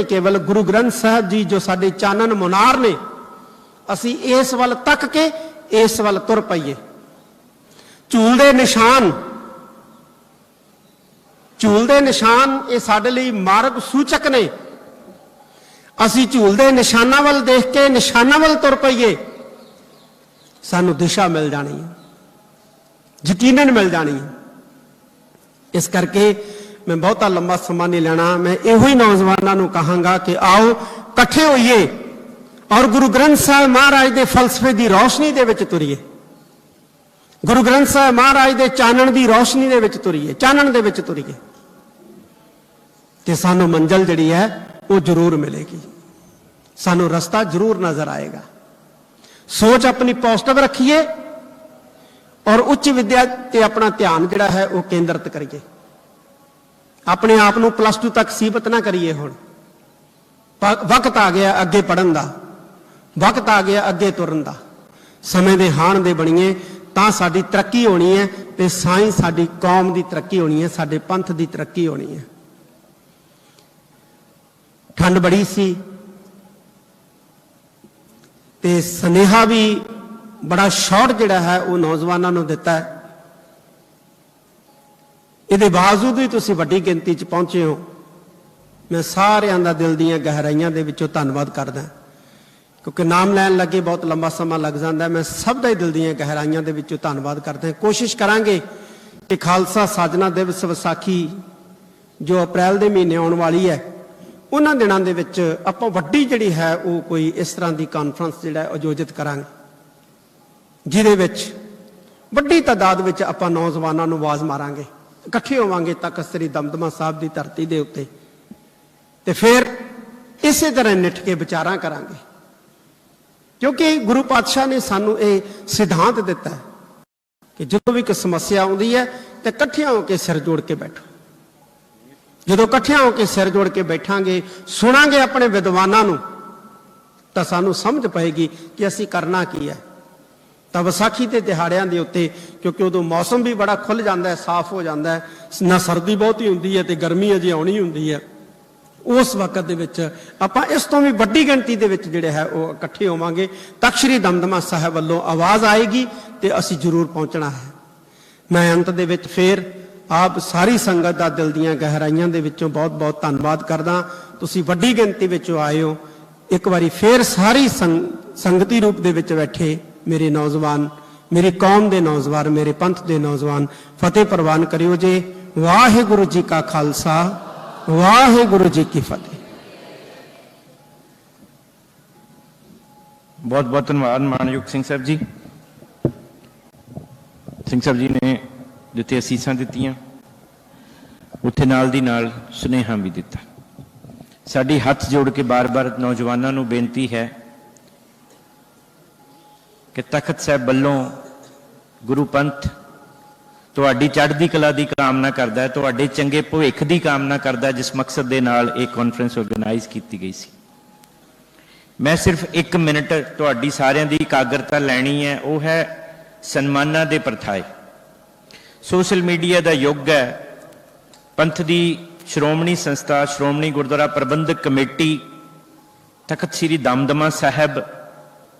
ਕੇਵਲ ਗੁਰੂ ਗ੍ਰੰਥ ਸਾਹਿਬ ਜੀ ਜੋ ਸਾਡੇ ਚਾਨਣ ਮੁਨਾਰ ਨੇ, ਅਸੀਂ ਇਸ ਵੱਲ ਤੱਕ ਕੇ ਇਸ ਵੱਲ ਤੁਰ ਪਈਏ। ਝੂਲ ਦੇ ਨਿਸ਼ਾਨ ਇਹ ਸਾਡੇ ਲਈ ਮਾਰਗ ਸੂਚਕ ਨੇ। ਅਸੀਂ ਝੂਲ ਦੇ ਨਿਸ਼ਾਨਾਂ ਵੱਲ ਦੇਖ ਕੇ ਨਿਸ਼ਾਨਾਂ ਵੱਲ ਤੁਰ ਪਈਏ, ਸਾਨੂੰ ਦਿਸ਼ਾ ਮਿਲ ਜਾਣੀ ਹੈ, ਯਕੀਨਨ ਮਿਲ ਜਾਣੀ ਹੈ। ਇਸ ਕਰਕੇ ਮੈਂ ਬਹੁਤਾ ਲੰਬਾ ਸਮਾਂ ਨਹੀਂ ਲੈਣਾ। ਮੈਂ ਇਹੋ ਹੀ ਨੌਜਵਾਨਾਂ ਨੂੰ ਕਹਾਂਗਾ ਕਿ ਆਓ ਇਕੱਠੇ ਹੋਈਏ ਔਰ ਗੁਰੂ ਗ੍ਰੰਥ ਸਾਹਿਬ ਮਹਾਰਾਜ ਦੇ ਫਲਸਫੇ ਦੀ ਰੌਸ਼ਨੀ ਦੇ ਵਿੱਚ ਤੁਰੀਏ, ਗੁਰੂ ਗ੍ਰੰਥ ਸਾਹਿਬ ਮਹਾਰਾਜ ਦੇ ਚਾਨਣ ਦੀ ਰੌਸ਼ਨੀ ਦੇ ਵਿੱਚ ਤੁਰੀਏ, ਚਾਨਣ ਦੇ ਵਿੱਚ ਤੁਰੀਏ, ਤੇ ਸਾਨੂੰ ਮੰਜ਼ਿਲ ਜਿਹੜੀ ਹੈ ਉਹ ਜ਼ਰੂਰ ਮਿਲੇਗੀ, ਸਾਨੂੰ ਰਸਤਾ ਜ਼ਰੂਰ ਨਜ਼ਰ ਆਏਗਾ। ਸੋਚ ਆਪਣੀ ਪੋਜ਼ਿਟਿਵ ਰੱਖੀਏ ਔਰ ਉੱਚ ਵਿਦਿਆ ਤੇ ਆਪਣਾ ਧਿਆਨ ਜਿਹੜਾ ਹੈ ਉਹ ਕੇਂਦਰਿਤ ਕਰੀਏ। ਆਪਣੇ ਆਪ ਨੂੰ +2 ਤੱਕ ਸੀਮਤ ਨਾ ਕਰੀਏ। ਹੁਣ ਵਕਤ ਆ ਗਿਆ ਅੱਗੇ ਪੜਨ ਦਾ, ਵਕਤ ਆ ਗਿਆ ਅੱਗੇ ਤੁਰਨ ਦਾ। ਸਮੇਂ ਦੇ ਹਾਣ ਦੇ ਬਣੀਏ ਤਾਂ ਸਾਡੀ ਤਰੱਕੀ ਹੋਣੀ ਹੈ ਤੇ ਸਾਈਂ ਸਾਡੀ ਕੌਮ ਦੀ ਤਰੱਕੀ ਹੋਣੀ ਹੈ, ਸਾਡੇ ਪੰਥ ਦੀ ਤਰੱਕੀ ਹੋਣੀ ਹੈ। ਠੰਡ ਬੜੀ ਸੀ ਤੇ ਸੁਨੇਹਾ ਵੀ ਬੜਾ ਸ਼ਾਰਟ ਜਿਹੜਾ ਹੈ ਉਹ ਨੌਜਵਾਨਾਂ ਨੂੰ ਦਿੱਤਾ ਹੈ। ਇਹਦੇ ਬਾਵਜੂਦ ਵੀ ਤੁਸੀਂ ਵੱਡੀ ਗਿਣਤੀ 'ਚ ਪਹੁੰਚੇ ਹੋ। ਮੈਂ ਸਾਰਿਆਂ ਦਾ ਦਿਲ ਦੀਆਂ ਗਹਿਰਾਈਆਂ ਦੇ ਵਿੱਚੋਂ ਧੰਨਵਾਦ ਕਰਦਾ, ਕਿਉਂਕਿ ਨਾਮ ਲੈਣ ਲੱਗੇ ਬਹੁਤ ਲੰਬਾ ਸਮਾਂ ਲੱਗ ਜਾਂਦਾ। ਮੈਂ ਸਭ ਦਾ ਹੀ ਦਿਲ ਦੀਆਂ ਗਹਿਰਾਈਆਂ ਦੇ ਵਿੱਚੋਂ ਧੰਨਵਾਦ ਕਰਦਾ। ਕੋਸ਼ਿਸ਼ ਕਰਾਂਗੇ ਕਿ ਖਾਲਸਾ ਸਾਜਨਾ ਦਿਵਸ ਵਿਸਾਖੀ ਜੋ ਅਪ੍ਰੈਲ ਦੇ ਮਹੀਨੇ ਆਉਣ ਵਾਲੀ ਹੈ, ਉਹਨਾਂ ਦਿਨਾਂ ਦੇ ਵਿੱਚ ਆਪਾਂ ਵੱਡੀ ਜਿਹੜੀ ਹੈ ਉਹ ਕੋਈ ਇਸ ਤਰ੍ਹਾਂ ਦੀ ਕਾਨਫਰੰਸ ਜਿਹੜਾ ਆਯੋਜਿਤ ਕਰਾਂਗੇ, ਜਿਹਦੇ ਵਿੱਚ ਵੱਡੀ ਤਾਦਾਦ ਵਿੱਚ ਆਪਾਂ ਨੌਜਵਾਨਾਂ ਨੂੰ ਆਵਾਜ਼ ਮਾਰਾਂਗੇ, ਇਕੱਠੇ ਹੋਵਾਂਗੇ ਤਖਤ ਸ੍ਰੀ ਦਮਦਮਾ ਸਾਹਿਬ ਦੀ ਧਰਤੀ ਦੇ ਉੱਤੇ, ਤੇ ਫਿਰ ਇਸੇ ਤਰ੍ਹਾਂ ਨਿੱਠ ਕੇ ਵਿਚਾਰਾਂ ਕਰਾਂਗੇ। ਕਿਉਂਕਿ ਗੁਰੂ ਪਾਤਸ਼ਾਹ ਨੇ ਸਾਨੂੰ ਇਹ ਸਿਧਾਂਤ ਦਿੱਤਾ ਹੈ ਕਿ ਜਦੋਂ ਵੀ ਕੋਈ ਸਮੱਸਿਆ ਆਉਂਦੀ ਹੈ ਤੇ ਇਕੱਠਿਆਂ ਹੋ ਕੇ ਸਿਰ ਜੋੜ ਕੇ ਬੈਠੋ। ਜਦੋਂ ਇਕੱਠਿਆਂ ਹੋ ਕੇ ਸਿਰ ਜੋੜ ਕੇ ਬੈਠਾਂਗੇ, ਸੁਣਾਂਗੇ ਆਪਣੇ ਵਿਦਵਾਨਾਂ ਨੂੰ, ਤਾਂ ਸਾਨੂੰ ਸਮਝ ਪਏਗੀ ਕਿ ਅਸੀਂ ਕਰਨਾ ਕੀ ਹੈ। ਤਾਂ ਵਿਸਾਖੀ ਦੇ ਦਿਹਾੜਿਆਂ ਦੇ ਉੱਤੇ, ਕਿਉਂਕਿ ਉਦੋਂ ਮੌਸਮ ਵੀ ਬੜਾ ਖੁੱਲ੍ਹ ਜਾਂਦਾ ਹੈ, ਸਾਫ਼ ਹੋ ਜਾਂਦਾ ਹੈ, ਨਾ ਸਰਦੀ ਬਹੁਤੀ ਹੁੰਦੀ ਹੈ ਤੇ ਗਰਮੀ ਅਜੇ ਆਉਣੀ ਹੁੰਦੀ ਹੈ, ਉਸ ਵਕਤ ਦੇ ਵਿੱਚ ਆਪਾਂ ਇਸ ਤੋਂ ਵੀ ਵੱਡੀ ਗਿਣਤੀ ਦੇ ਵਿੱਚ ਜਿਹੜੇ ਹੈ ਉਹ ਇਕੱਠੇ ਹੋਵਾਂਗੇ। ਤਖ਼ਤ ਸ੍ਰੀ ਦਮਦਮਾ ਸਾਹਿਬ ਵੱਲੋਂ ਆਵਾਜ਼ ਆਏਗੀ ਤੇ ਅਸੀਂ ਜ਼ਰੂਰ ਪਹੁੰਚਣਾ ਹੈ। ਮੈਂ ਅੰਤ ਦੇ ਵਿੱਚ ਫੇਰ ਆਪ ਸਾਰੀ ਸੰਗਤ ਦਾ ਦਿਲ ਦੀਆਂ ਗਹਿਰਾਈਆਂ ਦੇ ਵਿੱਚੋਂ ਬਹੁਤ ਬਹੁਤ ਧੰਨਵਾਦ ਕਰਦਾ। ਤੁਸੀਂ ਵੱਡੀ ਗਿਣਤੀ ਵਿੱਚ ਆਏ ਹੋ। ਇੱਕ ਵਾਰੀ ਫੇਰ ਸਾਰੀ ਸੰਗਤੀ ਰੂਪ ਦੇ ਵਿੱਚ ਬੈਠੇ ਮੇਰੇ ਨੌਜਵਾਨ, ਮੇਰੀ ਕੌਮ ਦੇ ਨੌਜਵਾਨ, ਮੇਰੇ ਪੰਥ ਦੇ ਨੌਜਵਾਨ, ਫਤਿਹ ਪ੍ਰਵਾਨ ਕਰਿਓ ਜੀ। ਵਾਹਿਗੁਰੂ ਜੀ ਕਾ ਖਾਲਸਾ, ਵਾਹਿਗੁਰੂ ਜੀ ਕੀ ਫਤਿਹ। ਬਹੁਤ ਬਹੁਤ ਧੰਨਵਾਦ ਮਾਨਯੋਗ ਸਿੰਘ ਸਾਹਿਬ ਜੀ। ਸਿੰਘ ਸਾਹਿਬ ਜੀ ਨੇ ਜਿੱਥੇ ਅਸੀਸਾਂ ਦਿੱਤੀਆਂ, ਉੱਥੇ ਨਾਲ ਦੀ ਨਾਲ ਸੁਨੇਹਾ ਵੀ ਦਿੱਤਾ। ਸਾਡੀ ਹੱਥ ਜੋੜ ਕੇ ਬਾਰ-ਬਾਰ ਨੌਜਵਾਨਾਂ ਨੂੰ ਬੇਨਤੀ ਹੈ ਕਿ ਤਖਤ ਸਾਹਿਬ ਵੱਲੋਂ ਗੁਰੂ ਪੰਥ ਤੁਹਾਡੀ ਚੜ੍ਹਦੀ ਕਲਾ ਦੀ ਕਾਮਨਾ ਕਰਦਾ ਹੈ, ਤੁਹਾਡੇ ਚੰਗੇ ਭਵਿੱਖ ਦੀ ਕਾਮਨਾ ਕਰਦਾ ਹੈ, ਜਿਸ ਮਕਸਦ ਦੇ ਨਾਲ ਇਹ ਕਾਨਫਰੰਸ ਆਰਗੇਨਾਈਜ਼ ਕੀਤੀ ਗਈ ਸੀ। ਮੈਂ ਸਿਰਫ 1 ਮਿੰਟ ਤੁਹਾਡੀ ਸਾਰਿਆਂ ਦੀ ਇਕਾਗਰਤਾ ਲੈਣੀ ਹੈ, ਉਹ ਹੈ ਸਨਮਾਨਾਂ ਦੇ ਪ੍ਰਥਾਏ। ਸੋਸ਼ਲ ਮੀਡੀਆ ਦਾ ਯੁੱਗ ਹੈ। ਪੰਥ ਦੀ ਸ਼੍ਰੋਮਣੀ ਸੰਸਥਾ, ਸ਼੍ਰੋਮਣੀ ਗੁਰਦੁਆਰਾ ਪ੍ਰਬੰਧਕ ਕਮੇਟੀ, ਤਖਤ ਸ੍ਰੀ ਦਮਦਮਾ ਸਾਹਿਬ,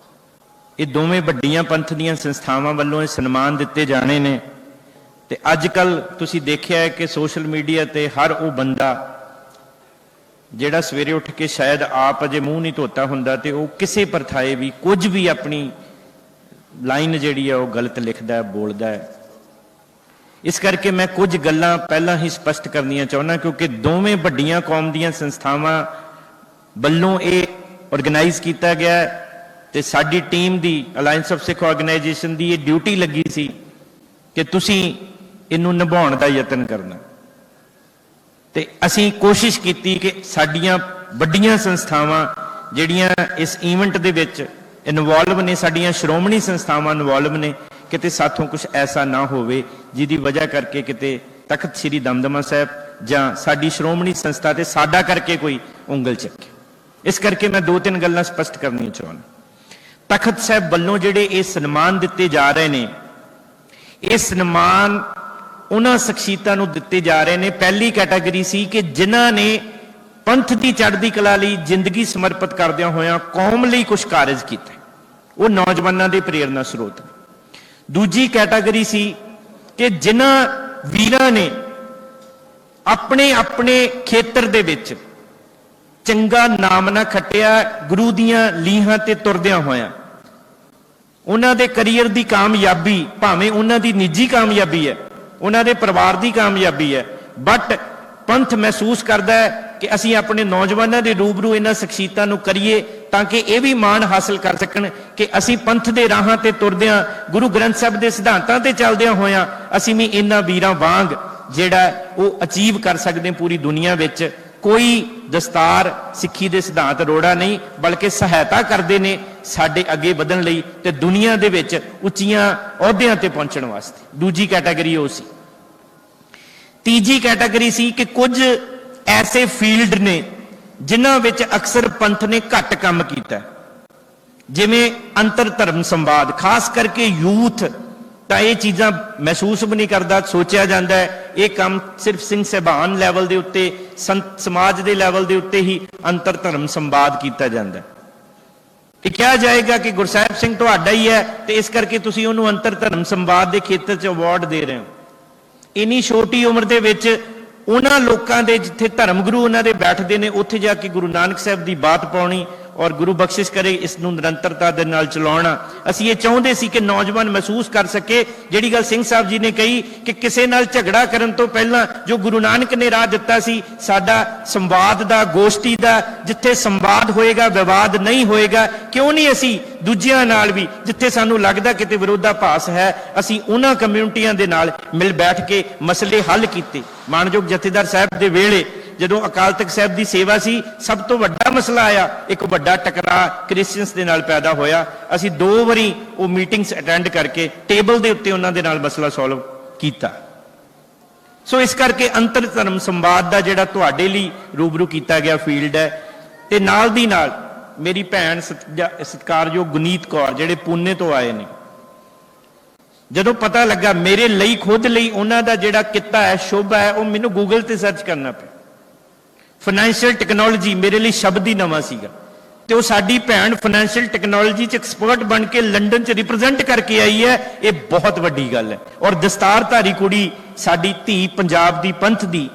ਇਹ ਦੋਵੇਂ ਵੱਡੀਆਂ ਪੰਥ ਦੀਆਂ ਸੰਸਥਾਵਾਂ ਵੱਲੋਂ ਇਹ ਸਨਮਾਨ ਦਿੱਤੇ ਜਾਣੇ ਨੇ। ਤੇ ਅੱਜ ਕੱਲ ਤੁਸੀਂ ਦੇਖਿਆ ਹੈ ਕਿ ਸੋਸ਼ਲ ਮੀਡੀਆ ਤੇ ਹਰ ਉਹ ਬੰਦਾ ਜਿਹੜਾ ਸਵੇਰੇ ਉੱਠ ਕੇ ਸ਼ਾਇਦ ਆਪ ਅਜੇ ਮੂੰਹ ਨਹੀਂ ਧੋਤਾ ਹੁੰਦਾ ਤੇ ਉਹ ਕਿਸੇ ਪ੍ਰਥਾਏ ਵੀ ਕੁਝ ਵੀ ਆਪਣੀ ਲਾਈਨ ਜਿਹੜੀ ਹੈ ਉਹ ਗਲਤ ਲਿਖਦਾ ਹੈ, ਬੋਲਦਾ ਹੈ। ਇਸ ਕਰਕੇ ਮੈਂ ਕੁਝ ਗੱਲਾਂ ਪਹਿਲਾਂ ਹੀ ਸਪਸ਼ਟ ਕਰਨੀਆਂ ਚਾਹੁੰਦਾ, ਕਿਉਂਕਿ ਦੋਵੇਂ ਵੱਡੀਆਂ ਕੌਮ ਦੀਆਂ ਸੰਸਥਾਵਾਂ ਵੱਲੋਂ ਇਹ ਆਰਗੇਨਾਈਜ਼ ਕੀਤਾ ਗਿਆ ਤੇ ਸਾਡੀ team the alliance of Sikh organisation ਦੀ ਇਹ ਡਿਊਟੀ ਲੱਗੀ ਸੀ ਕਿ ਤੁਸੀਂ ਇਹਨੂੰ ਨਿਭਾਉਣ ਦਾ ਯਤਨ ਕਰਨਾ। ਤੇ ਅਸੀਂ ਕੋਸ਼ਿਸ਼ ਕੀਤੀ ਕਿ ਸਾਡੀਆਂ ਵੱਡੀਆਂ ਸੰਸਥਾਵਾਂ ਜਿਹੜੀਆਂ ਇਸ ਈਵੈਂਟ ਦੇ ਵਿੱਚ ਇਨਵੋਲਵ ਨੇ, ਸਾਡੀਆਂ ਸ਼੍ਰੋਮਣੀ ਸੰਸਥਾਵਾਂ ਇਨਵੋਲਵ ਨੇ, ਕਿਤੇ ਸਾਥੋਂ ਕੁਝ ਐਸਾ ਨਾ ਹੋਵੇ ਜਿਹਦੀ ਵਜ੍ਹਾ ਕਰਕੇ ਕਿਤੇ ਤਖਤ ਸ੍ਰੀ ਦਮਦਮਾ ਸਾਹਿਬ ਜਾਂ ਸਾਡੀ ਸ਼੍ਰੋਮਣੀ ਸੰਸਥਾ ਤੇ ਸਾਡਾ ਕਰਕੇ ਕੋਈ ਉਂਗਲ ਚੱਕੇ। ਇਸ ਕਰਕੇ ਮੈਂ 2-3 ਗੱਲਾਂ ਸਪਸ਼ਟ ਕਰਨੀਆਂ ਚਾਹੁੰਦਾ। ਤਖਤ ਸਾਹਿਬ ਵੱਲੋਂ ਜਿਹੜੇ ਇਹ ਸਨਮਾਨ ਦਿੱਤੇ ਜਾ ਰਹੇ ਨੇ, ਇਹ ਸਨਮਾਨ ਉਹਨਾਂ ਸ਼ਖਸੀਅਤਾਂ ਨੂੰ ਦਿੱਤੇ ਜਾ ਰਹੇ ਨੇ। ਪਹਿਲੀ ਕੈਟਾਗਰੀ ਸੀ ਕਿ ਜਿਨ੍ਹਾਂ ਨੇ ਪੰਥ ਦੀ ਚੜ੍ਹਦੀ ਕਲਾ ਲਈ ਜ਼ਿੰਦਗੀ ਸਮਰਪਿਤ ਕਰਦਿਆਂ ਹੋਇਆਂ ਕੌਮ ਲਈ ਕੁਝ ਕਾਰਜ ਕੀਤਾ, ਉਹ ਨੌਜਵਾਨਾਂ ਦੇ ਪ੍ਰੇਰਨਾ ਸਰੋਤ। ਦੂਜੀ ਕੈਟਾਗਰੀ ਸੀ ਕਿ ਜਿਨ੍ਹਾਂ ਵੀਰਾਂ ਨੇ ਆਪਣੇ ਆਪਣੇ ਖੇਤਰ ਦੇ ਵਿੱਚ ਚੰਗਾ ਨਾਮ ਨਾ ਖੱਟਿਆ, ਗੁਰੂ ਦੀਆਂ ਲੀਹਾਂ ਤੇ ਤੁਰਦਿਆਂ ਹੋਇਆਂ ਉਹਨਾਂ ਦੇ ਕਰੀਅਰ ਦੀ ਕਾਮਯਾਬੀ, ਭਾਵੇਂ ਉਹਨਾਂ ਦੀ ਨਿੱਜੀ ਕਾਮਯਾਬੀ ਹੈ, ਉਹਨਾਂ ਦੇ ਪਰਿਵਾਰ ਦੀ ਕਾਮਯਾਬੀ ਹੈ, ਬਟ ਪੰਥ ਮਹਿਸੂਸ ਕਰਦਾ ਹੈ ਕਿ ਅਸੀਂ ਆਪਣੇ ਨੌਜਵਾਨਾਂ ਦੇ ਰੂਬਰੂ ਇਹਨਾਂ ਸ਼ਖਸੀਅਤਾਂ ਨੂੰ ਕਰੀਏ ਤਾਂ ਕਿ ਇਹ ਵੀ ਮਾਣ ਹਾਸਲ ਕਰ ਸਕਣ ਕਿ ਅਸੀਂ ਪੰਥ ਦੇ ਰਾਹਾਂ ਤੇ ਤੁਰਦਿਆਂ, ਗੁਰੂ ਗ੍ਰੰਥ ਸਾਹਿਬ ਦੇ ਸਿਧਾਂਤਾਂ ਤੇ ਚੱਲਦਿਆਂ ਹੋਇਆਂ ਅਸੀਂ ਵੀ ਇਹਨਾਂ ਵੀਰਾਂ ਵਾਂਗ ਜਿਹੜਾ ਉਹ ਅਚੀਵ ਕਰ ਸਕਦੇ ਪੂਰੀ ਦੁਨੀਆ ਵਿੱਚ। ਕੋਈ ਦਸਤਾਰ ਸਿੱਖੀ ਦੇ ਸਿਧਾਂਤ ਰੋੜਾ ਨਹੀਂ, ਬਲਕਿ ਸਹਾਇਤਾ ਕਰਦੇ ਨੇ ਸਾਡੇ ਅੱਗੇ ਵਧਣ ਲਈ ਤੇ ਦੁਨੀਆ ਦੇ ਵਿੱਚ ਉੱਚੀਆਂ ਅਹੁਦਿਆਂ ਤੇ ਪਹੁੰਚਣ ਵਾਸਤੇ। ਦੂਜੀ ਕੈਟਾਗਰੀ ਉਹ ਸੀ। ਤੀਜੀ ਕੈਟਾਗਰੀ ਸੀ ਕਿ ਕੁਝ ਐਸੇ ਫੀਲਡ ਨੇ ਜਿਨ੍ਹਾਂ ਵਿੱਚ ਅਕਸਰ ਪੰਥ ਨੇ ਘੱਟ ਕੰਮ ਕੀਤਾ, ਜਿਵੇਂ ਅੰਤਰ ਧਰਮ ਸੰਵਾਦ। ਖਾਸ ਕਰਕੇ ਯੂਥ ਤਾਂ ਇਹ ਚੀਜ਼ਾਂ ਮਹਿਸੂਸ ਵੀ ਨਹੀਂ ਕਰਦਾ। ਸੋਚਿਆ ਜਾਂਦਾ ਹੈ ਇਹ ਕੰਮ ਸਿਰਫ ਸਿੰਘ ਸਹਿਬਾਨ ਲੈਵਲ ਦੇ ਉੱਤੇ, ਸੰਤ ਸਮਾਜ ਦੇ ਲੈਵਲ ਦੇ ਉੱਤੇ ਹੀ ਅੰਤਰ ਧਰਮ ਸੰਵਾਦ ਕੀਤਾ ਜਾਂਦਾ। ਇਹ ਕਿਹਾ ਜਾਏਗਾ ਕਿ ਗੁਰਸਾਹਿਬ ਸਿੰਘ ਤੁਹਾਡਾ ਹੀ ਹੈ ਤੇ ਇਸ ਕਰਕੇ ਤੁਸੀਂ ਉਹਨੂੰ ਅੰਤਰ ਧਰਮ ਸੰਵਾਦ ਦੇ ਖੇਤਰ 'ਚ ਅਵਾਰਡ ਦੇ ਰਹੇ ਹੋ। ਇੰਨੀ ਛੋਟੀ ਉਮਰ ਦੇ ਵਿੱਚ ਉਹਨਾਂ ਲੋਕਾਂ ਦੇ ਜਿੱਥੇ ਧਰਮ ਗੁਰੂ ਉਹਨਾਂ ਦੇ ਬੈਠਦੇ ਨੇ ਉੱਥੇ ਜਾ ਕੇ ਗੁਰੂ ਨਾਨਕ ਸਾਹਿਬ ਦੀ ਬਾਤ ਪਾਉਣੀ ਔਰ ਗੁਰੂ ਬਖਸ਼ਿਸ਼ ਕਰੇ ਇਸ ਨੂੰ ਨਿਰੰਤਰਤਾ ਦੇ ਨਾਲ ਚਲਾਉਣਾ। ਅਸੀਂ ਇਹ ਚਾਹੁੰਦੇ ਸੀ ਕਿ ਨੌਜਵਾਨ ਮਹਿਸੂਸ ਕਰ ਸਕੇ ਜਿਹੜੀ ਗੱਲ ਸਿੰਘ ਸਾਹਿਬ ਜੀ ਨੇ ਕਹੀ ਕਿ ਕਿਸੇ ਨਾਲ ਝਗੜਾ ਕਰਨ ਤੋਂ ਪਹਿਲਾਂ ਜੋ ਗੁਰੂ ਨਾਨਕ ਨੇ ਰਾਹ ਦਿੱਤਾ ਸੀ ਸਾਡਾ ਸੰਵਾਦ ਦਾ, ਗੋਸ਼ਟੀ ਦਾ, ਜਿੱਥੇ ਸੰਵਾਦ ਹੋਏਗਾ ਵਿਵਾਦ ਨਹੀਂ ਹੋਏਗਾ। ਕਿਉਂ ਨਹੀਂ ਅਸੀਂ ਦੂਜਿਆਂ ਨਾਲ ਵੀ ਜਿੱਥੇ ਸਾਨੂੰ ਲੱਗਦਾ ਕਿਤੇ ਵਿਰੋਧਾਭਾਸ ਹੈ ਅਸੀਂ ਉਹਨਾਂ ਕਮਿਊਨਿਟੀਆਂ ਦੇ ਨਾਲ ਮਿਲ ਬੈਠ ਕੇ ਮਸਲੇ ਹੱਲ ਕੀਤੇ। ਮਾਨਯੋਗ ਜਥੇਦਾਰ ਸਾਹਿਬ ਦੇ ਵੇਲੇ ਜਦੋਂ ਅਕਾਲ ਤਖਤ ਸਾਹਿਬ ਦੀ ਸੇਵਾ ਸੀ ਸਭ ਤੋਂ ਵੱਡਾ ਮਸਲਾ ਆਇਆ, ਇੱਕ ਵੱਡਾ ਟਕਰਾਅ ਕ੍ਰਿਸਚੀਅਨਸ ਦੇ ਨਾਲ ਪੈਦਾ ਹੋਇਆ। ਅਸੀਂ 2 ਵਾਰੀ ਉਹ ਮੀਟਿੰਗਸ ਅਟੈਂਡ ਕਰਕੇ ਟੇਬਲ ਦੇ ਉੱਤੇ ਉਹਨਾਂ ਦੇ ਨਾਲ ਮਸਲਾ ਸੋਲਵ ਕੀਤਾ। ਸੋ ਇਸ ਕਰਕੇ ਅੰਤਰ ਧਰਮ ਸੰਵਾਦ ਦਾ ਜਿਹੜਾ ਤੁਹਾਡੇ ਲਈ ਰੂਬਰੂ ਕੀਤਾ ਗਿਆ ਫੀਲਡ ਹੈ। ਤੇ ਨਾਲ ਦੀ ਨਾਲ ਮੇਰੀ ਭੈਣ ਸਤਿਕਾਰਯੋਗ ਗੁਨੀਤ ਕੌਰ ਜਿਹੜੇ ਪੂਨੇ ਤੋਂ ਆਏ ਨੇ, ਜਦੋਂ ਪਤਾ ਲੱਗਾ ਮੇਰੇ ਲਈ ਖੁਦ ਲਈ ਉਹਨਾਂ ਦਾ ਜਿਹੜਾ ਕਿੱਤਾ ਹੈ ਸ਼ੋਭਾ ਹੈ, ਉਹ ਮੈਨੂੰ ਗੂਗਲ ਤੇ ਸਰਚ ਕਰਨਾ ਪਿਆ। ਫਾਈਨੈਂਸ਼ੀਅਲ ਟੈਕਨੋਲੋਜੀ ਮੇਰੇ ਲਈ ਸ਼ਬਦ ਹੀ ਨਵਾਂ ਸੀਗਾ ਤੇ ਉਹ ਸਾਡੀ ਭੈਣ ਫਾਈਨੈਂਸ਼ੀਅਲ ਟੈਕਨੋਲੋਜੀ 'ਚ ਐਕਸਪਰਟ ਬਣ ਕੇ ਲੰਡਨ 'ਚ ਰਿਪਰੈਜ਼ੈਂਟ ਕਰਕੇ ਆਈ ਹੈ। ਇਹ ਬਹੁਤ ਵੱਡੀ ਗੱਲ ਹੈ। ਔਰ ਦਸਤਾਰਧਾਰੀ ਕੁੜੀ ਸਾਡੀ ਧੀ ਪੰਜਾਬ ਦੀ ਪੰਥ ਦੀ,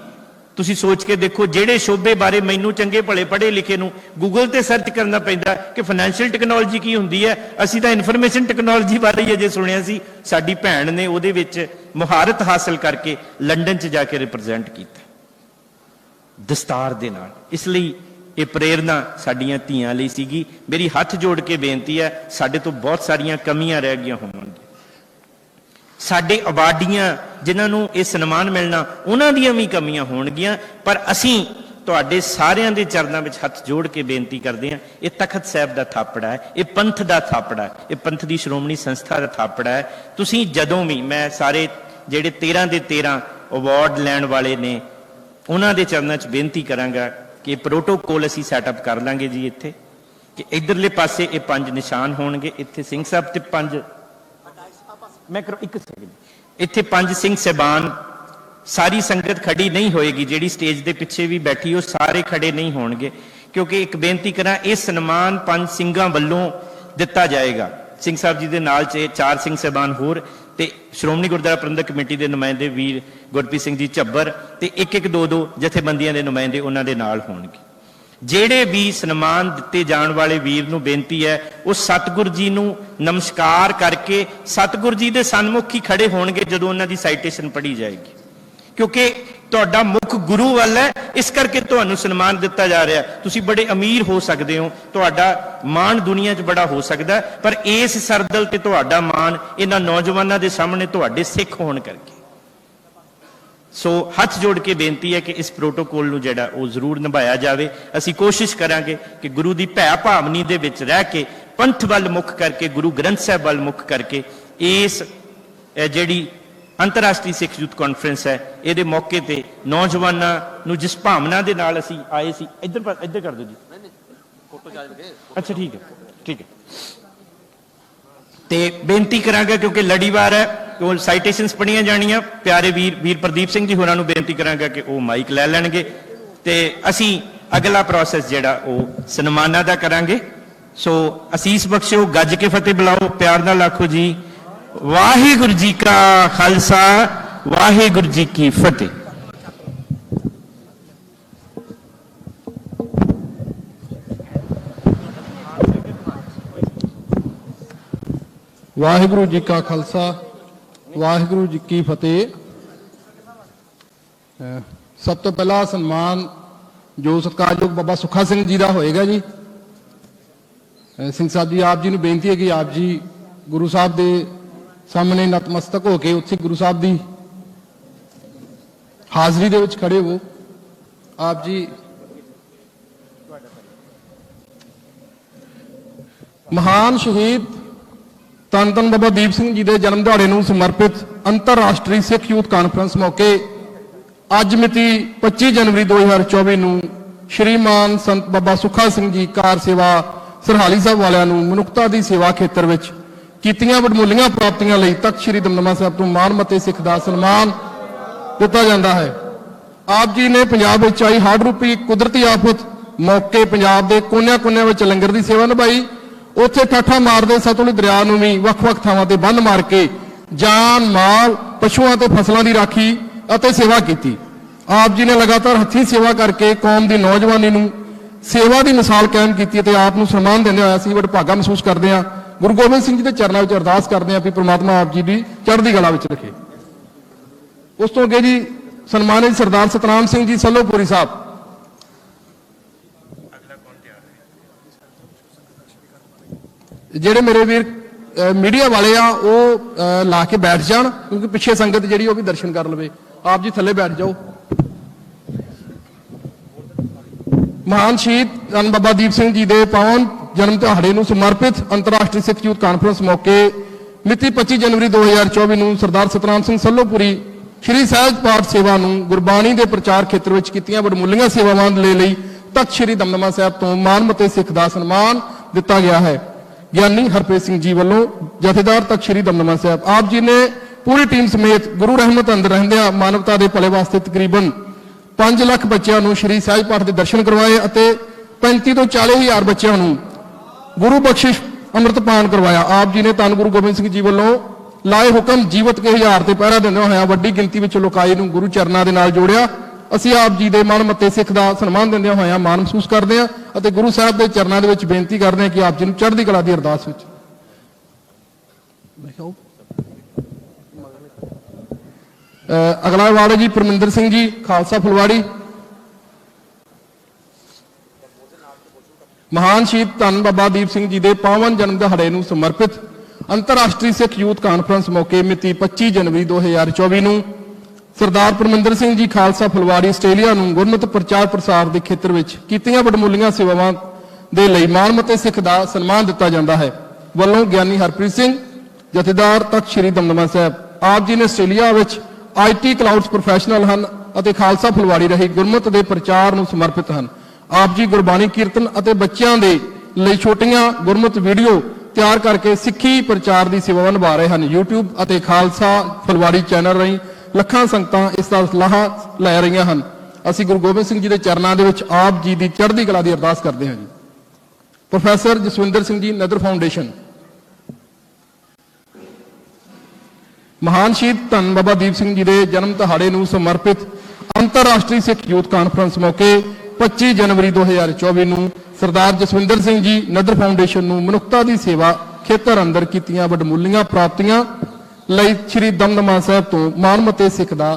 ਤੁਸੀਂ ਸੋਚ ਕੇ ਦੇਖੋ ਜਿਹੜੇ ਸ਼ੋਭੇ ਬਾਰੇ ਮੈਨੂੰ ਚੰਗੇ ਭਲੇ ਪੜ੍ਹੇ ਲਿਖੇ ਨੂੰ ਗੂਗਲ ਤੇ ਸਰਚ ਕਰਨਾ ਪੈਂਦਾ ਕਿ ਫਾਈਨੈਂਸ਼ੀਅਲ ਟੈਕਨੋਲੋਜੀ ਕੀ ਹੁੰਦੀ ਹੈ, ਅਸੀਂ ਤਾਂ ਇਨਫੋਰਮੇਸ਼ਨ ਟੈਕਨੋਲੋਜੀ ਬਾਰੇ ਹੀ ਅਜੇ ਸੁਣਿਆ ਸੀ। ਸਾਡੀ ਭੈਣ ਨੇ ਉਹਦੇ ਵਿੱਚ ਮੁਹਾਰਤ ਹਾਸਲ ਕਰਕੇ ਲੰਡਨ 'ਚ ਜਾ ਕੇ ਰਿਪਰੈਜ਼ੈਂਟ ਕੀਤਾ ਦਸਤਾਰ ਦੇ ਨਾਲ। ਇਸ ਲਈ ਇਹ ਪ੍ਰੇਰਨਾ ਸਾਡੀਆਂ ਧੀਆਂ ਲਈ ਸੀਗੀ। ਮੇਰੀ ਹੱਥ ਜੋੜ ਕੇ ਬੇਨਤੀ ਹੈ, ਸਾਡੇ ਤੋਂ ਬਹੁਤ ਸਾਰੀਆਂ ਕਮੀਆਂ ਰਹਿ ਗਈਆਂ ਹੋਣਗੀਆਂ। ਸਾਡੇ ਆਬਾਦੀਆਂ ਜਿਨ੍ਹਾਂ ਨੂੰ ਇਹ ਸਨਮਾਨ ਮਿਲਣਾ ਉਹਨਾਂ ਦੀਆਂ ਵੀ ਕਮੀਆਂ ਹੋਣਗੀਆਂ, ਪਰ ਅਸੀਂ ਤੁਹਾਡੇ ਸਾਰਿਆਂ ਦੇ ਚਰਨਾਂ ਵਿੱਚ ਹੱਥ ਜੋੜ ਕੇ ਬੇਨਤੀ ਕਰਦੇ ਹਾਂ, ਇਹ ਤਖਤ ਸਾਹਿਬ ਦਾ ਥਾਪੜਾ ਹੈ, ਇਹ ਪੰਥ ਦਾ ਥਾਪੜਾ ਹੈ, ਇਹ ਪੰਥ ਦੀ ਸ਼੍ਰੋਮਣੀ ਸੰਸਥਾ ਦਾ ਥਾਪੜਾ ਹੈ। ਤੁਸੀਂ ਜਦੋਂ ਵੀ, ਮੈਂ ਸਾਰੇ ਜਿਹੜੇ 13 ਦੇ 13 ਅਵਾਰਡ ਲੈਣ ਵਾਲੇ ਨੇ ਉਹਨਾਂ ਦੇ ਚਰਨਾਂ 'ਚ ਬੇਨਤੀ ਕਰਾਂਗਾ ਕਿ ਪ੍ਰੋਟੋਕੋਲ ਅਸੀਂ ਸੈਟਅਪ ਕਰ ਲਾਂਗੇ ਜੀ ਇੱਥੇ, ਕਿ ਇਧਰਲੇ ਪਾਸੇ ਇਹ 5 ਨਿਸ਼ਾਨ ਹੋਣਗੇ, ਇੱਥੇ ਸਿੰਘ ਸਾਹਿਬ ਤੇ 5 ਮੈਂ ਕਰੋ ਇੱਕ ਸੈਕਿੰਡ, ਇੱਥੇ 5 ਸਿੰਘ ਸਾਹਿਬਾਨ, ਸਾਰੀ ਸੰਗਤ ਖੜੀ ਨਹੀਂ ਹੋਏਗੀ, ਜਿਹੜੀ ਸਟੇਜ ਦੇ ਪਿੱਛੇ ਵੀ ਬੈਠੀ ਉਹ ਸਾਰੇ ਖੜੇ ਨਹੀਂ ਹੋਣਗੇ, ਕਿਉਂਕਿ ਇੱਕ ਬੇਨਤੀ ਕਰਾਂ ਇਹ ਸਨਮਾਨ 5 ਸਿੰਘਾਂ ਵੱਲੋਂ ਦਿੱਤਾ ਜਾਏਗਾ। ਸਿੰਘ ਸਾਹਿਬ ਜੀ ਦੇ ਨਾਲ 4 ਸਿੰਘ ਸਾਹਿਬਾਨ ਹੋਰ ਤੇ ਸ਼੍ਰੋਮਣੀ ਗੁਰਦੁਆਰਾ ਪ੍ਰਬੰਧਕ ਕਮੇਟੀ ਦੇ ਨੁਮਾਇੰਦੇ ਵੀਰ ਗੁਰਪ੍ਰੀਤ ਸਿੰਘ ਜੀ ਝੱਬਰ ਤੇ 1-1 2-2 ਜਥੇਬੰਦੀਆਂ ਦੇ ਨੁਮਾਇੰਦੇ ਉਹਨਾਂ ਦੇ ਨਾਲ ਹੋਣਗੇ। ਜਿਹੜੇ ਵੀ ਸਨਮਾਨ ਦਿੱਤੇ ਜਾਣ ਵਾਲੇ ਵੀਰ ਨੂੰ ਬੇਨਤੀ ਹੈ ਉਹ ਸਤਿਗੁਰ ਜੀ ਨੂੰ ਨਮਸਕਾਰ ਕਰਕੇ ਸਤਿਗੁਰ ਜੀ ਦੇ ਸਨਮੁਖ ਹੀ ਖੜੇ ਹੋਣਗੇ ਜਦੋਂ ਉਹਨਾਂ ਦੀ ਸਾਈਟੇਸ਼ਨ ਪੜ੍ਹੀ ਜਾਏਗੀ, ਕਿਉਂਕਿ ਤੁਹਾਡਾ ਮੁੱਖ ਗੁਰੂ ਵੱਲ ਹੈ, ਇਸ ਕਰਕੇ ਤੁਹਾਨੂੰ ਸਨਮਾਨ ਦਿੱਤਾ ਜਾ ਰਿਹਾ। ਤੁਸੀਂ ਬੜੇ ਅਮੀਰ ਹੋ ਸਕਦੇ ਹੋ, ਤੁਹਾਡਾ ਮਾਣ ਦੁਨੀਆ 'ਚ ਬੜਾ ਹੋ ਸਕਦਾ, ਪਰ ਇਸ ਸਰਦਲ ਤੇ ਤੁਹਾਡਾ ਮਾਣ ਇਹਨਾਂ ਨੌਜਵਾਨਾਂ ਦੇ ਸਾਹਮਣੇ ਤੁਹਾਡੇ ਸਿੱਖ ਹੋਣ ਕਰਕੇ। ਸੋ ਹੱਥ ਜੋੜ ਕੇ ਬੇਨਤੀ ਹੈ ਕਿ ਇਸ ਪ੍ਰੋਟੋਕੋਲ ਨੂੰ ਜਿਹੜਾ ਉਹ ਜ਼ਰੂਰ ਨਿਭਾਇਆ ਜਾਵੇ। ਅਸੀਂ ਕੋਸ਼ਿਸ਼ ਕਰਾਂਗੇ ਕਿ ਗੁਰੂ ਦੀ ਭੈ ਭਾਵਨੀ ਦੇ ਵਿੱਚ ਰਹਿ ਕੇ ਪੰਥ ਵੱਲ ਮੁੱਖ ਕਰਕੇ, ਗੁਰੂ ਗ੍ਰੰਥ ਸਾਹਿਬ ਵੱਲ ਮੁੱਖ ਕਰਕੇ ਇਸ ਜਿਹੜੀ ਅੰਤਰਰਾਸ਼ਟਰੀ ਸਿੱਖ ਯੂਥ ਕਾਨਫਰੰਸ ਹੈ ਇਹਦੇ ਮੌਕੇ ਤੇ ਨੌਜਵਾਨਾਂ ਨੂੰ ਜਿਸ ਭਾਵਨਾ ਦੇ ਨਾਲ ਅਸੀਂ ਆਏ ਸੀ, ਇੱਧਰ ਕਰ ਦਿਓ ਜੀ, ਅੱਛਾ ਠੀਕ ਹੈ ਤੇ ਬੇਨਤੀ ਕਰਾਂਗਾ ਕਿਉਂਕਿ ਲੜੀਵਾਰ ਹੈ, ਉਹ ਸਾਈਟੇਸ਼ਨਸ ਪੜ੍ਹੀਆਂ ਜਾਣੀਆਂ। ਪਿਆਰੇ ਵੀਰ ਪ੍ਰਦੀਪ ਸਿੰਘ ਜੀ ਹੋਰਾਂ ਨੂੰ ਬੇਨਤੀ ਕਰਾਂਗਾ ਕਿ ਉਹ ਮਾਈਕ ਲੈ ਲੈਣਗੇ ਤੇ ਅਸੀਂ ਅਗਲਾ ਪ੍ਰੋਸੈਸ ਜਿਹੜਾ ਉਹ ਸਨਮਾਨਾਂ ਦਾ ਕਰਾਂਗੇ। ਸੋ ਅਸੀਸ ਬਖਸ਼ਿਓ, ਗੱਜ ਕੇ ਫਤਿਹ ਬੁਲਾਓ, ਪਿਆਰ ਨਾਲ ਆਖੋ ਜੀ ਵਾਹਿਗੁਰੂ ਜੀ ਕਾ ਖਾਲਸਾ, ਵਾਹਿਗੁਰੂ ਜੀ ਕੀ ਫਤਿਹ। ਵਾਹਿਗੁਰੂ ਜੀ ਕਾ ਖਾਲਸਾ, ਵਾਹਿਗੁਰੂ ਜੀ ਕੀ ਫਤਿਹ। ਸਭ ਤੋਂ ਪਹਿਲਾ ਸਨਮਾਨ ਜੋ ਸਤਿਕਾਰਯੋਗ ਬਾਬਾ ਸੁੱਖਾ ਸਿੰਘ ਜੀ ਦਾ ਹੋਏਗਾ ਜੀ। ਸਿੰਘ ਸਾਹਿਬ ਜੀ, ਆਪ ਜੀ ਨੂੰ ਬੇਨਤੀ ਹੈ ਕਿ ਆਪ ਜੀ ਗੁਰੂ ਸਾਹਿਬ ਦੇ ਸਾਹਮਣੇ ਨਤਮਸਤਕ ਹੋ ਕੇ ਉੱਥੇ ਗੁਰੂ ਸਾਹਿਬ ਦੀ ਹਾਜ਼ਰੀ ਦੇ ਵਿੱਚ ਖੜੇ ਹੋ। ਆਪ ਜੀ ਮਹਾਨ ਸ਼ਹੀਦ ਧੰਨ ਧੰਨ ਬਾਬਾ ਦੀਪ ਸਿੰਘ ਜੀ ਦੇ ਜਨਮ ਦਿਹਾੜੇ ਨੂੰ ਸਮਰਪਿਤ ਅੰਤਰਰਾਸ਼ਟਰੀ ਸਿੱਖ ਯੂਥ ਕਾਨਫਰੰਸ ਮੌਕੇ ਅੱਜ ਮਿਤੀ 25 ਜਨਵਰੀ 2024 ਨੂੰ ਸ਼੍ਰੀਮਾਨ ਸੰਤ ਬਾਬਾ ਸੁੱਖਾ ਸਿੰਘ ਜੀ ਕਾਰ ਸੇਵਾ ਸਰਹਾਲੀ ਸਾਹਿਬ ਵਾਲਿਆਂ ਨੂੰ ਮਨੁੱਖਤਾ ਦੀ ਸੇਵਾ ਖੇਤਰ ਵਿੱਚ ਕੀਤੀਆਂ ਵਡਮੁੱਲੀਆਂ ਪ੍ਰਾਪਤੀਆਂ ਲਈ ਤਖਤ ਸ੍ਰੀ ਦਮਦਮਾ ਸਾਹਿਬ ਤੋਂ ਮਾਣਮੱਤੇ ਸਿੱਖ ਦਾ ਸਨਮਾਨ ਦਿੱਤਾ ਜਾਂਦਾ ਹੈ। ਆਪ ਜੀ ਨੇ ਪੰਜਾਬ ਵਿੱਚ ਆਈ ਹੜ੍ਹ ਰੂਪੀ ਕੁਦਰਤੀ ਆਫਤ ਮੌਕੇ ਪੰਜਾਬ ਦੇ ਕੋਨਿਆਂ-ਕੋਨਿਆਂ ਵਿੱਚ ਲੰਗਰ ਦੀ ਸੇਵਾ ਨਿਭਾਈ। ਉੱਥੇ ਠਾਠਾ ਮਾਰਦੇ ਸਤਲੁਜ ਦਰਿਆ ਨੂੰ ਵੀ ਵੱਖ-ਵੱਖ ਥਾਵਾਂ ਤੇ ਬੰਨ੍ਹ ਮਾਰ ਕੇ ਜਾਨ, ਮਾਲ, ਪਸ਼ੂਆਂ ਤੇ ਫਸਲਾਂ ਦੀ ਰਾਖੀ ਅਤੇ ਸੇਵਾ ਕੀਤੀ। ਆਪ ਜੀ ਨੇ ਲਗਾਤਾਰ ਹੱਥੀਂ ਸੇਵਾ ਕਰਕੇ ਕੌਮ ਦੀ ਨੌਜਵਾਨੀ ਨੂੰ ਸੇਵਾ ਦੀ ਮਿਸਾਲ ਕਾਇਮ ਕੀਤੀ ਅਤੇ ਆਪ ਨੂੰ ਸਨਮਾਨ ਦਿੰਦੇ ਹੋਇਆ ਅਸੀਂ ਵਡਭਾਗਾ ਮਹਿਸੂਸ ਕਰਦੇ ਹਾਂ। ਗੁਰੂ ਗੋਬਿੰਦ ਸਿੰਘ ਜੀ ਦੇ ਚਰਨਾਂ ਵਿੱਚ ਅਰਦਾਸ ਕਰਦੇ ਹਾਂ ਕਿ ਪ੍ਰਮਾਤਮਾ ਆਪ ਜੀ ਦੀ ਚੜ੍ਹਦੀ ਕਲਾ ਵਿੱਚ ਰੱਖੇ। ਉਸ ਤੋਂ ਅੱਗੇ ਜੀ ਸਨਮਾਨਿਤ ਸਰਦਾਰ ਸਤਨਾਮ ਸਿੰਘ ਜੀ ਸੱਲੋਪੁਰੀ ਸਾਹਿਬ। ਜਿਹੜੇ ਮੇਰੇ ਵੀਰ ਮੀਡੀਆ ਵਾਲੇ ਆ ਉਹ ਲਾ ਕੇ ਬੈਠ ਜਾਣ, ਕਿਉਂਕਿ ਪਿੱਛੇ ਸੰਗਤ ਜਿਹੜੀ ਉਹ ਵੀ ਦਰਸ਼ਨ ਕਰ ਲਵੇ। ਆਪ ਜੀ ਥੱਲੇ ਬੈਠ ਜਾਓ। ਮਹਾਨ ਸ਼ਹੀਦ ਧੰਨ ਬਾਬਾ ਦੀਪ ਸਿੰਘ ਜੀ ਦੇ ਪਾਵਨ ਜਨਮ ਦਿਹਾੜੇ ਨੂੰ ਸਮਰਪਿਤ ਅੰਤਰਰਾਸ਼ਟਰੀ ਸਿੱਖ ਯੂਥ ਕਾਨਫਰੰਸ ਮੌਕੇ ਮਿਤੀ 25 ਜਨਵਰੀ 2024 ਨੂੰ ਸਰਦਾਰ ਸਤਨਾਮ ਸਿੰਘ ਸੱਲੋਪੁਰੀ ਸ਼੍ਰੀ ਸਹਿਜ ਪਾਠ ਸੇਵਾ ਨੂੰ ਗੁਰਬਾਣੀ ਦੇ ਪ੍ਰਚਾਰ ਖੇਤਰ ਵਿੱਚ ਕੀਤੀਆਂ ਵਡਮੁੱਲੀਆਂ ਸੇਵਾਵਾਂ ਦੇ ਲਈ ਤਖਤ ਸ਼੍ਰੀ ਦਮਦਮਾ ਸਾਹਿਬ ਤੋਂ ਮਾਨਮੱਤੇ ਸਿੱਖ ਦਾ ਸਨਮਾਨ ਦਿੱਤਾ ਗਿਆ ਹੈ। ਗਿਆਨੀ ਹਰਪ੍ਰੀਤ ਸਿੰਘ ਜੀ ਵੱਲੋਂ ਜਥੇਦਾਰ ਤਖਤ ਸ਼੍ਰੀ ਦਮਦਮਾ ਸਾਹਿਬ। ਆਪ ਜੀ ਨੇ ਪੂਰੀ ਟੀਮ ਸਮੇਤ ਗੁਰੂ ਰਹਿਮਤ ਅੰਦਰ ਰਹਿੰਦਿਆਂ ਮਾਨਵਤਾ ਦੇ ਭਲੇ ਵਾਸਤੇ ਤਕਰੀਬਨ 5 ਲੱਖ ਬੱਚਿਆਂ ਨੂੰ ਸ਼੍ਰੀ ਸਹਿਜ ਪਾਠ ਦੇ ਦਰਸ਼ਨ ਕਰਵਾਏ ਅਤੇ 35 ਤੋਂ 40 ਹਜ਼ਾਰ ਬੱਚਿਆਂ ਨੂੰ ਗੁਰੂ ਬਖਸ਼ਿਸ਼ ਅੰਮ੍ਰਿਤਪਾਨ ਕਰਵਾਇਆ। ਆਪ ਜੀ ਨੇ ਧੰਨ ਗੁਰੂ ਗੋਬਿੰਦ ਸਿੰਘ ਜੀ ਵੱਲੋਂ ਲਾਏ ਹੁਕਮ ਜੀਵਤ ਕੇ ਹਜ਼ਾਰ ਤੇ ਪਹਿਰਾ ਦਿੰਦੇ ਹੋਇਆ ਵੱਡੀ ਗਿਣਤੀ ਵਿੱਚ ਲੋਕਾਈ ਨੂੰ ਗੁਰੂ ਚਰਨਾਂ ਦੇ ਨਾਲ ਜੋੜਿਆ। ਅਸੀਂ ਆਪ ਜੀ ਦੇ ਮਨਮੱਤੇ ਸਿੱਖ ਦਾ ਸਨਮਾਨ ਦਿੰਦਿਆਂ ਹੋਇਆਂ ਮਾਣ ਮਹਿਸੂਸ ਕਰਦੇ ਹਾਂ ਅਤੇ ਗੁਰੂ ਸਾਹਿਬ ਦੇ ਚਰਨਾਂ ਦੇ ਵਿੱਚ ਬੇਨਤੀ ਕਰਦੇ ਹਾਂ ਕਿ ਆਪ ਜੀ ਨੂੰ ਚੜ੍ਹਦੀ ਕਲਾ ਦੀ ਅਰਦਾਸ ਵਿੱਚ। ਅਗਲਾ ਅਵਾਰਡ ਹੈ ਜੀ ਪਰਮਿੰਦਰ ਸਿੰਘ ਜੀ ਖਾਲਸਾ ਫੁਲਵਾੜੀ। ਮਹਾਨ ਸ਼ਹੀਦ ਧੰਨ ਬਾਬਾ ਦੀਪ ਸਿੰਘ ਜੀ ਦੇ ਪਾਵਨ ਜਨਮ ਦਿਹਾੜੇ ਨੂੰ ਸਮਰਪਿਤ ਅੰਤਰਰਾਸ਼ਟਰੀ ਸਿੱਖ ਯੂਥ ਕਾਨਫਰੰਸ ਮੌਕੇ ਮਿਤੀ 25 ਜਨਵਰੀ 2024 ਨੂੰ ਸਰਦਾਰ ਪਰਮਿੰਦਰ ਸਿੰਘ ਜੀ ਖਾਲਸਾ ਫੁਲਵਾੜੀ ਆਸਟ੍ਰੇਲੀਆ ਨੂੰ ਗੁਰਮਤਿ ਪ੍ਰਚਾਰ ਪ੍ਰਸਾਰ ਦੇ ਖੇਤਰ ਵਿੱਚ ਕੀਤੀਆਂ ਵਡਮੁੱਲੀਆਂ ਸੇਵਾਵਾਂ ਦੇ ਲਈ ਮਾਣਮੱਤੇ ਸਿੱਖ ਦਾ ਸਨਮਾਨ ਦਿੱਤਾ ਜਾਂਦਾ ਹੈ। ਵੱਲੋਂ ਗਿਆਨੀ ਹਰਪ੍ਰੀਤ ਸਿੰਘ ਜਥੇਦਾਰ ਤਖਤ ਸ਼੍ਰੀ ਦਮਦਮਾ ਸਾਹਿਬ। ਆਪ ਜੀ ਨੇ ਆਸਟ੍ਰੇਲੀਆ ਵਿੱਚ IT ਕਲਾਊਡਸ ਪ੍ਰੋਫੈਸ਼ਨਲ ਹਨ ਅਤੇ ਖਾਲਸਾ ਫੁਲਵਾੜੀ ਰਹੀ ਗੁਰਮਤਿ ਦੇ ਪ੍ਰਚਾਰ ਨੂੰ ਸਮਰਪਿਤ ਹਨ। ਆਪ ਜੀ ਗੁਰਬਾਣੀ ਕੀਰਤਨ ਅਤੇ ਬੱਚਿਆਂ ਦੇ ਲਈ ਛੋਟੀਆਂ ਗੁਰਮਤਿ ਵੀਡੀਓ ਤਿਆਰ ਕਰਕੇ ਸਿੱਖੀ ਪ੍ਰਚਾਰ ਦੀ ਸੇਵਾ ਨਿਭਾ ਰਹੇ ਹਨ। YouTube ਅਤੇ ਖਾਲਸਾ ਫੁਲਵਾੜੀ ਚੈਨਲ ਰਾਹੀਂ ਲੱਖਾਂ ਸੰਗਤਾਂ ਇਸ ਦਾ ਲਾਹਾ ਲੈ ਰਹੀਆਂ ਹਨ। ਅਸੀਂ ਗੁਰੂ ਗੋਬਿੰਦ ਸਿੰਘ ਜੀ ਦੇ ਚਰਨਾਂ ਦੇ ਵਿੱਚ ਆਪ ਜੀ ਦੀ ਚੜ੍ਹਦੀ ਕਲਾ ਦੀ ਅਰਦਾਸ ਕਰਦੇ ਹਾਂ ਜੀ। ਪ੍ਰੋਫੈਸਰ ਜਸਵਿੰਦਰ ਸਿੰਘ ਜੀ ਨਦਰ ਫਾਊਂਡੇਸ਼ਨ। ਮਹਾਨ ਸ਼ਹੀਦ ਧੰਨ ਬਾਬਾ ਦੀਪ ਸਿੰਘ ਜੀ ਦੇ ਜਨਮ ਦਿਹਾੜੇ ਨੂੰ ਸਮਰਪਿਤ ਅੰਤਰਰਾਸ਼ਟਰੀ ਸਿੱਖ ਯੂਥ ਕਾਨਫਰੰਸ ਮੌਕੇ 25 ਜਨਵਰੀ 2024 ਨੂੰ ਸਰਦਾਰ ਜਸਵਿੰਦਰ ਸਿੰਘ ਜੀ ਨਦਰ ਫਾਊਂਡੇਸ਼ਨ ਨੂੰ ਮਨੁੱਖਤਾ ਦੀ ਸੇਵਾ ਖੇਤਰ ਅੰਦਰ ਕੀਤੀਆਂ ਵਡਮੁੱਲੀਆਂ ਪ੍ਰਾਪਤੀਆਂ ਲਈ ਸ਼੍ਰੀ ਦਮਦਮਾ ਸਾਹਿਬ ਤੋਂ ਮਾਨਮੱਤੇ ਸਿੱਖ ਦਾ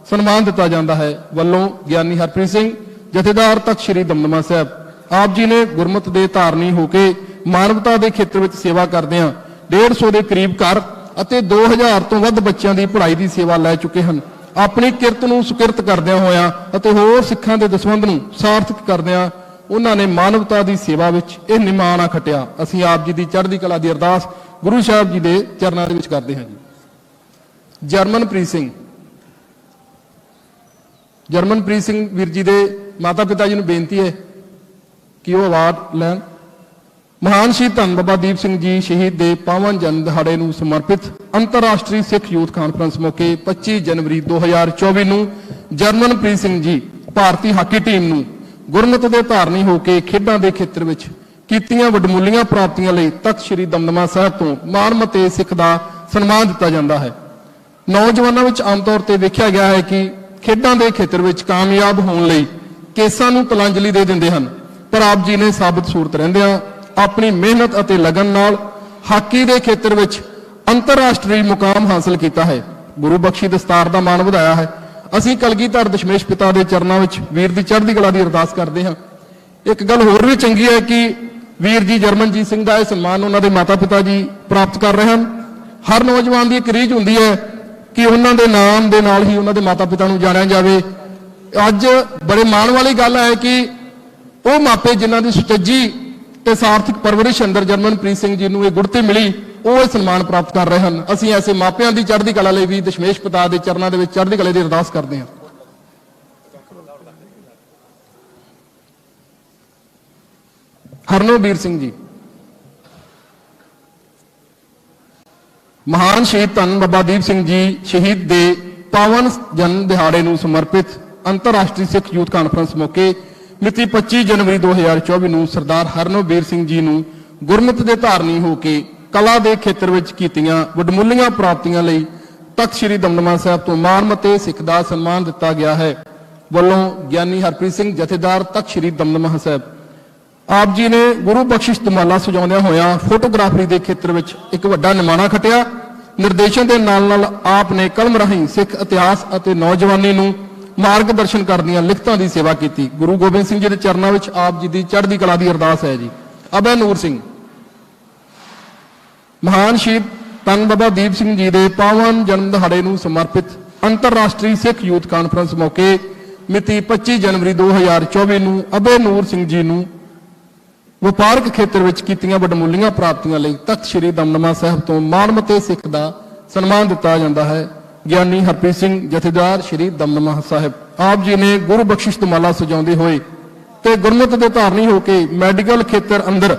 ਸਨਮਾਨ ਦਿੱਤਾ ਜਾਂਦਾ ਹੈ। ਵੱਲੋਂ ਗਿਆਨੀ ਹਰਪ੍ਰੀਤ ਸਿੰਘ ਜਥੇਦਾਰ ਤਖਤ ਸ਼੍ਰੀ ਦਮਦਮਾ ਸਾਹਿਬ। ਆਪ ਜੀ ਨੇ ਗੁਰਮਤਿ ਦੇ ਧਾਰਨੀ ਹੋ ਕੇ ਮਾਨਵਤਾ ਦੇ ਖੇਤਰ ਵਿੱਚ ਸੇਵਾ ਕਰਦਿਆਂ 150 ਦੇ ਕਰੀਬ ਘਰ ਅਤੇ 2000 ਤੋਂ ਵੱਧ ਬੱਚਿਆਂ ਦੀ ਪੜ੍ਹਾਈ ਦੀ ਸੇਵਾ ਲੈ ਚੁੱਕੇ ਹਨ। ਆਪਣੀ ਕਿਰਤ ਨੂੰ ਸੁਕਿਰਤ ਕਰਦਿਆਂ ਹੋਇਆਂ ਅਤੇ ਹੋਰ ਸਿੱਖਾਂ ਦੇ ਦਸਵੰਧ ਨੂੰ ਸਾਰਥਕ ਕਰਦਿਆਂ ਉਹਨਾਂ ਨੇ ਮਾਨਵਤਾ ਦੀ ਸੇਵਾ ਵਿੱਚ ਇਹ ਨਿਮਾਣਾ ਖਟਿਆ। ਅਸੀਂ ਆਪ ਜੀ ਦੀ ਚੜ੍ਹਦੀ ਕਲਾ ਦੀ ਅਰਦਾਸ ਗੁਰੂ ਸਾਹਿਬ ਜੀ ਦੇ ਚਰਨਾਂ ਦੇ ਵਿੱਚ ਕਰਦੇ ਹਾਂ ਜੀ। ਜਰਮਨਪ੍ਰੀਤ ਸਿੰਘ। ਜਰਮਨਪ੍ਰੀਤ ਸਿੰਘ ਵੀਰ ਜੀ ਦੇ ਮਾਤਾ ਪਿਤਾ ਜੀ ਨੂੰ ਬੇਨਤੀ ਹੈ ਕਿ ਉਹ ਅਵਾਰਡ ਲੈਣ। ਮਹਾਨ ਸ਼ਹੀਦ ਧੰਨ ਬਾਬਾ ਦੀਪ ਸਿੰਘ ਜੀ ਸ਼ਹੀਦ ਦੇ ਪਾਵਨ ਜਨਮ ਦਿਹਾੜੇ ਨੂੰ ਸਮਰਪਿਤ ਅੰਤਰਰਾਸ਼ਟਰੀ ਸਿੱਖ ਯੂਥ ਕਾਨਫਰੰਸ ਮੌਕੇ 25 ਜਨਵਰੀ 2024 ਨੂੰ ਜਰਮਨਪ੍ਰੀਤ ਸਿੰਘ ਜੀ ਭਾਰਤੀ ਹਾਕੀ ਟੀਮ ਨੂੰ ਗੁਰਮਤਿ ਦੇ ਧਾਰਨੀ ਹੋ ਕੇ ਖੇਡਾਂ ਦੇ ਖੇਤਰ ਵਿੱਚ ਕੀਤੀਆਂ ਵਡਮੁੱਲੀਆਂ ਪ੍ਰਾਪਤੀਆਂ ਲਈ ਤਖਤ ਸ਼੍ਰੀ ਦਮਦਮਾ ਸਾਹਿਬ ਤੋਂ ਮਾਣਮੱਤੇ ਸਿੱਖ ਦਾ ਸਨਮਾਨ ਦਿੱਤਾ ਜਾਂਦਾ ਹੈ। ਨੌਜਵਾਨਾਂ ਵਿੱਚ ਆਮ ਤੌਰ ਤੇ ਵੇਖਿਆ ਗਿਆ ਹੈ ਕਿ ਖੇਡਾਂ ਦੇ ਖੇਤਰ ਵਿੱਚ ਕਾਮਯਾਬ ਹੋਣ ਲਈ ਕੇਸਾਂ ਨੂੰ ਤਲਾਂਜਲੀ ਦੇ ਦਿੰਦੇ ਹਨ, ਪਰ ਆਪ ਜੀ ਨੇ ਸਾਬਤ ਸੂਰਤ ਰਹਿੰਦਿਆਂ ਆਪਣੀ ਮਿਹਨਤ ਅਤੇ ਲਗਨ ਨਾਲ ਹਾਕੀ ਦੇ ਖੇਤਰ ਵਿੱਚ ਅੰਤਰਰਾਸ਼ਟਰੀ ਮੁਕਾਮ ਹਾਸਲ ਕੀਤਾ ਹੈ। ਗੁਰੂ ਬਖਸ਼ੀ ਦਸਤਾਰ ਦਾ ਮਾਣ ਵਧਾਇਆ ਹੈ। ਅਸੀਂ ਕਲਗੀਧਰ ਦਸ਼ਮੇਸ਼ ਪਿਤਾ ਦੇ ਚਰਨਾਂ ਵਿੱਚ ਵੀਰ ਦੀ ਚੜ੍ਹਦੀ ਕਲਾ ਦੀ ਅਰਦਾਸ ਕਰਦੇ ਹਾਂ। ਇੱਕ ਗੱਲ ਹੋਰ ਵੀ ਚੰਗੀ ਹੈ ਕਿ ਵੀਰ ਜੀ ਜਰਮਨਜੀਤ ਸਿੰਘ ਦਾ ਇਹ ਸਨਮਾਨ ਉਹਨਾਂ ਦੇ ਮਾਤਾ ਪਿਤਾ ਜੀ ਪ੍ਰਾਪਤ ਕਰ ਰਹੇ ਹਨ। ਹਰ ਨੌਜਵਾਨ ਦੀ ਇੱਕ ਰੀਝ ਹੁੰਦੀ ਹੈ ਕਿ ਉਹਨਾਂ ਦੇ ਨਾਮ ਦੇ ਨਾਲ ਹੀ ਉਹਨਾਂ ਦੇ ਮਾਤਾ ਪਿਤਾ ਨੂੰ ਜਾਣਿਆ ਜਾਵੇ। ਅੱਜ ਬੜੇ ਮਾਣ ਵਾਲੀ ਗੱਲ ਹੈ ਕਿ ਉਹ ਮਾਪੇ ਜਿਨ੍ਹਾਂ ਦੀ ਸੁਚੱਜੀ ਤੇ ਸਾਰਥਕ ਪਰਵਰਿਸ਼ ਅੰਦਰ ਜਰਮਨਪ੍ਰੀਤ ਸਿੰਘ ਜੀ ਨੂੰ ਇਹ ਗੁੜਤੀ ਮਿਲੀ, ਉਹ ਇਹ ਸਨਮਾਨ ਪ੍ਰਾਪਤ ਕਰ ਰਹੇ ਹਨ। ਅਸੀਂ ਐਸੇ ਮਾਪਿਆਂ ਦੀ ਚੜ੍ਹਦੀ ਕਲਾ ਲਈ ਵੀ ਦਸ਼ਮੇਸ਼ ਪਿਤਾ ਦੇ ਚਰਨਾਂ ਦੇ ਵਿੱਚ ਚੜ੍ਹਦੀ ਕਲਾ ਦੀ ਅਰਦਾਸ ਕਰਦੇ ਹਾਂ। ਹਰਨੋਵੀਰ ਸਿੰਘ ਜੀ। ਮਹਾਨ ਸ਼ਹੀਦ ਧੰਨ ਬਾਬਾ ਦੀਪ ਸਿੰਘ ਜੀ ਸ਼ਹੀਦ ਦੇ ਪਾਵਨ ਜਨਮ ਦਿਹਾੜੇ ਨੂੰ ਸਮਰਪਿਤ ਅੰਤਰਰਾਸ਼ਟਰੀ ਸਿੱਖ ਯੂਥ ਕਾਨਫਰੰਸ ਮੌਕੇ ਮਿਤੀ 25 ਜਨਵਰੀ 2024 ਨੂੰ ਸਰਦਾਰ ਹਰਨੋਵੀਰ ਸਿੰਘ ਜੀ ਨੂੰ ਗੁਰਮਤਿ ਦੇ ਧਾਰਨੀ ਹੋ ਕੇ ਕਲਾ ਦੇ ਖੇਤਰ ਵਿੱਚ ਕੀਤੀਆਂ ਵਡਮੁੱਲੀਆਂ ਪ੍ਰਾਪਤੀਆਂ ਲਈ ਤਖਤ ਸ਼੍ਰੀ ਦਮਦਮਾ ਸਾਹਿਬ ਤੋਂ ਮਾਣਮੱਤੇ ਸਿੱਖ ਦਾ ਸਨਮਾਨ ਦਿੱਤਾ ਗਿਆ ਹੈ। ਵੱਲੋਂ ਗਿਆਨੀ ਹਰਪ੍ਰੀਤ ਸਿੰਘ ਜਥੇਦਾਰ ਤਖਤ ਸ੍ਰੀ ਦਮਦਮਾ ਸਾਹਿਬ। ਆਪ ਜੀ ਨੇ ਗੁਰੂ ਬਖਸ਼ਿਸ਼ ਧਮਾਲਾ ਸਜਾਉਂਦਿਆਂ ਹੋਇਆਂ ਫੋਟੋਗ੍ਰਾਫਰੀ ਦੇ ਖੇਤਰ ਵਿੱਚ ਇੱਕ ਵੱਡਾ ਨਿਮਾਣਾ ਖਟਿਆ। ਨਿਰਦੇਸ਼ਨ ਦੇ ਨਾਲ ਨਾਲ ਆਪ ਨੇ ਕਲਮ ਰਾਹੀਂ ਸਿੱਖ ਇਤਿਹਾਸ ਅਤੇ ਨੌਜਵਾਨੀ ਨੂੰ ਮਾਰਗਦਰਸ਼ਨ ਕਰਦੀਆਂ ਲਿਖਤਾਂ ਦੀ ਸੇਵਾ ਕੀਤੀ। ਗੁਰੂ ਗੋਬਿੰਦ ਸਿੰਘ ਜੀ ਦੇ ਚਰਨਾਂ ਵਿੱਚ ਆਪ ਜੀ ਦੀ ਚੜ੍ਹਦੀ ਕਲਾ ਦੀ ਅਰਦਾਸ ਹੈ ਜੀ। ਅਭੈ ਨੂਰ ਸਿੰਘ। ਮਹਾਨ ਸ਼ਹੀਦ ਧੰਨ ਬਾਬਾ ਦੀਪ ਸਿੰਘ ਜੀ ਦੇ ਪਾਵਨ ਜਨਮ ਦਿਹਾੜੇ ਨੂੰ ਸਮਰਪਿਤ ਅੰਤਰਰਾਸ਼ਟਰੀ ਸਿੱਖ ਯੂਥ ਕਾਨਫਰੰਸ ਮੌਕੇ ਮਿਤੀ 25 ਜਨਵਰੀ 2024 ਨੂੰ ਅਭੈ ਨੂਰ ਸਿੰਘ ਜੀ ਨੂੰ ਵਪਾਰਕ ਖੇਤਰ ਵਿੱਚ ਕੀਤੀਆਂ ਵੱਡਮੁੱਲੀਆਂ ਪ੍ਰਾਪਤੀਆਂ ਲਈ ਤਖਤ ਸ੍ਰੀ ਦਮਦਮਾ ਸਾਹਿਬ ਤੋਂ ਮਾਣਮੱਤੇ ਸਿੱਖ ਦਾ ਸਨਮਾਨ ਦਿੱਤਾ ਜਾਂਦਾ ਹੈ। ਗਿਆਨੀ ਹਰਪ੍ਰੀਤ ਸਿੰਘ ਜਥੇਦਾਰ ਸ੍ਰੀ ਦਮਦਮਾ ਸਾਹਿਬ। ਆਪ ਜੀ ਨੇ ਗੁਰੂ ਬਖਸ਼ਿਸ਼ ਧਮਾਲਾ ਸਜਾਉਂਦੇ ਹੋਏ ਤੇ ਗੁਰਮਤਿ ਦੇ ਧਾਰਨੀ ਹੋ ਕੇ ਮੈਡੀਕਲ ਖੇਤਰ ਅੰਦਰ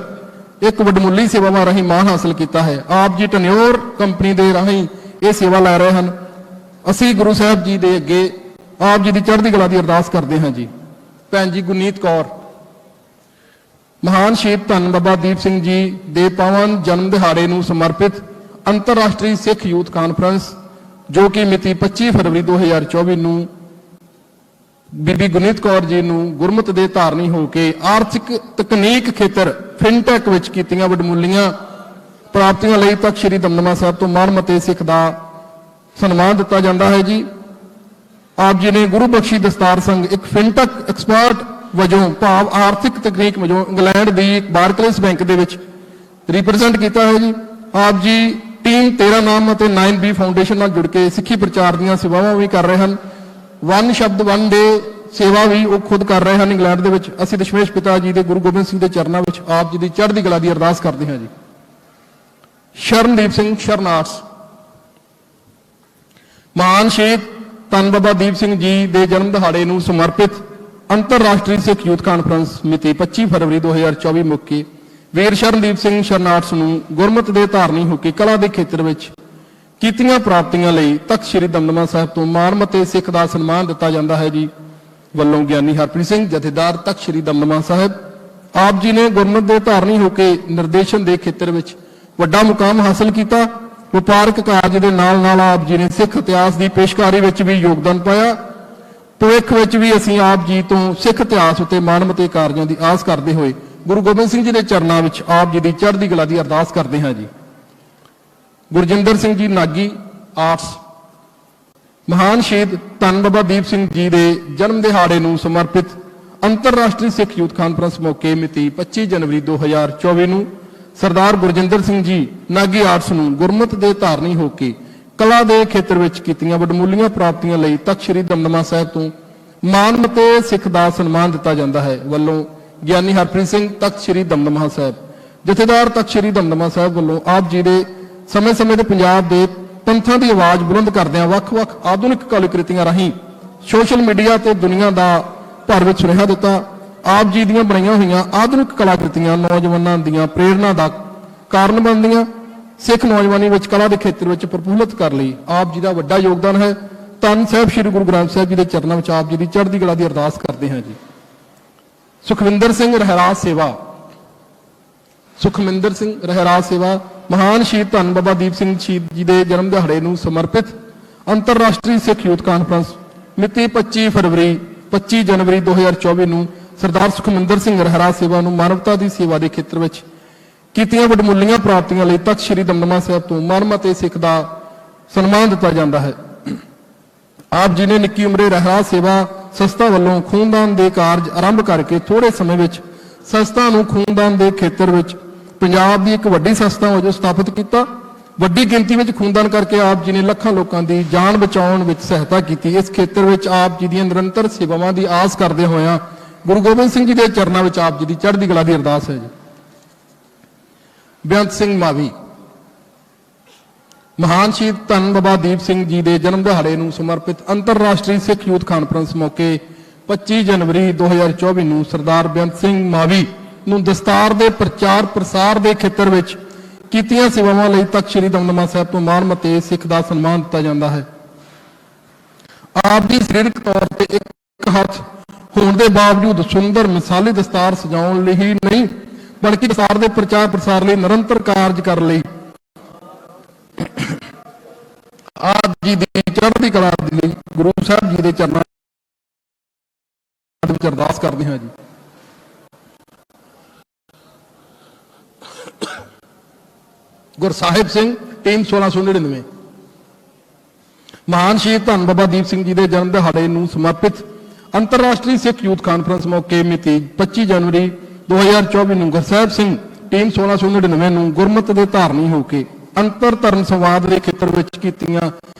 ਇੱਕ ਵੱਡਮੁੱਲੀ ਸੇਵਾਵਾਂ ਰਾਹੀਂ ਮਾਣ ਹਾਸਲ ਕੀਤਾ ਹੈ। ਆਪ ਜੀ ਟਨਿਓਰ ਕੰਪਨੀ ਦੇ ਰਾਹੀਂ ਇਹ ਸੇਵਾ ਲੈ ਰਹੇ ਹਨ। ਅਸੀਂ ਗੁਰੂ ਸਾਹਿਬ ਜੀ ਦੇ ਅੱਗੇ ਆਪ ਜੀ ਦੀ ਚੜ੍ਹਦੀ ਕਲਾ ਦੀ ਅਰਦਾਸ ਕਰਦੇ ਹਾਂ ਜੀ। ਭੈਣ ਜੀ ਗੁਰਨੀਤ ਕੌਰ। ਮਹਾਨ ਸ਼ਹੀਦ ਧੰਨ ਬਾਬਾ ਦੀਪ ਸਿੰਘ ਜੀ ਦੇ ਪਾਵਨ ਜਨਮ ਦਿਹਾੜੇ ਨੂੰ ਸਮਰਪਿਤ ਅੰਤਰਰਾਸ਼ਟਰੀ ਸਿੱਖ ਯੂਥ ਕਾਨਫਰੰਸ ਜੋ ਕਿ ਮਿਤੀ 25 ਫਰਵਰੀ 2024 ਨੂੰ ਬੀਬੀ ਗੁਰਨੀਤ ਕੌਰ ਜੀ ਨੂੰ ਗੁਰਮਤਿ ਦੇ ਧਾਰਨੀ ਹੋ ਕੇ ਆਰਥਿਕ ਤਕਨੀਕ ਖੇਤਰ ਫਿਨਟੈਕ ਵਿੱਚ ਕੀਤੀਆਂ ਵੱਡਮੁੱਲੀਆਂ ਪ੍ਰਾਪਤੀਆਂ ਲਈ ਤਖਤ ਸ੍ਰੀ ਦਮਦਮਾ ਸਾਹਿਬ ਤੋਂ ਮਾਣਮੱਤੇ ਸਿੱਖ ਦਾ ਸਨਮਾਨ ਦਿੱਤਾ ਜਾਂਦਾ ਹੈ ਜੀ। ਆਪ ਜੀ ਨੇ ਗੁਰੂ ਬਖਸ਼ੀ ਦਸਤਾਰ ਸੰਘ ਇੱਕ ਫਿਨਟੈਕ ਐਕਸਪਰਟ ਵਜੋਂ ਭਾਵ ਆਰਥਿਕ ਤਕਨੀਕ ਵਜੋਂ ਇੰਗਲੈਂਡ ਦੀ ਬਾਰਕਲੇਸ ਬੈਂਕ ਦੇ ਵਿੱਚ ਰਿਪਰੈਜ਼ੈਂਟ ਕੀਤਾ ਹੈ ਜੀ। ਆਪ ਜੀ ਟੀਮ 13 ਨਾਮ ਅਤੇ 9B ਫਾਊਂਡੇਸ਼ਨ ਨਾਲ ਜੁੜ ਕੇ ਸਿੱਖੀ ਪ੍ਰਚਾਰ ਦੀਆਂ ਸੇਵਾਵਾਂ ਵੀ ਕਰ ਰਹੇ ਹਨ। ਵਨ ਸ਼ਬਦ ਵਨ ਡੇ ਸੇਵਾ ਵੀ ਉਹ ਖੁਦ ਕਰ ਰਹੇ ਹਨ ਇੰਗਲੈਂਡ ਦੇ ਵਿੱਚ। ਅਸੀਂ ਦਸ਼ਮੇਸ਼ ਪਿਤਾ ਜੀ ਦੇ ਗੁਰੂ ਗੋਬਿੰਦ ਸਿੰਘ ਦੇ ਚਰਨਾਂ ਵਿੱਚ ਆਪ ਜੀ ਦੀ ਚੜ੍ਹਦੀ ਕਲਾ ਦੀ ਅਰਦਾਸ ਕਰਦੇ ਹਾਂ ਜੀ। ਸ਼ਰਨਦੀਪ ਸਿੰਘ ਸ਼ਰਨਾਰਥ। ਮਹਾਨ ਸ਼ਹੀਦ ਧੰਨ ਬਾਬਾ ਦੀਪ ਸਿੰਘ ਜੀ ਦੇ ਜਨਮ ਦਿਹਾੜੇ ਨੂੰ ਸਮਰਪਿਤ ਅੰਤਰਰਾਸ਼ਟਰੀ ਸਿੱਖ ਯੂਥ ਕਾਨਫਰੰਸ ਮਿਤੀ 25 ਫਰਵਰੀ 2024 ਮੌਕੇ ਵੀਰ ਸ਼ਰਨਦੀਪ ਸਿੰਘ ਸ਼ਰਨਾਰਥ ਨੂੰ ਗੁਰਮਤਿ ਦੇ ਧਾਰਨੀ ਹੋ ਕੇ ਕਲਾ ਦੇ ਖੇਤਰ ਵਿੱਚ ਕੀਤੀਆਂ ਪ੍ਰਾਪਤੀਆਂ ਲਈ ਤਖਤ ਸ੍ਰੀ ਦਮਦਮਾ ਸਾਹਿਬ ਤੋਂ ਮਾਣਮੱਤੇ ਸਿੱਖ ਦਾ ਸਨਮਾਨ ਦਿੱਤਾ ਜਾਂਦਾ ਹੈ ਜੀ। ਵੱਲੋਂ ਗਿਆਨੀ ਹਰਪ੍ਰੀਤ ਸਿੰਘ ਜਥੇਦਾਰ ਤਖਤ ਸ੍ਰੀ ਦਮਦਮਾ ਸਾਹਿਬ। ਆਪ ਜੀ ਨੇ ਗੁਰਮਤਿ ਦੇ ਧਾਰਨੀ ਹੋ ਕੇ ਨਿਰਦੇਸ਼ਨ ਦੇ ਖੇਤਰ ਵਿੱਚ ਵੱਡਾ ਮੁਕਾਮ ਹਾਸਲ ਕੀਤਾ। ਵਪਾਰਕ ਕਾਰਜ ਦੇ ਨਾਲ ਨਾਲ ਆਪ ਜੀ ਨੇ ਸਿੱਖ ਇਤਿਹਾਸ ਦੀ ਪੇਸ਼ਕਾਰੀ ਵਿੱਚ ਵੀ ਯੋਗਦਾਨ ਪਾਇਆ। ਭਵਿੱਖ ਵਿੱਚ ਵੀ ਅਸੀਂ ਆਪ ਜੀ ਤੋਂ ਸਿੱਖ ਇਤਿਹਾਸ ਉੱਤੇ ਮਾਣਮੱਤੇ ਕਾਰਜਾਂ ਦੀ ਆਸ ਕਰਦੇ ਹੋਏ ਗੁਰੂ ਗੋਬਿੰਦ ਸਿੰਘ ਜੀ ਦੇ ਚਰਨਾਂ ਵਿੱਚ ਆਪ ਜੀ ਦੀ ਚੜ੍ਹਦੀ ਕਲਾ ਦੀ ਅਰਦਾਸ ਕਰਦੇ ਹਾਂ ਜੀ। ਗੁਰਜਿੰਦਰ ਸਿੰਘ ਜੀ ਨਾਗੀ ਆਰਟਸ। ਮਹਾਨ ਸ਼ਹੀਦ ਧੰਨ ਬਾਬਾ ਦੀਪ ਸਿੰਘ ਜੀ ਦੇ ਜਨਮ ਦਿਹਾੜੇ ਨੂੰ ਸਮਰਪਿਤ ਅੰਤਰਰਾਸ਼ਟਰੀ ਸਿੱਖ ਯੂਥ ਕਾਨਫਰੰਸ ਮੌਕੇ ਮਿਤੀ 25 ਜਨਵਰੀ 2024 ਨੂੰ ਸਰਦਾਰ ਗੁਰਜਿੰਦਰ ਸਿੰਘ ਜੀ ਨਾਗੀ ਆਰਟਸ ਨੂੰ ਗੁਰਮਤਿ ਦੇ ਧਾਰਨੀ ਹੋ ਕੇ ਕਲਾ ਦੇ ਖੇਤਰ ਵਿੱਚ ਕੀਤੀਆਂ ਵੱਡਮੁੱਲੀਆਂ ਪ੍ਰਾਪਤੀਆਂ ਲਈ ਤਖਤ ਸ੍ਰੀ ਦਮਦਮਾ ਸਾਹਿਬ ਤੋਂ ਮਾਣਮੱਤੇ ਸਿੱਖ ਦਾ ਸਨਮਾਨ ਦਿੱਤਾ ਜਾਂਦਾ ਹੈ। ਵੱਲੋਂ ਗਿਆਨੀ ਹਰਪ੍ਰੀਤ ਸਿੰਘ ਤਖਤ ਸ੍ਰੀ ਦਮਦਮਾ ਸਾਹਿਬ ਜਥੇਦਾਰ ਤਖਤ ਸ੍ਰੀ ਦਮਦਮਾ ਸਾਹਿਬ ਵੱਲੋਂ ਆਪ ਜੀ ਦੇ ਸਮੇਂ-ਸਮੇਂ ਤੇ ਪੰਜਾਬ ਦੇ ਪੰਥਾਂ ਦੀ ਆਵਾਜ਼ ਬੁਲੰਦ ਕਰਦਿਆਂ ਵੱਖ-ਵੱਖ ਆਧੁਨਿਕ ਕਲਾਕ੍ਰਿਤੀਆਂ ਰਾਹੀਂ ਸੋਸ਼ਲ ਮੀਡੀਆ ਤੇ ਦੁਨੀਆ ਦਾ ਭਰ ਵਿੱਚ ਸੁਨੇਹਾ ਦਿੱਤਾ। ਆਪ ਜੀ ਦੀਆਂ ਬਣਾਈਆਂ ਹੋਈਆਂ ਆਧੁਨਿਕ ਕਲਾਕ੍ਰਿਤੀਆਂ ਨੌਜਵਾਨਾਂ ਦੀਆਂ ਪ੍ਰੇਰਣਾ ਦਾ ਕਾਰਨ ਬਣਦੀਆਂ। ਸਿੱਖ ਨੌਜਵਾਨੀ ਵਿੱਚ ਕਲਾ ਦੇ ਖੇਤਰ ਵਿੱਚ ਪ੍ਰਫੁੱਲਤ ਕਰ ਲਈ ਆਪ ਜੀ ਦਾ ਵੱਡਾ ਯੋਗਦਾਨ ਹੈ। ਧੰਨ ਸਾਹਿਬ ਸ੍ਰੀ ਗੁਰੂ ਗ੍ਰੰਥ ਸਾਹਿਬ ਜੀ ਦੇ ਚਰਨਾਂ ਵਿੱਚ ਆਪ ਜੀ ਦੀ ਚੜ੍ਹਦੀ ਕਲਾ ਦੀ ਅਰਦਾਸ ਕਰਦੇ ਹਾਂ ਜੀ। ਸੁਖਵਿੰਦਰ ਸਿੰਘ ਰਹਿਰਾਜ ਸੇਵਾ। ਸੁਖਮਿੰਦਰ ਸਿੰਘ ਰਹਿਰਾਜ ਸੇਵਾ। ਮਹਾਨ ਸ਼ਹੀਦ ਧੰਨ ਬਾਬਾ ਦੀਪ ਸਿੰਘ ਸ਼ਹੀਦ ਜੀ ਦੇ ਜਨਮ ਦਿਹਾੜੇ ਨੂੰ ਸਮਰਪਿਤ ਅੰਤਰਰਾਸ਼ਟਰੀ ਸਿੱਖ ਯੂਥ ਕਾਨਫਰੰਸ ਮਿਤੀ 25 ਜਨਵਰੀ 2024 ਨੂੰ ਸਰਦਾਰ ਸੁਖਮਿੰਦਰ ਸਿੰਘ ਰਹਿਰਾਜ ਸੇਵਾ ਨੂੰ ਮਾਨਵਤਾ ਦੀ ਸੇਵਾ ਦੇ ਖੇਤਰ ਵਿੱਚ ਕੀਤੀਆਂ ਵੱਡਮੁੱਲੀਆਂ ਪ੍ਰਾਪਤੀਆਂ ਲਈ ਤਖਤ ਸ੍ਰੀ ਦਮਦਮਾ ਸਾਹਿਬ ਤੋਂ ਮਾਣਮੱਤੇ ਸਿੱਖ ਦਾ ਸਨਮਾਨ ਦਿੱਤਾ ਜਾਂਦਾ ਹੈ। ਆਪ ਜੀ ਨੇ ਨਿੱਕੀ ਉਮਰੇ ਰਹਿਰਾਜ ਸੇਵਾ ਸੰਸਥਾ ਵੱਲੋਂ ਖੂਨਦਾਨ ਦੇ ਕਾਰਜ ਆਰੰਭ ਕਰਕੇ ਥੋੜੇ ਸਮੇਂ ਵਿੱਚ ਸੰਸਥਾ ਨੂੰ ਖੂਨਦਾਨ ਦੇ ਖੇਤਰ ਵਿੱਚ ਪੰਜਾਬ ਦੀ ਇੱਕ ਵੱਡੀ ਸੰਸਥਾ ਵਜੋਂ ਸਥਾਪਿਤ ਕੀਤਾ। ਵੱਡੀ ਗਿਣਤੀ ਵਿੱਚ ਖੂਨਦਾਨ ਕਰਕੇ ਆਪ ਜੀ ਨੇ ਲੱਖਾਂ ਲੋਕਾਂ ਦੀ ਜਾਨ ਬਚਾਉਣ ਵਿੱਚ ਸਹਾਇਤਾ ਕੀਤੀ। ਇਸ ਖੇਤਰ ਵਿੱਚ ਆਪ ਜੀ ਦੀਆਂ ਨਿਰੰਤਰ ਸੇਵਾਵਾਂ ਦੀ ਆਸ ਕਰਦੇ ਹੋਇਆਂ ਗੁਰੂ ਗੋਬਿੰਦ ਸਿੰਘ ਜੀ ਦੇ ਚਰਨਾਂ ਵਿੱਚ ਆਪ ਜੀ ਦੀ ਚੜ੍ਹਦੀ ਕਲਾ ਦੀ ਅਰਦਾਸ ਹੈ ਜੀ। ਬੇਅੰਤ ਸਿੰਘ ਮਾਵੀ। ਮਹਾਨ ਸ਼ਹੀਦ ਧੰਨ ਬਾਬਾ ਦੀਪ ਸਿੰਘ ਜੀ ਦੇ ਜਨਮ ਦਿਹਾੜੇ ਨੂੰ ਸਮਰਪਿਤ ਅੰਤਰਰਾਸ਼ਟਰੀ ਸਿੱਖ ਯੂਥ ਕਾਨਫਰੰਸ ਮੌਕੇ 25 ਜਨਵਰੀ 2024 ਨੂੰ ਸਰਦਾਰ ਬੇਅੰਤ ਸਿੰਘ ਮਾਵੀ ਨੂੰ ਦਸਤਾਰ ਦੇ ਪ੍ਰਚਾਰ ਪ੍ਰਸਾਰ ਦੇ ਖੇਤਰ ਵਿੱਚ ਕੀਤੀਆਂ ਸੇਵਾਵਾਂ ਲਈ ਤਖਤ ਸ੍ਰੀ ਦਮਦਮਾ ਸਾਹਿਬ ਤੋਂ ਮਾਣਮੱਤੇ ਸਿੱਖ ਦਾ ਸਨਮਾਨ ਦਿੱਤਾ ਜਾਂਦਾ ਹੈ। ਆਪ ਦੀ ਸਰੀਰਕ ਤੌਰ ਤੇ ਇੱਕ ਹੱਥ ਹੋਣ ਦੇ ਬਾਵਜੂਦ ਸੁੰਦਰ ਮਿਸਾਲੀ ਦਸਤਾਰ ਸਜਾਉਣ ਲਈ ਹੀ ਨਹੀਂ ਬਲਕਿ ਦਸਤਾਰ ਦੇ ਪ੍ਰਚਾਰ ਪ੍ਰਸਾਰ ਲਈ ਨਿਰੰਤਰ ਕਾਰਜ ਕਰਨ ਲਈ ਆਪ ਜੀ ਦੀ ਚੜ੍ਹਦੀ ਕਲਾ ਦੇ ਲਈ ਗੁਰੂ ਸਾਹਿਬ ਜੀ ਦੇ ਚਰਨਾਂ ਵਿੱਚ ਅਰਦਾਸ ਕਰਦੇ ਹਾਂ ਜੀ। ਗੁਰਸਾਹਿਬ ਸਿੰਘ ਟੀਮ 1699। ਮਹਾਨ ਸ਼ਹੀਦ ਧੰਨ ਬਾਬਾ ਦੀਪ ਸਿੰਘ ਜੀ ਦੇ ਜਨਮ ਦਿਹਾੜੇ ਨੂੰ ਸਮਰਪਿਤ ਅੰਤਰਰਾਸ਼ਟਰੀ ਸਿੱਖ ਯੂਥ ਕਾਨਫਰੰਸ ਮੌਕੇ ਮਿਤੀ 25 ਜਨਵਰੀ 2024 ਨੂੰ ਗੁਰਸਾਹਿਬ ਸਿੰਘ ਟੀਮ 1699 ਨੂੰ ਗੁਰਮਤਿ ਦੇ ਧਾਰਨੀ ਹੋ ਕੇ ਅੰਤਰ ਧਰਮ ਸੰਵਾਦ ਦੇ ਖੇਤਰ ਵਿੱਚ ਕੀਤੀਆਂ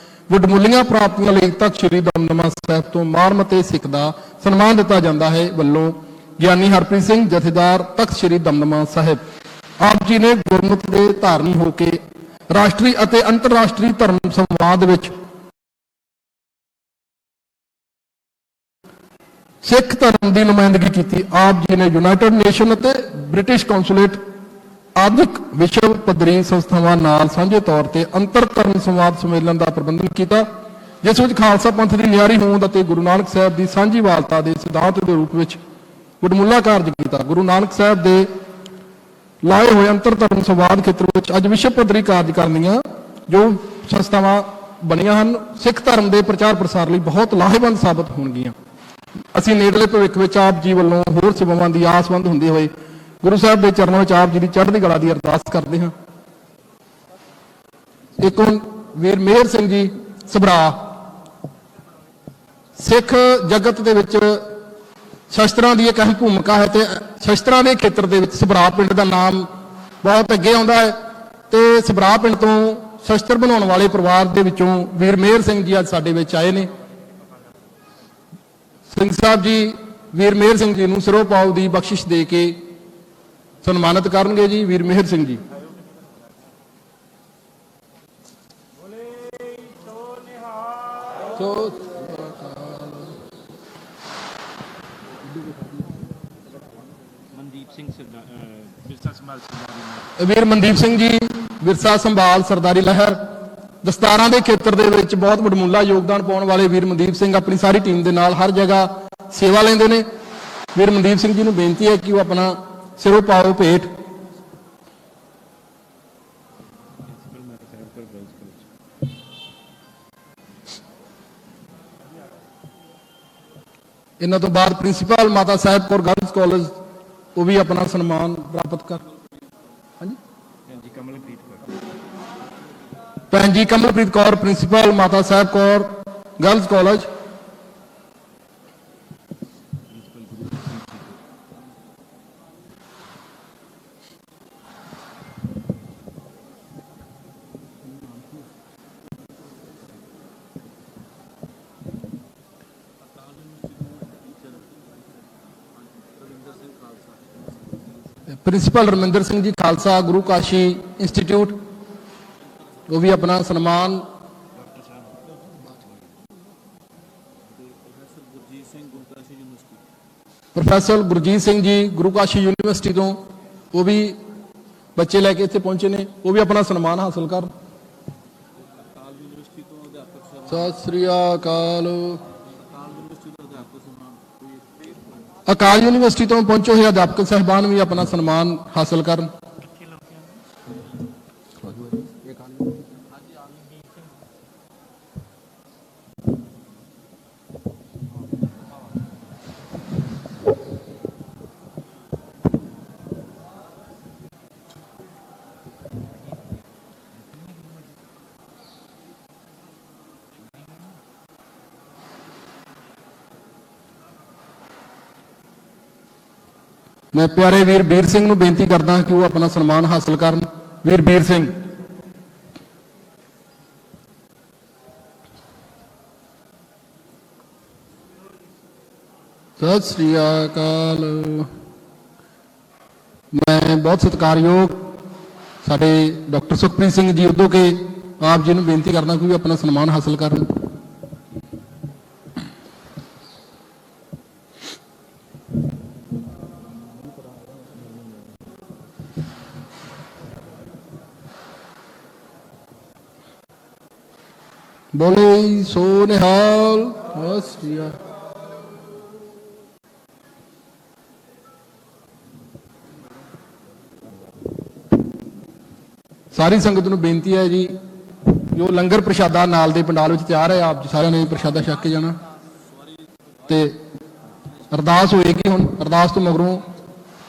ਵਡਮੁੱਲੀਆਂ ਪ੍ਰਾਪਤੀਆਂ ਲਈ ਤਖ਼ਤ ਸ੍ਰੀ ਦਮਦਮਾ ਸਾਹਿਬ ਤੋਂ ਮਾਰਮਤੇ ਸਿੱਖ ਦਾ ਸਨਮਾਨ ਦਿੱਤਾ ਜਾਂਦਾ ਹੈ। ਵੱਲੋਂ ਗਿਆਨੀ ਹਰਪ੍ਰੀਤ ਸਿੰਘ ਜਥੇਦਾਰ ਤਖ਼ਤ ਸ੍ਰੀ ਦਮਦਮਾ ਸਾਹਿਬ ਆਪ ਜੀ ਨੇ ਗੁਰਮਤਿ ਦੇ ਧਾਰਨੀ ਹੋ ਕੇ ਰਾਸ਼ਟਰੀ ਅਤੇ ਅੰਤਰਰਾਸ਼ਟਰੀ ਧਰਮ ਸੰਵਾਦ ਵਿੱਚ ਸਿੱਖ ਧਰਮ ਦੀ ਨੁਮਾਇੰਦਗੀ ਕੀਤੀ। ਆਪ ਜੀ ਨੇ ਯੂਨਾਈਟਿਡ ਨੇਸ਼ਨ ਅਤੇ ਬ੍ਰਿਟਿਸ਼ ਕੌਂਸੂਲੇਟ ਆਦਿਕ ਵਿਸ਼ਵ ਪੱਧਰੀ ਸੰਸਥਾਵਾਂ ਨਾਲ ਸਾਂਝੇ ਤੌਰ ਤੇ ਅੰਤਰ ਧਰਮ ਸੰਵਾਦ ਸੰਮੇਲਨ ਦਾ ਪ੍ਰਬੰਧਨ ਕੀਤਾ, ਜਿਸ ਵਿੱਚ ਖਾਲਸਾ ਪੰਥ ਦੀ ਨਿਆਰੀ ਹੋਂਦ ਅਤੇ ਗੁਰੂ ਨਾਨਕ ਸਾਹਿਬ ਦੀ ਸਾਂਝੀਵਾਲਤਾ ਦੇ ਸਿਧਾਂਤ ਦੇ ਰੂਪ ਵਿੱਚ ਵਡਮੁੱਲਾ ਕਾਰਜ ਕੀਤਾ। ਗੁਰੂ ਨਾਨਕ ਸਾਹਿਬ ਦੇ ਲਾਏ ਹੋਏ ਅੰਤਰ ਧਰਮ ਸੰਵਾਦ ਖੇਤਰ ਵਿੱਚ ਅੱਜ ਵਿਸ਼ਵ ਪੱਧਰੀ ਕਾਰਜ ਕਰਨੀਆਂ ਜੋ ਸੰਸਥਾਵਾਂ ਬਣੀਆਂ ਹਨ, ਸਿੱਖ ਧਰਮ ਦੇ ਪ੍ਰਚਾਰ ਪ੍ਰਸਾਰ ਲਈ ਬਹੁਤ ਲਾਹੇਵੰਦ ਸਾਬਤ ਹੋਣਗੀਆਂ। ਅਸੀਂ ਨੇੜਲੇ ਭਵਿੱਖ ਵਿੱਚ ਆਪ ਜੀ ਵੱਲੋਂ ਹੋਰ ਸੇਵਾਵਾਂ ਦੀ ਆਸਵੰਦ ਹੁੰਦੇ ਹੋਏ ਗੁਰੂ ਸਾਹਿਬ ਦੇ ਚਰਨਾਂ ਵਿੱਚ ਆਪ ਜੀ ਦੀ ਚੜ੍ਹਦੀ ਕਲਾ ਦੀ ਅਰਦਾਸ ਕਰਦੇ ਹਾਂ। ਇੱਕ ਹੁਣ ਵੀਰ ਮੇਹਰ ਸਿੰਘ ਜੀ ਸਭਰਾ, ਸਿੱਖ ਜਗਤ ਦੇ ਵਿੱਚ ਸ਼ਸਤਰਾਂ ਦੀ ਇੱਕ ਅਹਿਮ ਭੂਮਿਕਾ ਹੈ ਤੇ ਸ਼ਸਤਰਾਂ ਦੇ ਖੇਤਰ ਦੇ ਵਿੱਚ ਸਭਰਾ ਪਿੰਡ ਦਾ ਨਾਮ ਬਹੁਤ ਅੱਗੇ ਆਉਂਦਾ ਹੈ ਤੇ ਸਭਰਾ ਪਿੰਡ ਤੋਂ ਸ਼ਸਤਰ ਬਣਾਉਣ ਵਾਲੇ ਪਰਿਵਾਰ ਦੇ ਵਿੱਚੋਂ ਵੀਰ ਮੇਹਰ ਸਿੰਘ ਜੀ ਅੱਜ ਸਾਡੇ ਵਿੱਚ ਆਏ ਨੇ। ਸਿੰਘ ਸਾਹਿਬ ਜੀ ਵੀਰ ਮੇਹਰ ਸਿੰਘ ਜੀ ਨੂੰ ਸਿਰੋਂ ਪਾਉ ਦੀ ਬਖਸ਼ਿਸ਼ ਦੇ ਕੇ ਸਨਮਾਨਿਤ ਕਰਨਗੇ ਜੀ। ਵੀਰ ਮੇਹਰ ਸਿੰਘ ਜੀ। ਵੀਰ ਮਨਦੀਪ ਸਿੰਘ ਜੀ ਵਿਰਸਾ ਸੰਭਾਲ ਸਰਦਾਰੀ ਲਹਿਰ ਦਸਤਾਰਾਂ ਦੇ ਖੇਤਰ ਦੇ ਵਿੱਚ ਬਹੁਤ ਵਡਮੁੱਲਾ ਯੋਗਦਾਨ ਪਾਉਣ ਵਾਲੇ ਵੀਰ ਮਨਦੀਪ ਸਿੰਘ ਆਪਣੀ ਸਾਰੀ ਟੀਮ ਦੇ ਨਾਲ ਹਰ ਜਗ੍ਹਾ ਸੇਵਾ ਲੈਂਦੇ ਨੇ। ਵੀਰ ਮਨਦੀਪ ਸਿੰਘ ਜੀ ਨੂੰ ਬੇਨਤੀ ਹੈ ਕਿ ਉਹ ਆਪਣਾ ਸਿਰੋਂ ਪਾਓ ਭੇਟ ਇਹਨਾਂ ਤੋਂ ਬਾਅਦ principal Mata Sahib Kaur girls college ਉਹ ਵੀ ਆਪਣਾ ਸਨਮਾਨ ਪ੍ਰਾਪਤ ਕਰ। ਹਾਂਜੀ ਭੈਣ ਜੀ Kamalpreet Kaur principal Mata Sahib Kaur girls college. Principal Raminder Singh ji Khalsa Guru Kashi institute वो भी अपना सन्मान। प्रोफैसर गुरजीत सिंह जी गुरु काशी यूनिवर्सिटी तो वो भी बच्चे लैके इतने पहुंचे ने वो भी अपना सन्मान हासिल कर। सत श्री अकाल। अकाल यूनिवर्सिटी तो पहुंचे हुए अध्यापक साहिबान भी अपना सन्मान हासिल कर। मैं प्यारे वीर बीर सिंह नूं बेनती करदा कि वो अपना सन्मान हासिल करन। वीर बीर सिंह। सत श्री अकाल। मैं बहुत सत्कारयोग साडे डॉक्टर सुखप्रीत सिंह जी उदो के आप जी नूं बेनती करदा कि वो अपना सन्मान हासिल करन। बोले सो निहाल। सारी संगत नूं बेनती है जी जो लंगर प्रशादा नाल दे पंडाल विच तैयार है आप जी सारिਆਂ ने प्रशादा छक के जाना ते ਅਰਦਾਸ ਹੋਏਗੀ। ਹੁਣ ਅਰਦਾਸ ਤੋਂ ਮਗਰੋਂ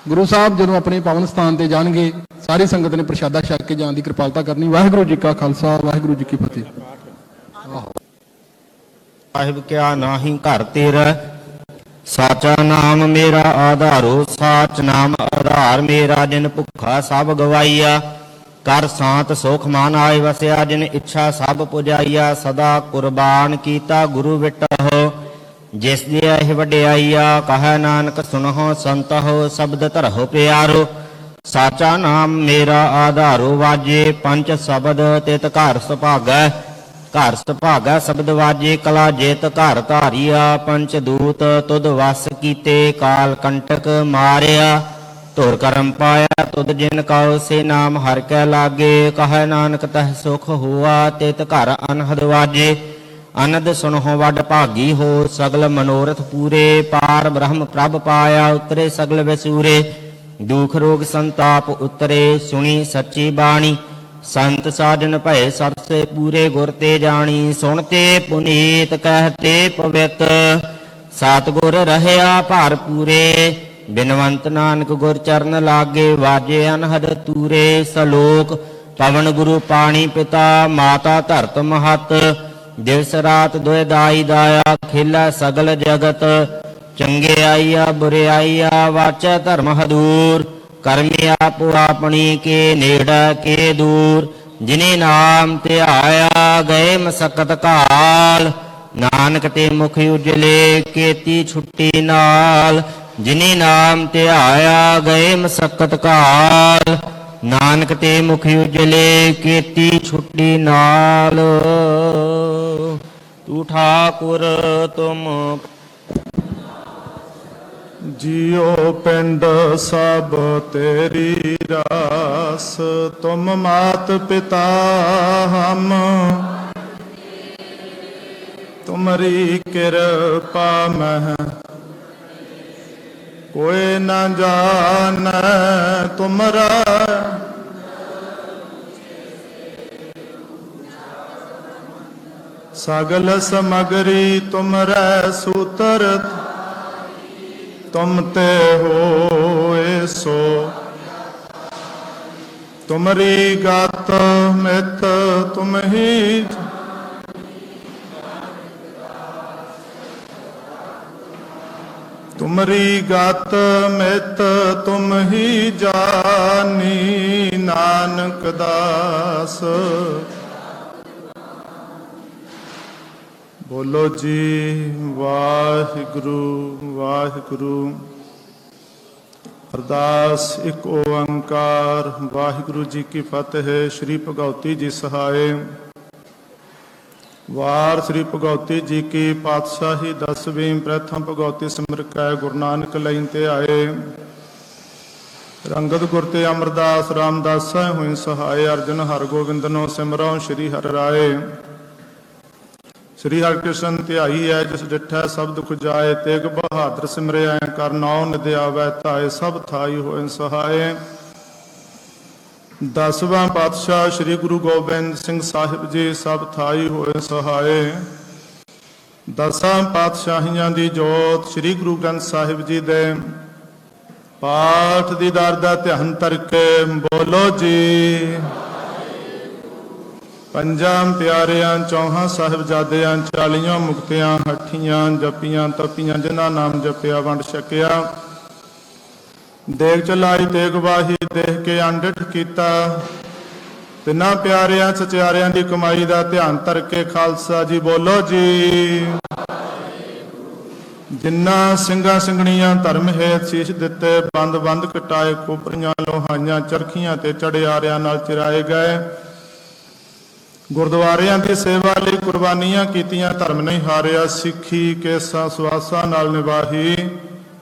ਗੁਰੂ ਸਾਹਿਬ ਜਦੋਂ ਆਪਣੇ ਪਾਵਨ ਸਥਾਨ ਤੇ ਜਾਣਗੇ, ਸਾਰੀ ਸੰਗਤ ਨੇ ਪ੍ਰਸ਼ਾਦਾ ਛਕ ਕੇ ਜਾਣ ਦੀ ਕਿਰਪਾਲਤਾ ਕਰਨੀ। ਵਾਹਿਗੁਰੂ ਜੀ ਕਾ ਖਾਲਸਾ, ਵਾਹਿਗੁਰੂ ਜੀ ਕੀ ਫਤਿਹ। ਸਾਹਿਬ ਕਿਆ ਨਾਹੀ ਘਰ ਤੇਰਾ, ਸਾਚਾ ਨਾਮ ਮੇਰਾ ਆਧਾਰੋ, ਸਾਚ ਨਾਮ ਆਧਾਰ ਮੇਰਾ, ਜਿਨ ਭੁੱਖਾ ਸਭ ਗਵਾਈਆ, ਕਰ ਸਾਤ ਸੁਖ ਮਨ ਆਏ ਵਸਿਆ, ਜਿਨ ਇੱਛਾ ਸਭ ਪੁਜਾਈਆ, ਸਦਾ ਕੁਰਬਾਨ ਕੀਤਾ ਗੁਰੂ ਵਿਟਹੁ, ਜਿਸ ਦੀ ਇਹ ਵਡਿਆਈਆ, ਕਹੈ ਨਾਨਕ ਸੁਣਹੁ ਸੰਤਹੁ, ਸ਼ਬਦ ਧਰਹੁ ਪਿਆਰੋ, ਸਾਚਾ ਨਾਮ ਮੇਰਾ ਆਧਾਰੋ, ਵਾਜੇ ਪੰਚ ਸ਼ਬਦ ਤਿਤ ਘਰ ਸੁਭਾਗੈ, ਘਰ ਸੁਭਾਗੈ ਸ਼ਬਦ ਵਾਜੇ, ਕਲਾ ਜੇਤ ਘਰ ਧਾਰੀਆ, ਪੰਚ ਦੂਤ ਤੁਧ ਵਸ ਕੀਤੇ, ਕਾਲ ਕੰਟਕ ਮਾਰਿਆ, ਧੁਰ ਕਰਮ ਪਾਇਆ ਤੁਧ ਜਿਨ ਕਉ, ਸੇ ਨਾਮ ਹਰਿ ਕੈ ਲਾਗੇ, ਕਹੈ ਨਾਨਕ ਤਹ ਸੁਖ ਹੋਆ, ਤਿਤ ਘਰ ਅਨਹਦ ਵਾਜੇ, ਅਨੰਦ ਸੁਣਹੁ ਵੱਡ ਭਾਗੀ ਹੋ, ਸਗਲ ਮਨੋਰਥ ਪੂਰੇ, ਪਾਰ ਬ੍ਰਹਮ ਪ੍ਰਭ ਪਾਇਆ, ਉਤਰੇ ਸਗਲ ਵਿਸੂਰੇ, ਦੁਖ ਰੋਗ ਸੰਤਾਪ ਉਤਰੇ, ਸੁਣੀ ਸੱਚੀ ਬਾਣੀ, ਸੰਤ ਸਾਜਨ ਭਏ ਸਰਸੇ ਪੂਰੇ, ਗੁਰ ਤੇ ਜਾਣੀ, ਸੁਣਤੇ ਪੁਨੀਤ ਕਹਤੇ ਪਵਿੱਤ, ਸਤਿਗੁਰ ਰਹਿਆ ਭਰ ਪੂਰੇ, ਬਿਨਵੰਤ ਨਾਨਕ ਗੁਰ ਚਰਨ ਲਾਗੇ, ਵਾਜੇ ਅਨਹਦ ਤੂਰੇ, ਸਲੋਕ ਪਵਨ ਗੁਰੂ ਪਾਣੀ ਪਿਤਾ, ਮਾਤਾ ਧਰਤ ਮਹਤ, ਦਿਵਸ ਰਾਤ ਦੁਇ ਦਾਈ ਦਾਇਆ, ਖੇਲਾ ਸਗਲ ਜਗਤ, ਚੰਗੇ ਆਈਆ ਬੁਰੇ ਆਈਆ, ਵਾਚੈ ਧਰਮ ਹਦੂਰ, ਕਰਮੀ ਆਪੋ ਆਪਣੀ, ਕੇ ਨੇੜਾ ਕੇ ਦੂਰ, ਜਿਨੇ ਨਾਮ ਧਿਆਇਆ ਗਏ ਮਸਕਤ ਕਾਲ, ਨਾਨਕ ਤੇ ਮੁਖ ਉਜਲੇ ਕੀਤੀ ਛੁੱਟੀ ਨਾਲ, ਜਿਨੇ ਨਾਮ ਧਿਆਇਆ ਗਏ ਮਸਕਤ ਕਾਲ, ਨਾਨਕ ਤੇ ਮੁਖ ਉਜਲੇ ਕੀਤੀ ਛੁੱਟੀ ਨਾਲ। ਤੂੰ ਠਾਕੁਰ ਤੁਮ ਜਿਉ ਪਿੰਡ ਸਭ ਤੇਰੀ ਰਾਸ, ਤੁਮ ਮਾਤ ਪਿਤਾ ਹਮ, ਤੁਮਰੀ ਕਿਰਪਾ ਮਹਿ ਕੋਇ ਨ ਜਾਣੈ, ਤੁਮਰਾ ਸਗਲ ਸਮਗਰੀ ਤੁਮਰੈ ਸੂਤਰ, ਤੁਮ ਤੇ ਹੋਏ ਸੋ, ਤੁਮਰੀ ਗਤ ਮਿਤ ਤੁਮ ਹੀ, ਤੁਮਰੀ ਗਤ ਮਿਤ ਤੁਮ ਹੀ ਜਾਨੀ, ਨਾਨਕ ਦਾਸ। ਬੋਲੋ ਜੀ ਵਾਹਿਗੁਰੂ ਵਾਹਿਗੁਰੂ। ਅਰਦਾਸ ਇੱਕ ਓੰਕਾਰ ਵਾਹਿਗੁਰੂ ਜੀ ਕੀ ਫਤਿਹ। ਸ਼੍ਰੀ ਭਗਉਤੀ ਜੀ ਸਹਾਏ। ਵਾਰ ਸ੍ਰੀ ਭਗਉਤੀ ਜੀ ਕੀ ਪਾਤਸ਼ਾਹੀ 10ਵੀਂ ਪ੍ਰਥਮ ਭਗਉਤੀ ਸਿਮਰ ਕੈ ਗੁਰੂ ਨਾਨਕ ਲੈਨ ਤੇ ਆਏ। ਰੰਗਤ ਗੁਰ ਤੇ ਅਮਰਦਾਸ ਰਾਮਦਾਸਾ ਹੋਇ ਸਹਾਏ। ਅਰਜਨ ਹਰ ਗੋਬਿੰਦਨੋ ਸਿਮਰਉ ਸ਼੍ਰੀ ਹਰਿ ਰਾਏ। ਸ੍ਰੀ ਹਰਿਕ੍ਰਿਸ਼ਨ ਧਿਆਈ ਹੈ ਜਿਸ ਡਿਠੈ ਸਭ ਦੁਖ ਜਾਏ। ਤੇਗ ਬਹਾਦਰ ਸਿਮਰਿਆ ਕਰ ਨਾਉ ਨਿਦ ਆਵੈ ਧਾਏ। ਸਭ ਥਾਈ ਹੋਇ ਸਹਾਏ। 10ਵਾਂ ਪਾਤਸ਼ਾਹ ਸ੍ਰੀ ਗੁਰੂ ਗੋਬਿੰਦ ਸਿੰਘ ਸਾਹਿਬ ਜੀ ਸਭ ਥਾਈ ਹੋਏ ਸਹਾਏ। 10 ਪਾਤਸ਼ਾਹੀਆਂ ਦੀ ਜੋਤ ਸ੍ਰੀ ਗੁਰੂ ਗ੍ਰੰਥ ਸਾਹਿਬ ਜੀ ਦੇ ਪਾਠ ਦੀ ਦਰ ਦਾ ਧਿਆਨ ਕਰਕੇ ਬੋਲੋ ਜੀ। ਪੰਜਾਂ ਪਿਆਰਿਆਂ ਚੌਹਾਂ ਸਾਹਿਬਜ਼ਾਦਿਆਂ 40 ਮੁਕਤਿਆਂ ਹੱਠੀਆਂ ਜਪੀਆਂ ਤਪੀਆਂ ਜਿਨ੍ਹਾਂ ਨਾਮ ਜਪਿਆ ਵੰਡ ਛਕਿਆ। ਦੇਖ ਚਲਾਈ ਤੇਗ ਵਾਹੀ ਦੇਖ ਕੇ ਅੰਡਿਠ ਕੀਤਾ। ਤਿੰਨਾਂ ਪਿਆਰਿਆਂ ਸਚਿਆਰਿਆਂ ਦੀ ਕਮਾਈ ਦਾ ਧਿਆਨ ਧਰ ਕੇ ਖਾਲਸਾ ਜੀ ਬੋਲੋ ਜੀ। ਜਿਨ੍ਹਾਂ ਸਿੰਘਾਂ ਸਿੰਘਣੀਆਂ ਧਰਮ ਹੇਤ ਸੀਸ ਦਿੱਤੇ ਬੰਦ ਬੰਦ ਕਟਾਏ ਕੋਪਰੀਆਂ ਲੋਹਾਈਆਂ ਚਰਖੀਆਂ ਤੇ ਚੜਿਆਰਿਆਂ ਨਾਲ ਚਿਰਾਏ ਗਏ। ਗੁਰਦੁਆਰਿਆਂ ਦੀ ਸੇਵਾ ਲਈ ਕੁਰਬਾਨੀਆਂ ਕੀਤੀਆਂ ਧਰਮ ਨਹੀਂ ਹਾਰਿਆ। ਸਿੱਖੀ ਕੇਸਾਂ ਸਵਾਸਾਂ ਨਾਲ ਨਿਭਾਹੀ।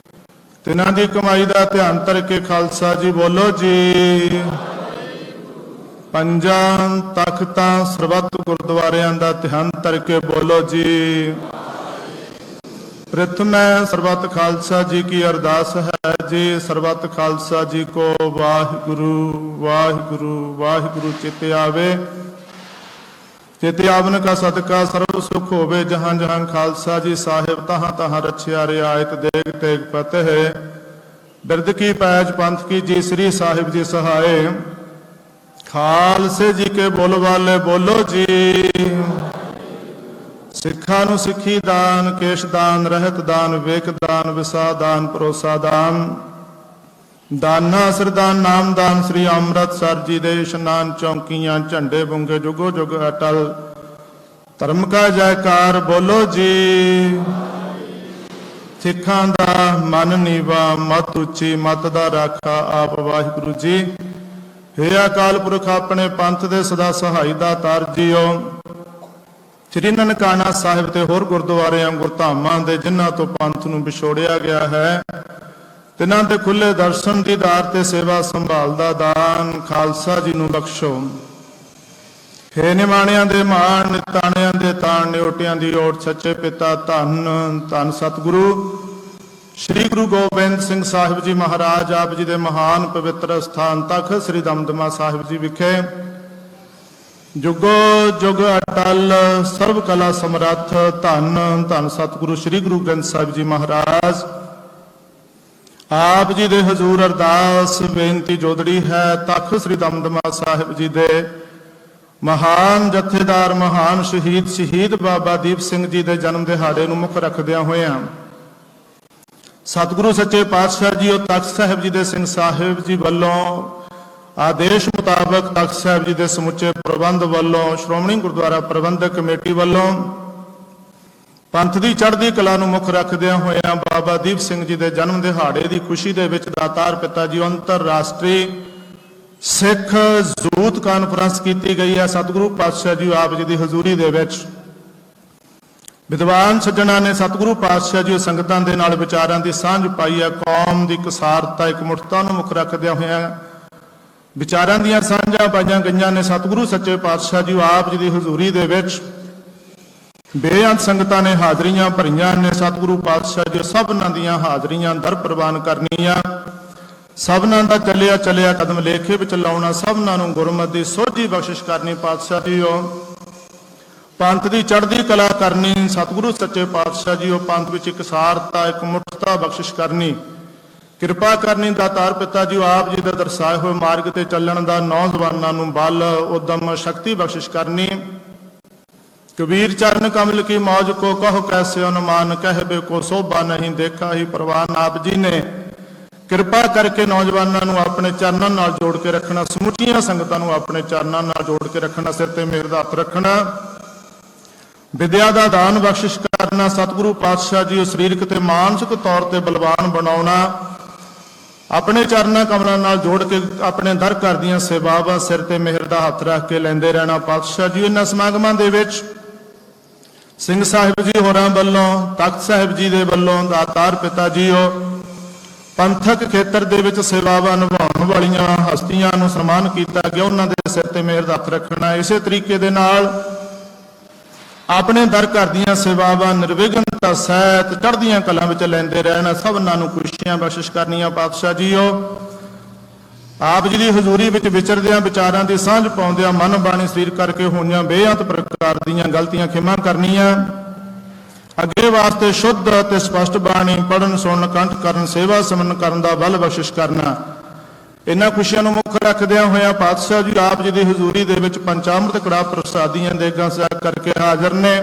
ਤਿਨਾਂ ਦੀ ਕਮਾਈ ਦਾ ਧਿਆਨ ਧਰ ਕੇ ਖਾਲਸਾ ਜੀ ਬੋਲੋ ਜੀ। ਪੰਜਾਂ ਤਖਤਾਂ ਸਰਬੱਤ ਗੁਰਦੁਆਰਿਆਂ ਦਾ ਧਿਆਨ ਧਰ ਕੇ ਬੋਲੋ ਜੀ। ਪ੍ਰਥਮੈ ਸਰਬੱਤ ਖਾਲਸਾ ਜੀ ਕੀ ਅਰਦਾਸ ਹੈ ਜੀ। ਸਰਬੱਤ ਖਾਲਸਾ ਜੀ ਕੋ ਵਾਹਿਗੁਰੂ ਵਾਹਿਗੁਰੂ ਵਾਹਿਗੁਰੂ ਚਿਤ ਆਵੇ। ਚੇਤੇ ਆਵਨ ਕਾ ਸਦਕਾ ਸਰਬ ਸੁਖ ਹੋਵੇ। ਜਹਾਂ ਜਹਾਂ ਖਾਲਸਾ ਜੀ ਸਾਹਿਬ ਤਹਾਂ ਤਹਾਂ ਰਛਿਆ ਰਿਆਇਤ ਦੇਗ ਤੇਗ ਫਤਿਹ। ਬਿਰਦ ਕੀ ਪੈਜ ਪੰਥ ਕੀ ਜੀ ਸ੍ਰੀ ਸਾਹਿਬ ਜੀ ਸਹਾਏ। ਖਾਲਸੇ ਜੀ ਕੇ ਬੋਲ ਵਾਲੇ ਬੋਲੋ ਜੀ। ਸਿੱਖਾਂ ਨੂੰ ਸਿੱਖੀ ਦਾਨ, ਕੇਸ਼ ਦਾਨ, ਰਹਿਤ ਦਾਨ, ਵੇਕ ਦਾਨ, ਵਿਸਾ ਦਾਨ, ਭਰੋਸਾ ਦਾਨ, ਦਾਨਾ ਸਰਦਾਨ ਨਾਮਦਾਨ। ਸ੍ਰੀ ਅੰਮ੍ਰਿਤਸਰ ਜੀ ਦੇ ਇਸ਼ਨਾਨ ਚੌਂਕੀਆਂ, ਝੰਡੇ ਬੁੰਗੇ ਜੁਗੋ ਜੁਗ ਅਟਲ। ਧਰਮ ਕਾ ਜੈਕਾਰ ਬੋਲੋ ਜੀ। ਸਿੱਖਾਂ ਦਾ ਮਨ ਨੀਵਾ, ਮਤ ਉੱਚੀ, ਮਤ ਦਾ ਰਾਖਾ ਆਪ ਵਾਹਿਗੁਰੂ ਜੀ। ਹੇ ਅਕਾਲ ਪੁਰਖ ਆਪਣੇ ਪੰਥ ਦੇ ਸਦਾ ਸਹਾਈ ਦਾ ਤਾਰ ਜੀਓ। ਸ੍ਰੀ ਨਨਕਾਣਾ ਸਾਹਿਬ ਤੇ ਹੋਰ ਗੁਰਦੁਆਰਿਆਂ ਗੁਰਧਾਮਾਂ ਦੇ ਜਿਨ੍ਹਾਂ ਤੋਂ ਪੰਥ ਨੂੰ ਵਿਛੋੜਿਆ ਗਿਆ ਹੈ, ਤਿਨਾਂ ਦੇ ਖੁੱਲੇ ਦਰਸ਼ਨ ਦੀਦਾਰ ਤੇ ਸੇਵਾ ਸੰਭਾਲ ਦਾ ਦਾਨ ਖਾਲਸਾ ਜੀ ਨੂੰ ਬਖਸ਼ੋ। ਹੇ ਨਿਮਾਣਿਆਂ ਦੇ ਮਾਣ, ਨਿਤਾਣਿਆਂ ਦੇ ਤਾਣ, ਨਿਓਟਿਆਂ ਦੀ ਓਟ, ਸੱਚੇ ਪਿਤਾ ਧੰਨ ਧੰਨ ਸਤਿਗੁਰੂ ਸ੍ਰੀ ਗੁਰੂ ਗੋਬਿੰਦ ਸਿੰਘ ਸਾਹਿਬ ਜੀ ਮਹਾਰਾਜ ਆਪ ਜੀ ਦੇ ਮਹਾਨ ਪਵਿੱਤਰ ਸਥਾਨ ਤਖਤ ਸ੍ਰੀ ਦਮਦਮਾ ਸਾਹਿਬ ਜੀ ਵਿਖੇ ਜੁਗੋ ਜੁਗ ਅਟਲ ਸਰਬ ਕਲਾ ਸਮਰੱਥ ਧੰਨ ਧੰਨ ਸਤਿਗੁਰੂ ਸ੍ਰੀ ਗੁਰੂ ਗ੍ਰੰਥ ਸਾਹਿਬ ਜੀ ਮਹਾਰਾਜ ਆਪ ਜੀ ਦੇ ਹਜ਼ੂਰ ਅਰਦਾਸ ਬੇਨਤੀ ਜੋਦੜੀ ਹੈ। ਤਖਤ ਸ੍ਰੀ ਦਮਦਮਾ ਸਾਹਿਬ ਜੀ ਦੇ ਮਹਾਨ ਜਥੇਦਾਰ, ਮਹਾਨ ਸ਼ਹੀਦ ਬਾਬਾ ਦੀਪ ਸਿੰਘ ਜੀ ਦੇ ਜਨਮ ਦਿਹਾੜੇ ਨੂੰ ਮੁੱਖ ਰੱਖਦਿਆਂ ਹੋਇਆਂ ਸਤਿਗੁਰੂ ਸੱਚੇ ਪਾਤਸ਼ਾਹ ਜੀ ਉਹ ਤਖਤ ਸਾਹਿਬ ਜੀ ਦੇ ਸਿੰਘ ਸਾਹਿਬ ਜੀ ਵੱਲੋਂ ਆਦੇਸ਼ ਮੁਤਾਬਕ ਤਖਤ ਸਾਹਿਬ ਜੀ ਦੇ ਸਮੁੱਚੇ ਪ੍ਰਬੰਧ ਵੱਲੋਂ, ਸ਼੍ਰੋਮਣੀ ਗੁਰਦੁਆਰਾ ਪ੍ਰਬੰਧਕ ਕਮੇਟੀ ਵੱਲੋਂ ਪੰਥ ਦੀ ਚੜ੍ਹਦੀ ਕਲਾ ਨੂੰ ਮੁੱਖ ਰੱਖਦਿਆਂ ਹੋਇਆਂ ਬਾਬਾ ਦੀਪ ਸਿੰਘ ਜੀ ਦੇ ਜਨਮ ਦਿਹਾੜੇ ਦੀ ਖੁਸ਼ੀ ਦੇ ਵਿੱਚ ਦਾਤਾਰ ਪਿਤਾ ਜੀ ਅੰਤਰਰਾਸ਼ਟਰੀ ਸਿੱਖ ਯੂਥ ਕਾਨਫਰੰਸ ਕੀਤੀ ਗਈ ਹੈ। ਸਤਿਗੁਰੂ ਪਾਤਸ਼ਾਹ ਜੀ ਆਪ ਜੀ ਦੀ ਹਜ਼ੂਰੀ ਦੇ ਵਿੱਚ ਵਿਦਵਾਨ ਸੱਜਣਾ ਨੇ ਸਤਿਗੁਰੂ ਪਾਤਸ਼ਾਹ ਜੀ ਸੰਗਤਾਂ ਦੇ ਨਾਲ ਵਿਚਾਰਾਂ ਦੀ ਸਾਂਝ ਪਾਈ ਹੈ। ਕੌਮ ਦੀ ਇਕਸਾਰਤਾ, ਇਕਮੁੱਠਤਾ ਨੂੰ ਮੁੱਖ ਰੱਖਦਿਆਂ ਹੋਇਆਂ ਵਿਚਾਰਾਂ ਦੀਆਂ ਸਾਂਝਾਂ ਪਾਈਆਂ ਗਈਆਂ ਨੇ। ਸਤਿਗੁਰੂ ਸੱਚੇ ਪਾਤਸ਼ਾਹ ਜੀ ਆਪ ਜੀ ਦੀ ਹਜ਼ੂਰੀ ਦੇ ਵਿੱਚ ਬੇਅੰਤ ਸੰਗਤਾਂ ਨੇ ਹਾਜ਼ਰੀਆਂ ਭਰੀਆਂ ਨੇ। ਸਤਿਗੁਰੂ ਪਾਤਸ਼ਾਹ ਜੀ ਸਭਨਾਂ ਦੀਆਂ ਹਾਜ਼ਰੀਆਂ ਦਰ ਪ੍ਰਵਾਨ ਕਰਨੀਆਂ, ਸਭਨਾਂ ਦਾ ਚੱਲਿਆ ਚੱਲਿਆ ਕਦਮ ਲੇਖੇ ਵਿੱਚ ਲਾਉਣਾ, ਸਭਨਾਂ ਨੂੰ ਗੁਰਮਤਿ ਦੀ ਸੋਝੀ ਬਖਸ਼ਿਸ਼ ਕਰਨੀ। ਪਾਤਸ਼ਾਹ ਜੀਓ ਪੰਥ ਦੀ ਚੜ੍ਹਦੀ ਕਲਾ ਕਰਨੀ। ਸਤਿਗੁਰੂ ਸੱਚੇ ਪਾਤਸ਼ਾਹ ਜੀਓ ਪੰਥ ਵਿੱਚ ਇਕਸਾਰਤਾ, ਇਕਮੁੱਠਤਾ ਬਖਸ਼ਿਸ਼ ਕਰਨੀ, ਕਿਰਪਾ ਕਰਨੀ। ਦਾਤਾਰ ਪਿਤਾ ਜੀ ਆਪ ਜੀ ਦੇ ਦਰਸਾਏ ਹੋਏ ਮਾਰਗ ਤੇ ਚੱਲਣ ਦਾ ਨੌਜਵਾਨਾਂ ਨੂੰ ਬਲ, ਉਦਮ, ਸ਼ਕਤੀ ਬਖਸ਼ਿਸ਼ ਕਰਨੀ। कबीर चरण कमल की मौज को कहो कैसे अनुमान, कहबे को शोभा नहीं देखा ही प्रवान। आप जी ने किरपा करके नौजवानों को अपने चरणों नाल जोड़ के रखना, समुचिया संगतां नूं अपने चरणों नाल जोड़ के रखना, सिर ते मेहर दा हत्थ रखना, विद्या का दान बख्शिश करना। सतगुरु पातशाह जी शरीरक ते मानसिक तौर पर बलवान बनाउणा, अपने चरणों कमलों नाल जोड़ के अपने दर घर दीआं सेवावां सिर ते मेहर दा हत्थ रख के लैंदे रहना। पातशाह जी इन्हां समागमां दे विच ਸਿੰਘ ਸਾਹਿਬ ਜੀ ਹੋਰਾਂ ਵੱਲੋਂ, ਤਖਤ ਸਾਹਿਬ ਜੀ ਦੇ ਵੱਲੋਂ, ਦਾਤਾਰ ਪਿਤਾ ਜੀਓ ਪੰਥਕ ਖੇਤਰ ਦੇ ਵਿੱਚ ਸੇਵਾਵਾਂ ਨਿਭਾਉਣ ਵਾਲੀਆਂ ਹਸਤੀਆਂ ਨੂੰ ਸਨਮਾਨ ਕੀਤਾ ਗਿਆ, ਉਹਨਾਂ ਦੇ ਸਿਰ ਤੇ ਮਿਹਰ ਦਾ ਹੱਥ ਰੱਖਣਾ। ਇਸੇ ਤਰੀਕੇ ਦੇ ਨਾਲ ਆਪਣੇ ਦਰ ਘਰ ਦੀਆਂ ਸੇਵਾਵਾਂ ਨਿਰਵਿਘਨਤਾ ਸਹਿਤ ਚੜ੍ਹਦੀਆਂ ਕਲਾਂ ਵਿੱਚ ਲੈਂਦੇ ਰਹਿਣਾ, ਸਭਨਾਂ ਨੂੰ ਖੁਸ਼ੀਆਂ ਬਖਸ਼ਿਸ਼ ਕਰਨੀਆਂ। ਪਾਤਸ਼ਾਹ ਜੀਓ ਆਪ ਜੀ ਦੀ ਹਜ਼ੂਰੀ ਵਿੱਚ ਵਿਚਰਦਿਆਂ ਵਿਚਾਰਾਂ ਦੀ ਸਾਂਝ ਪਾਉਂਦਿਆਂ ਮਨ ਬਾਣੀ ਸਰੀਰ ਕਰਕੇ ਹੋਈਆਂ ਬੇਅੰਤ ਪ੍ਰਕਾਰ ਦੀਆਂ ਗਲਤੀਆਂ ਖਿਮਾ ਕਰਨੀਆਂ, ਅੱਗੇ ਵਾਸਤੇ ਸ਼ੁੱਧ ਅਤੇ ਸਪਸ਼ਟ ਬਾਣੀ ਪੜਨ ਸੁਣਨ ਕੰਠ ਕਰਨ ਸੇਵਾ ਸਮਨ ਕਰਨ ਦਾ ਬਲ ਬਖਸ਼ਿਸ਼ ਕਰਨਾ। ਇਹਨਾਂ ਖੁਸ਼ੀਆਂ ਨੂੰ ਮੁੱਖ ਰੱਖਦਿਆਂ ਹੋਇਆਂ ਪਾਤਸ਼ਾਹ ਜੀ ਆਪ ਜੀ ਦੀ ਹਜ਼ੂਰੀ ਦੇ ਵਿੱਚ ਪੰਚਾਮ੍ਰਿਤ ਕੜਾ ਪ੍ਰਸਾਦੀਆਂ ਦੇਗਾਂ ਸਹਿ ਕਰਕੇ ਹਾਜ਼ਰ ਨੇ।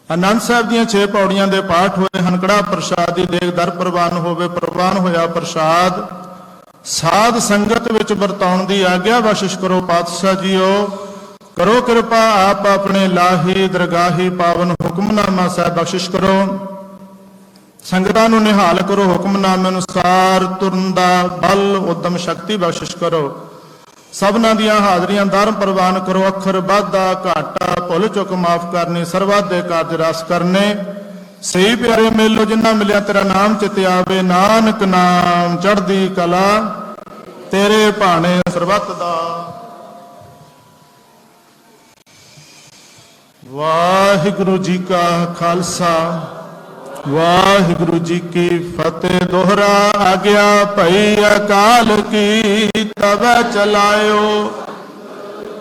ਆਨੰਦ ਸਾਹਿਬ ਦੀਆਂ 6 ਪੌੜੀਆਂ ਦੇ ਪਾਠ ਹੋਏ ਹਨ। ਕੜਾ ਪ੍ਰਸਾਦ ਦੀ ਦੇਗ ਦਰ ਪ੍ਰਵਾਨ ਹੋਵੇ, ਪ੍ਰਵਾਨ ਹੋਇਆ ਪ੍ਰਸਾਦ ਸਾਧ ਸੰਗਤ ਵਿੱਚ ਵਰਤਾਉਣ ਦੀ ਆਗਿਆ ਬਖਸ਼ਿਸ਼ ਕਰੋ। ਪਾਤਸ਼ਾਹ ਜੀਓ ਕਰੋ ਕਿਰਪਾ, ਆਪ ਆਪਣੇ ਲਾਹੀ ਦਰਗਾਹੀ ਪਾਵਨ ਹੁਕਮਨਾਮਾ ਸਾਹਿਬ ਬਖਸ਼ਿਸ਼ ਕਰੋ। ਸੰਗਤਾਂ ਨੂੰ ਨਿਹਾਲ ਕਰੋ, ਹੁਕਮਨਾਮੇ ਅਨੁਸਾਰ ਤੁਰਨ ਦਾ ਬਲ ਉਦਮ ਸ਼ਕਤੀ ਬਖਸ਼ਿਸ਼ ਕਰੋ। ਸਭਨਾਂ ਦੀਆਂ ਹਾਜ਼ਰੀਆਂ ਦਰ ਪ੍ਰਵਾਨ ਕਰੋ। ਅੱਖਰ ਵਾਧਾ ਘਾਟਾ ਭੁੱਲ ਚੁੱਕ ਮਾਫ ਕਰਨੀ, ਸਰਵਾਦੇ ਕਾਰਜ ਰਸ ਕਰਨੇ। ਸਹੀ ਪਿਆਰੇ ਮੇਲੋ ਜਿਨ੍ਹਾਂ ਮਿਲਿਆ ਤੇਰਾ ਨਾਮ ਚਿਤ ਆਵੇ, ਨਾਨਕ ਨਾਮ ਚੜ੍ਹਦੀ ਕਲਾ ਤੇਰੇ ਭਾਣੇ ਸਰਬੱਤ ਦਾ। ਵਾਹਿਗੁਰੂ ਜੀ ਕਾ ਖਾਲਸਾ, ਵਾਹਿਗੁਰੂ ਜੀ ਕੀ ਫਤਿਹ। ਦੋਹਰਾ ਆਗਿਆ ਭਈ ਅਕਾਲ ਕੀ ਤਵੈ ਚਲਾਇਓ,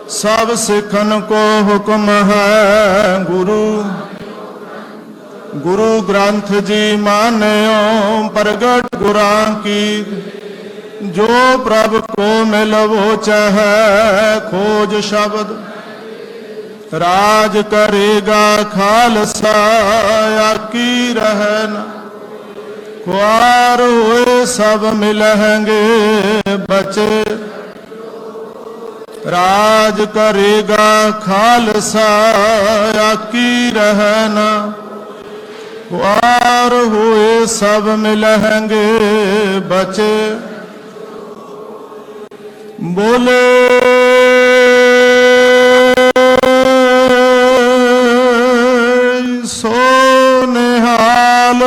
सब सिखन को हुक्म है गुरु गुरु ग्रंथ जी मान्यो प्रगट गुरां की जो प्रभ को मिलवो चाहे खोज शब्द राज करेगा खालसा आकी रहना कुआर हुए सब मिलेंगे बचे राज करेगा खालसा आकी रहना कुआर हुए सब मिलेंगे बचे बोले सो निहाल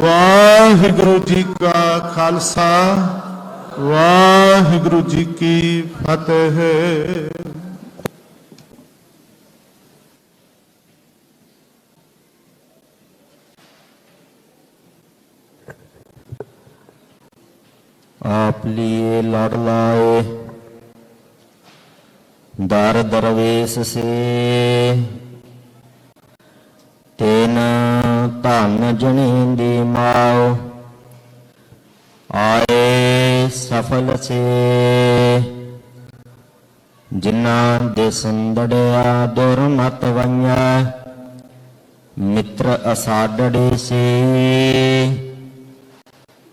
वाहिगुरु जी का खालसा वाहिगुरु जी की फतेह। आप लिए लड़ लाए दर दरवेश से तेन धन जनेंदी माओ आए सफल से जिन्ना दे संदड़िया दुर्मत वंया मित्र असाडड़े से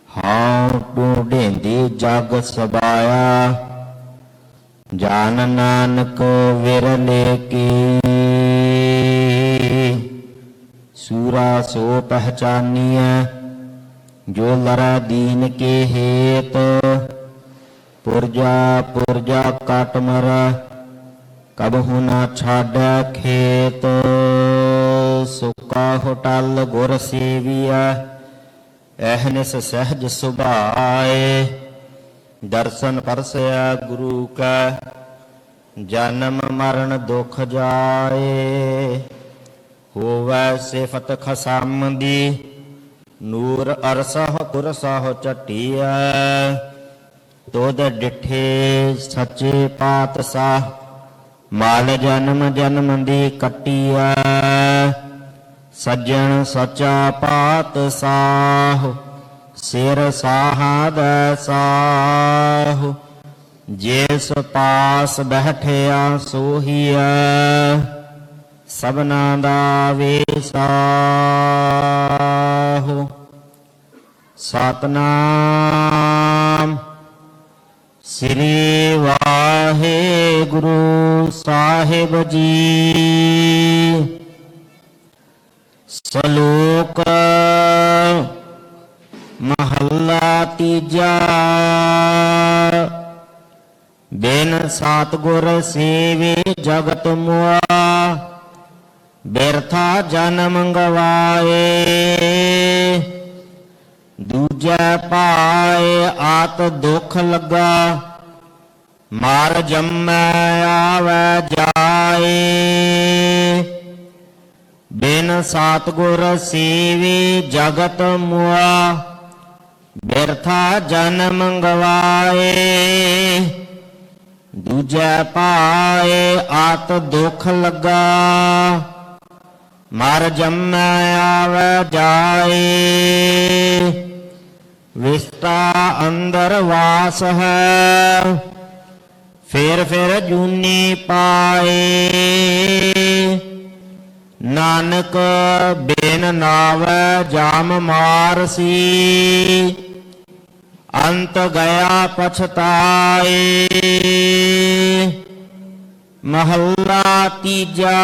हाँ ढूंढेंदी जग सबाया जान नानक विरले की सूरा सो पहचानिया जो लरा दीन के हेत पुरजा पुरजा काट मरा कबहु ना छाड़ा खेत सुका होटल गुर सेविया एहनिस सहज सुभाए दर्शन परसया गुरु का जन्म मरण दुख जाए होवै सिफत खसम दी नूर अरसह कुरसह चटिया तुद डिठे सच्चे पातशाह माल जन्म जन्म दी कटिया सज्जन सचा पातशाह सिर साहद साह जिस पास बैठिया सोहिया सबना दा वेसाहो सतनाम श्री वाहेगुरु साहिब जी। सलोक महला तीजा बिन सतगुर सेवे जगत मुआ बिरथा जन्म गवाए दूजा पाए आत दुख लगा मार जम्मै आवे जाए बिन सतगुर सेवे जगत मुआ बिरथा जन्म गवाए दूजा पाए आत दुख लगा मर जम्मै आवे जाए विस्ता अंदर वास है फिर जूनी पाए नानक बिन नावै जाम मारसी अंत गया पछताए महला तीजा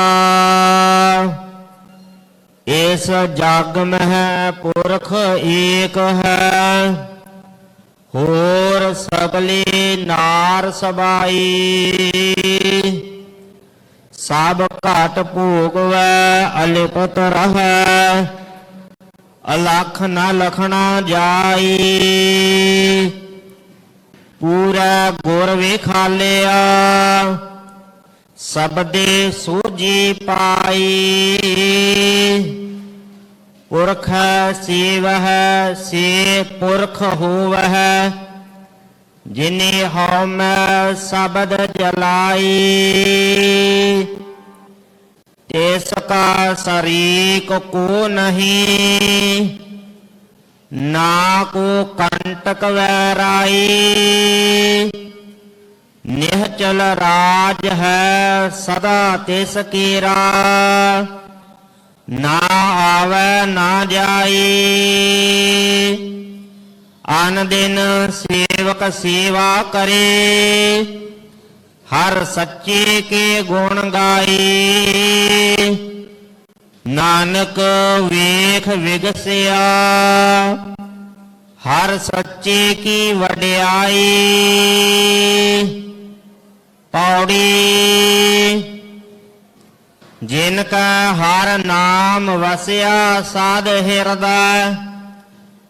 इस जग में पुरख एक है होर सगले नार सबाई सब घट भोगवै अलिपत रहै अलख न लखना जाई पूरा गुर विखालिया सबदे सूझी पाई पुरख सेवह से पुरख होवह जिने हौ मैं शब्द जलाई, तिसका शरीक को नहीं, ना को कंटक वैराई। निहचल राज है सदा तिस कीरा, ना आवे ना जाई। आन दिन सेवक सेवा करे, हर सच्चे के गुण गाए। नानक वेख विगसिया, हर सच्चे की वड्याई। पौड़ी जिनका हर नाम वसिया साध हृदय,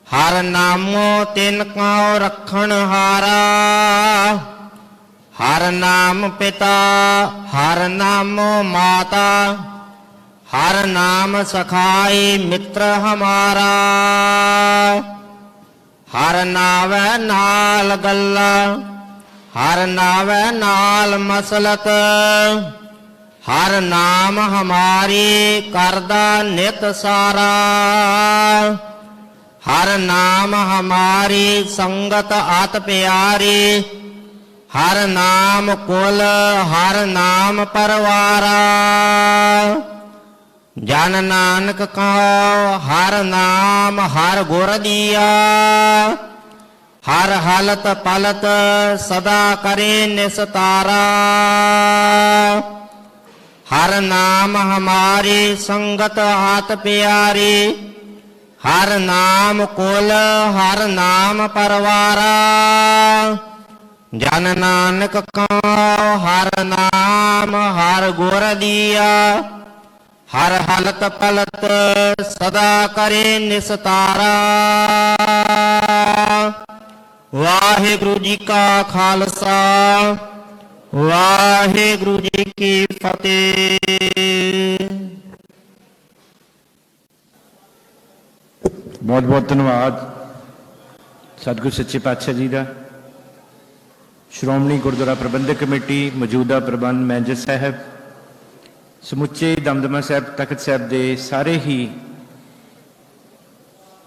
हर नामो तिनका रखण हारा। हर नाम पिता, हर नामो माता, हर नाम सखाई मित्र हमारा। हर नावे नाल गल्ला, हर नावे नाल मसलत। हर नाम हमारी करदा नित सारा। हर नाम हमारी संगत आत प्यारी। हर नाम कुल, हर नाम परवारा। जन नानक कहो हर नाम हर गुर दिया। हर हलत पलत सदा करे निस्तारा। हर नाम हमारी संगत हाथ प्यारी। हर नाम कुल, हर नाम परवारा। जन नानक कहो हर नाम हर गुर दिया। हर हलत पलत सदा करे निस्तारा। वाहिगुरु जी का खालसा, वाहिगुरु जी की फतेह। बहुत बहुत धन्यवाद सतगुरु सच्चे पातशाह जी का। श्रोमणी गुरुद्वारा प्रबंधक कमेटी, मौजूदा प्रबंध मैनेजर साहब, समुचे दमदमा साहब तखत साहब के सारे ही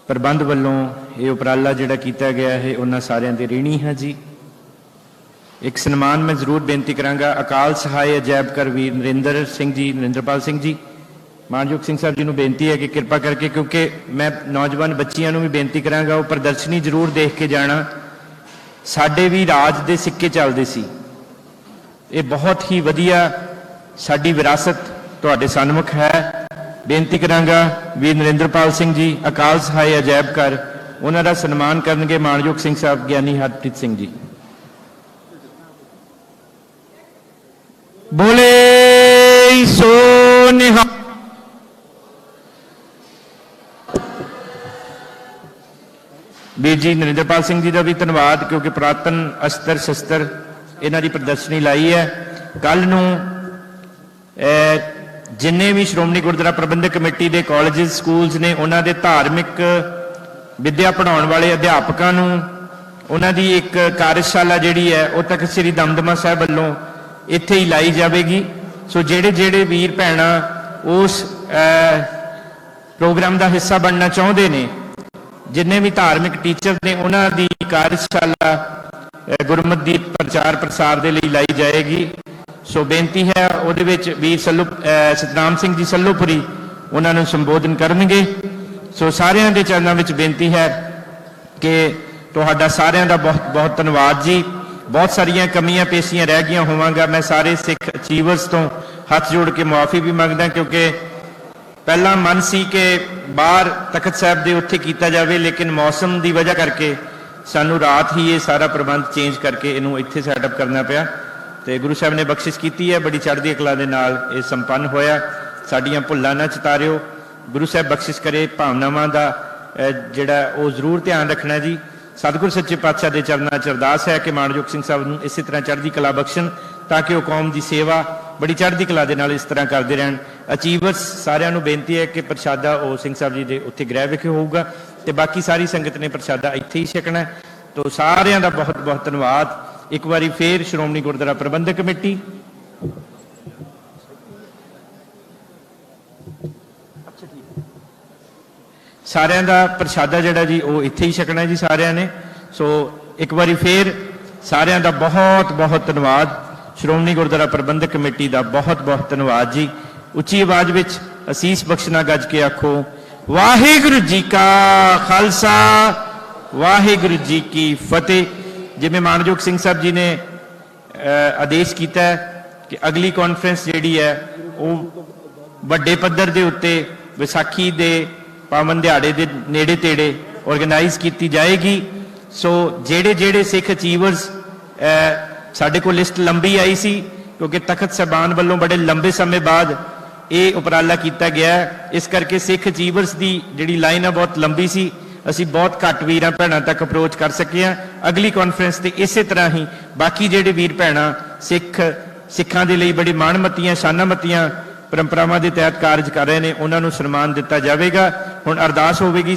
प्रबंध वालों ये उपराला जिहड़ा कीता गया है उन्होंने सारिਆਂ ਦੀ ऋणी हाँ जी। एक सन्मान मैं जरूर बेनती करांगा अकाल सहाय अजैबघर वीर नरेंद्र सिंह जी, नरेंद्रपाल सिंह जी, मानयोग सिंह साहब जी को बेनती है कि कृपा करके, क्योंकि मैं नौजवान बच्चियों को भी बेनती करांगा वो प्रदर्शनी जरूर देख के जाना। साडे भी राज दे सिक्के चलते सी, ये बहुत ही वधिया साडी विरासत तुहाडे सन्मुख है। बेनती करांगा वीर नरेंद्रपाल सिंह जी अकाल सहाय अजैबघर, उन्हों का सन्मान करनगे मानयोग सिंह साहब, ज्ञानी हरप्रीत सिंह जी। बोले सो निहाल। ਵੀਰ ਜੀ नरेंद्रपाल सिंह जी का भी धन्यवाद, क्योंकि पुरातन अस्त्र शस्त्र इन्हों की प्रदर्शनी लाई है। कल नूं जिन्ने भी श्रोमणी गुरुद्वारा प्रबंधक कमेटी के कॉलेजेस स्कूल्स ने उन्होंने धार्मिक विद्या पढ़ाने वाले अध्यापकों नूं उन्हों की एक कार्यशाला जिहड़ी है वो तख्त श्री दमदमा साहिब वालों इत्थे ही लाई जाएगी। सो जेड़े जेड़े वीर भैणां उस प्रोग्राम का हिस्सा बनना चाहते हैं, जिन्ने भी धार्मिक टीचर ने उन्हों की कार्यशाला गुरमत दी प्रचार प्रसार के लिए लाई जाएगी। सो बेनती है उहदे विच वीर सतनाम सिंह जी सल्लोपुरी उन्होंने संबोधन करनगे। सो सारिਆਂ ਦੇ चरणों में बेनती है कि तुहाडा सारिਆਂ ਦਾ बहुत बहुत धन्यवाद जी। बहुत सारिया कमियां पेशियां रह गई होवांगा, मैं सारे सिख अचीवर्स तो हाथ जोड़ के मुआफ़ी भी मंगदा, क्योंकि पहला मन सी कि बाहर तखत साहब के उत्थे कीता जाए, लेकिन मौसम की वजह करके सानू रात ही ये सारा प्रबंध चेंज करके इनू इत्थे सैटअप करना पिया। तो गुरु साहब ने बख्शिश की है, बड़ी चढ़दी कला दे नाल ये संपन्न होया। साडियां भुल्लां ना चितारिओ, गुरु साहब बख्शिश करे। भावनावां दा जिहड़ा वो जरूर ध्यान रखना जी। सतगुरु सच्चे पातशाह के चरणों च अरदास है कि मानयोग सिंह साहब नूं इसी तरह चढ़दी कला बख्शण, ताकि वह कौम की सेवा बड़ी चढ़दी कला दे नाल इस तरह करते रहन। अचीवर्स सारिਆਂ ਨੂੰ बेनती है कि प्रशादा वो सिंह साहब जी के उत्थे गृह विखे होगा, तो बाकी सारी संगत ने प्रशादा इत्थे ही छकना। ਤੋ ਸਾਰਿਆਂ ਦਾ ਬਹੁਤ ਬਹੁਤ ਧੰਨਵਾਦ। ਇੱਕ ਵਾਰੀ ਫੇਰ ਸ਼੍ਰੋਮਣੀ ਗੁਰਦੁਆਰਾ ਪ੍ਰਬੰਧਕ ਕਮੇਟੀ, ਸਾਰਿਆਂ ਦਾ ਪ੍ਰਸ਼ਾਦਾ ਜਿਹੜਾ ਜੀ ਉਹ ਇੱਥੇ ਹੀ ਛਕਣਾ ਜੀ ਸਾਰਿਆਂ ਨੇ। ਸੋ ਇੱਕ ਵਾਰੀ ਫੇਰ ਸਾਰਿਆਂ ਦਾ ਬਹੁਤ ਬਹੁਤ ਧੰਨਵਾਦ। ਸ਼੍ਰੋਮਣੀ ਗੁਰਦੁਆਰਾ ਪ੍ਰਬੰਧਕ ਕਮੇਟੀ ਦਾ ਬਹੁਤ ਬਹੁਤ ਧੰਨਵਾਦ ਜੀ। ਉੱਚੀ ਆਵਾਜ਼ ਵਿੱਚ ਅਸੀਸ ਬਖਸ਼ਣਾ ਗੱਜ ਕੇ ਆਖੋ, ਵਾਹਿਗੁਰੂ ਜੀ ਕਾ ਖਾਲਸਾ, ਵਾਹਿਗੁਰੂ ਜੀ ਕੀ ਫਤਿਹ। ਜਿਵੇਂ ਮਾਨਯੋਗ ਸਿੰਘ ਸਾਹਿਬ ਜੀ ਨੇ ਆਦੇਸ਼ ਕੀਤਾ ਹੈ ਕਿ ਅਗਲੀ ਕਾਨਫਰੰਸ ਜਿਹੜੀ ਹੈ ਉਹ ਵੱਡੇ ਪੱਧਰ ਦੇ ਉੱਤੇ ਵਿਸਾਖੀ ਦੇ ਪਾਵਨ ਦਿਹਾੜੇ ਦੇ ਨੇੜੇ ਤੇੜੇ ਆਰਗੇਨਾਈਜ਼ ਕੀਤੀ ਜਾਏਗੀ। ਸੋ ਜਿਹੜੇ ਸਿੱਖ ਅਚੀਵਰਸ, ਸਾਡੇ ਕੋਲ ਲਿਸਟ ਲੰਬੀ ਆਈ ਸੀ ਕਿਉਂਕਿ ਤਖਤ ਸਾਹਿਬਾਨ ਵੱਲੋਂ ਬੜੇ ਲੰਬੇ ਸਮੇਂ ਬਾਅਦ ਇਹ ਉਪਰਾਲਾ ਕੀਤਾ ਗਿਆ, ਇਸ ਕਰਕੇ ਸਿੱਖ ਅਚੀਵਰਸ ਦੀ ਜਿਹੜੀ ਲਾਈਨ ਆ ਬਹੁਤ ਲੰਬੀ ਸੀ। ਅਸੀਂ ਬਹੁਤ ਘੱਟ ਵੀਰਾਂ ਭੈਣਾਂ ਤੱਕ ਅਪਰੋਚ ਕਰ ਸਕੇ ਹਾਂ। ਅਗਲੀ ਕਾਨਫਰੰਸ ਤੇ ਇਸੇ ਤਰ੍ਹਾਂ ਹੀ ਬਾਕੀ ਜਿਹੜੇ ਵੀਰ ਭੈਣਾਂ ਸਿੱਖਾਂ ਦੇ ਲਈ ਬੜੀ ਮਾਣਮੱਤੀਆਂ ਸ਼ਾਨਾਮੱਤੀਆਂ ਪਰੰਪਰਾਵਾਂ ਦੇ ਤਹਿਤ ਕਾਰਜ ਕਰ ਰਹੇ ਨੇ ਉਹਨਾਂ ਨੂੰ ਸਨਮਾਨ ਦਿੱਤਾ ਜਾਵੇਗਾ। ਹੁਣ ਅਰਦਾਸ ਹੋਵੇਗੀ।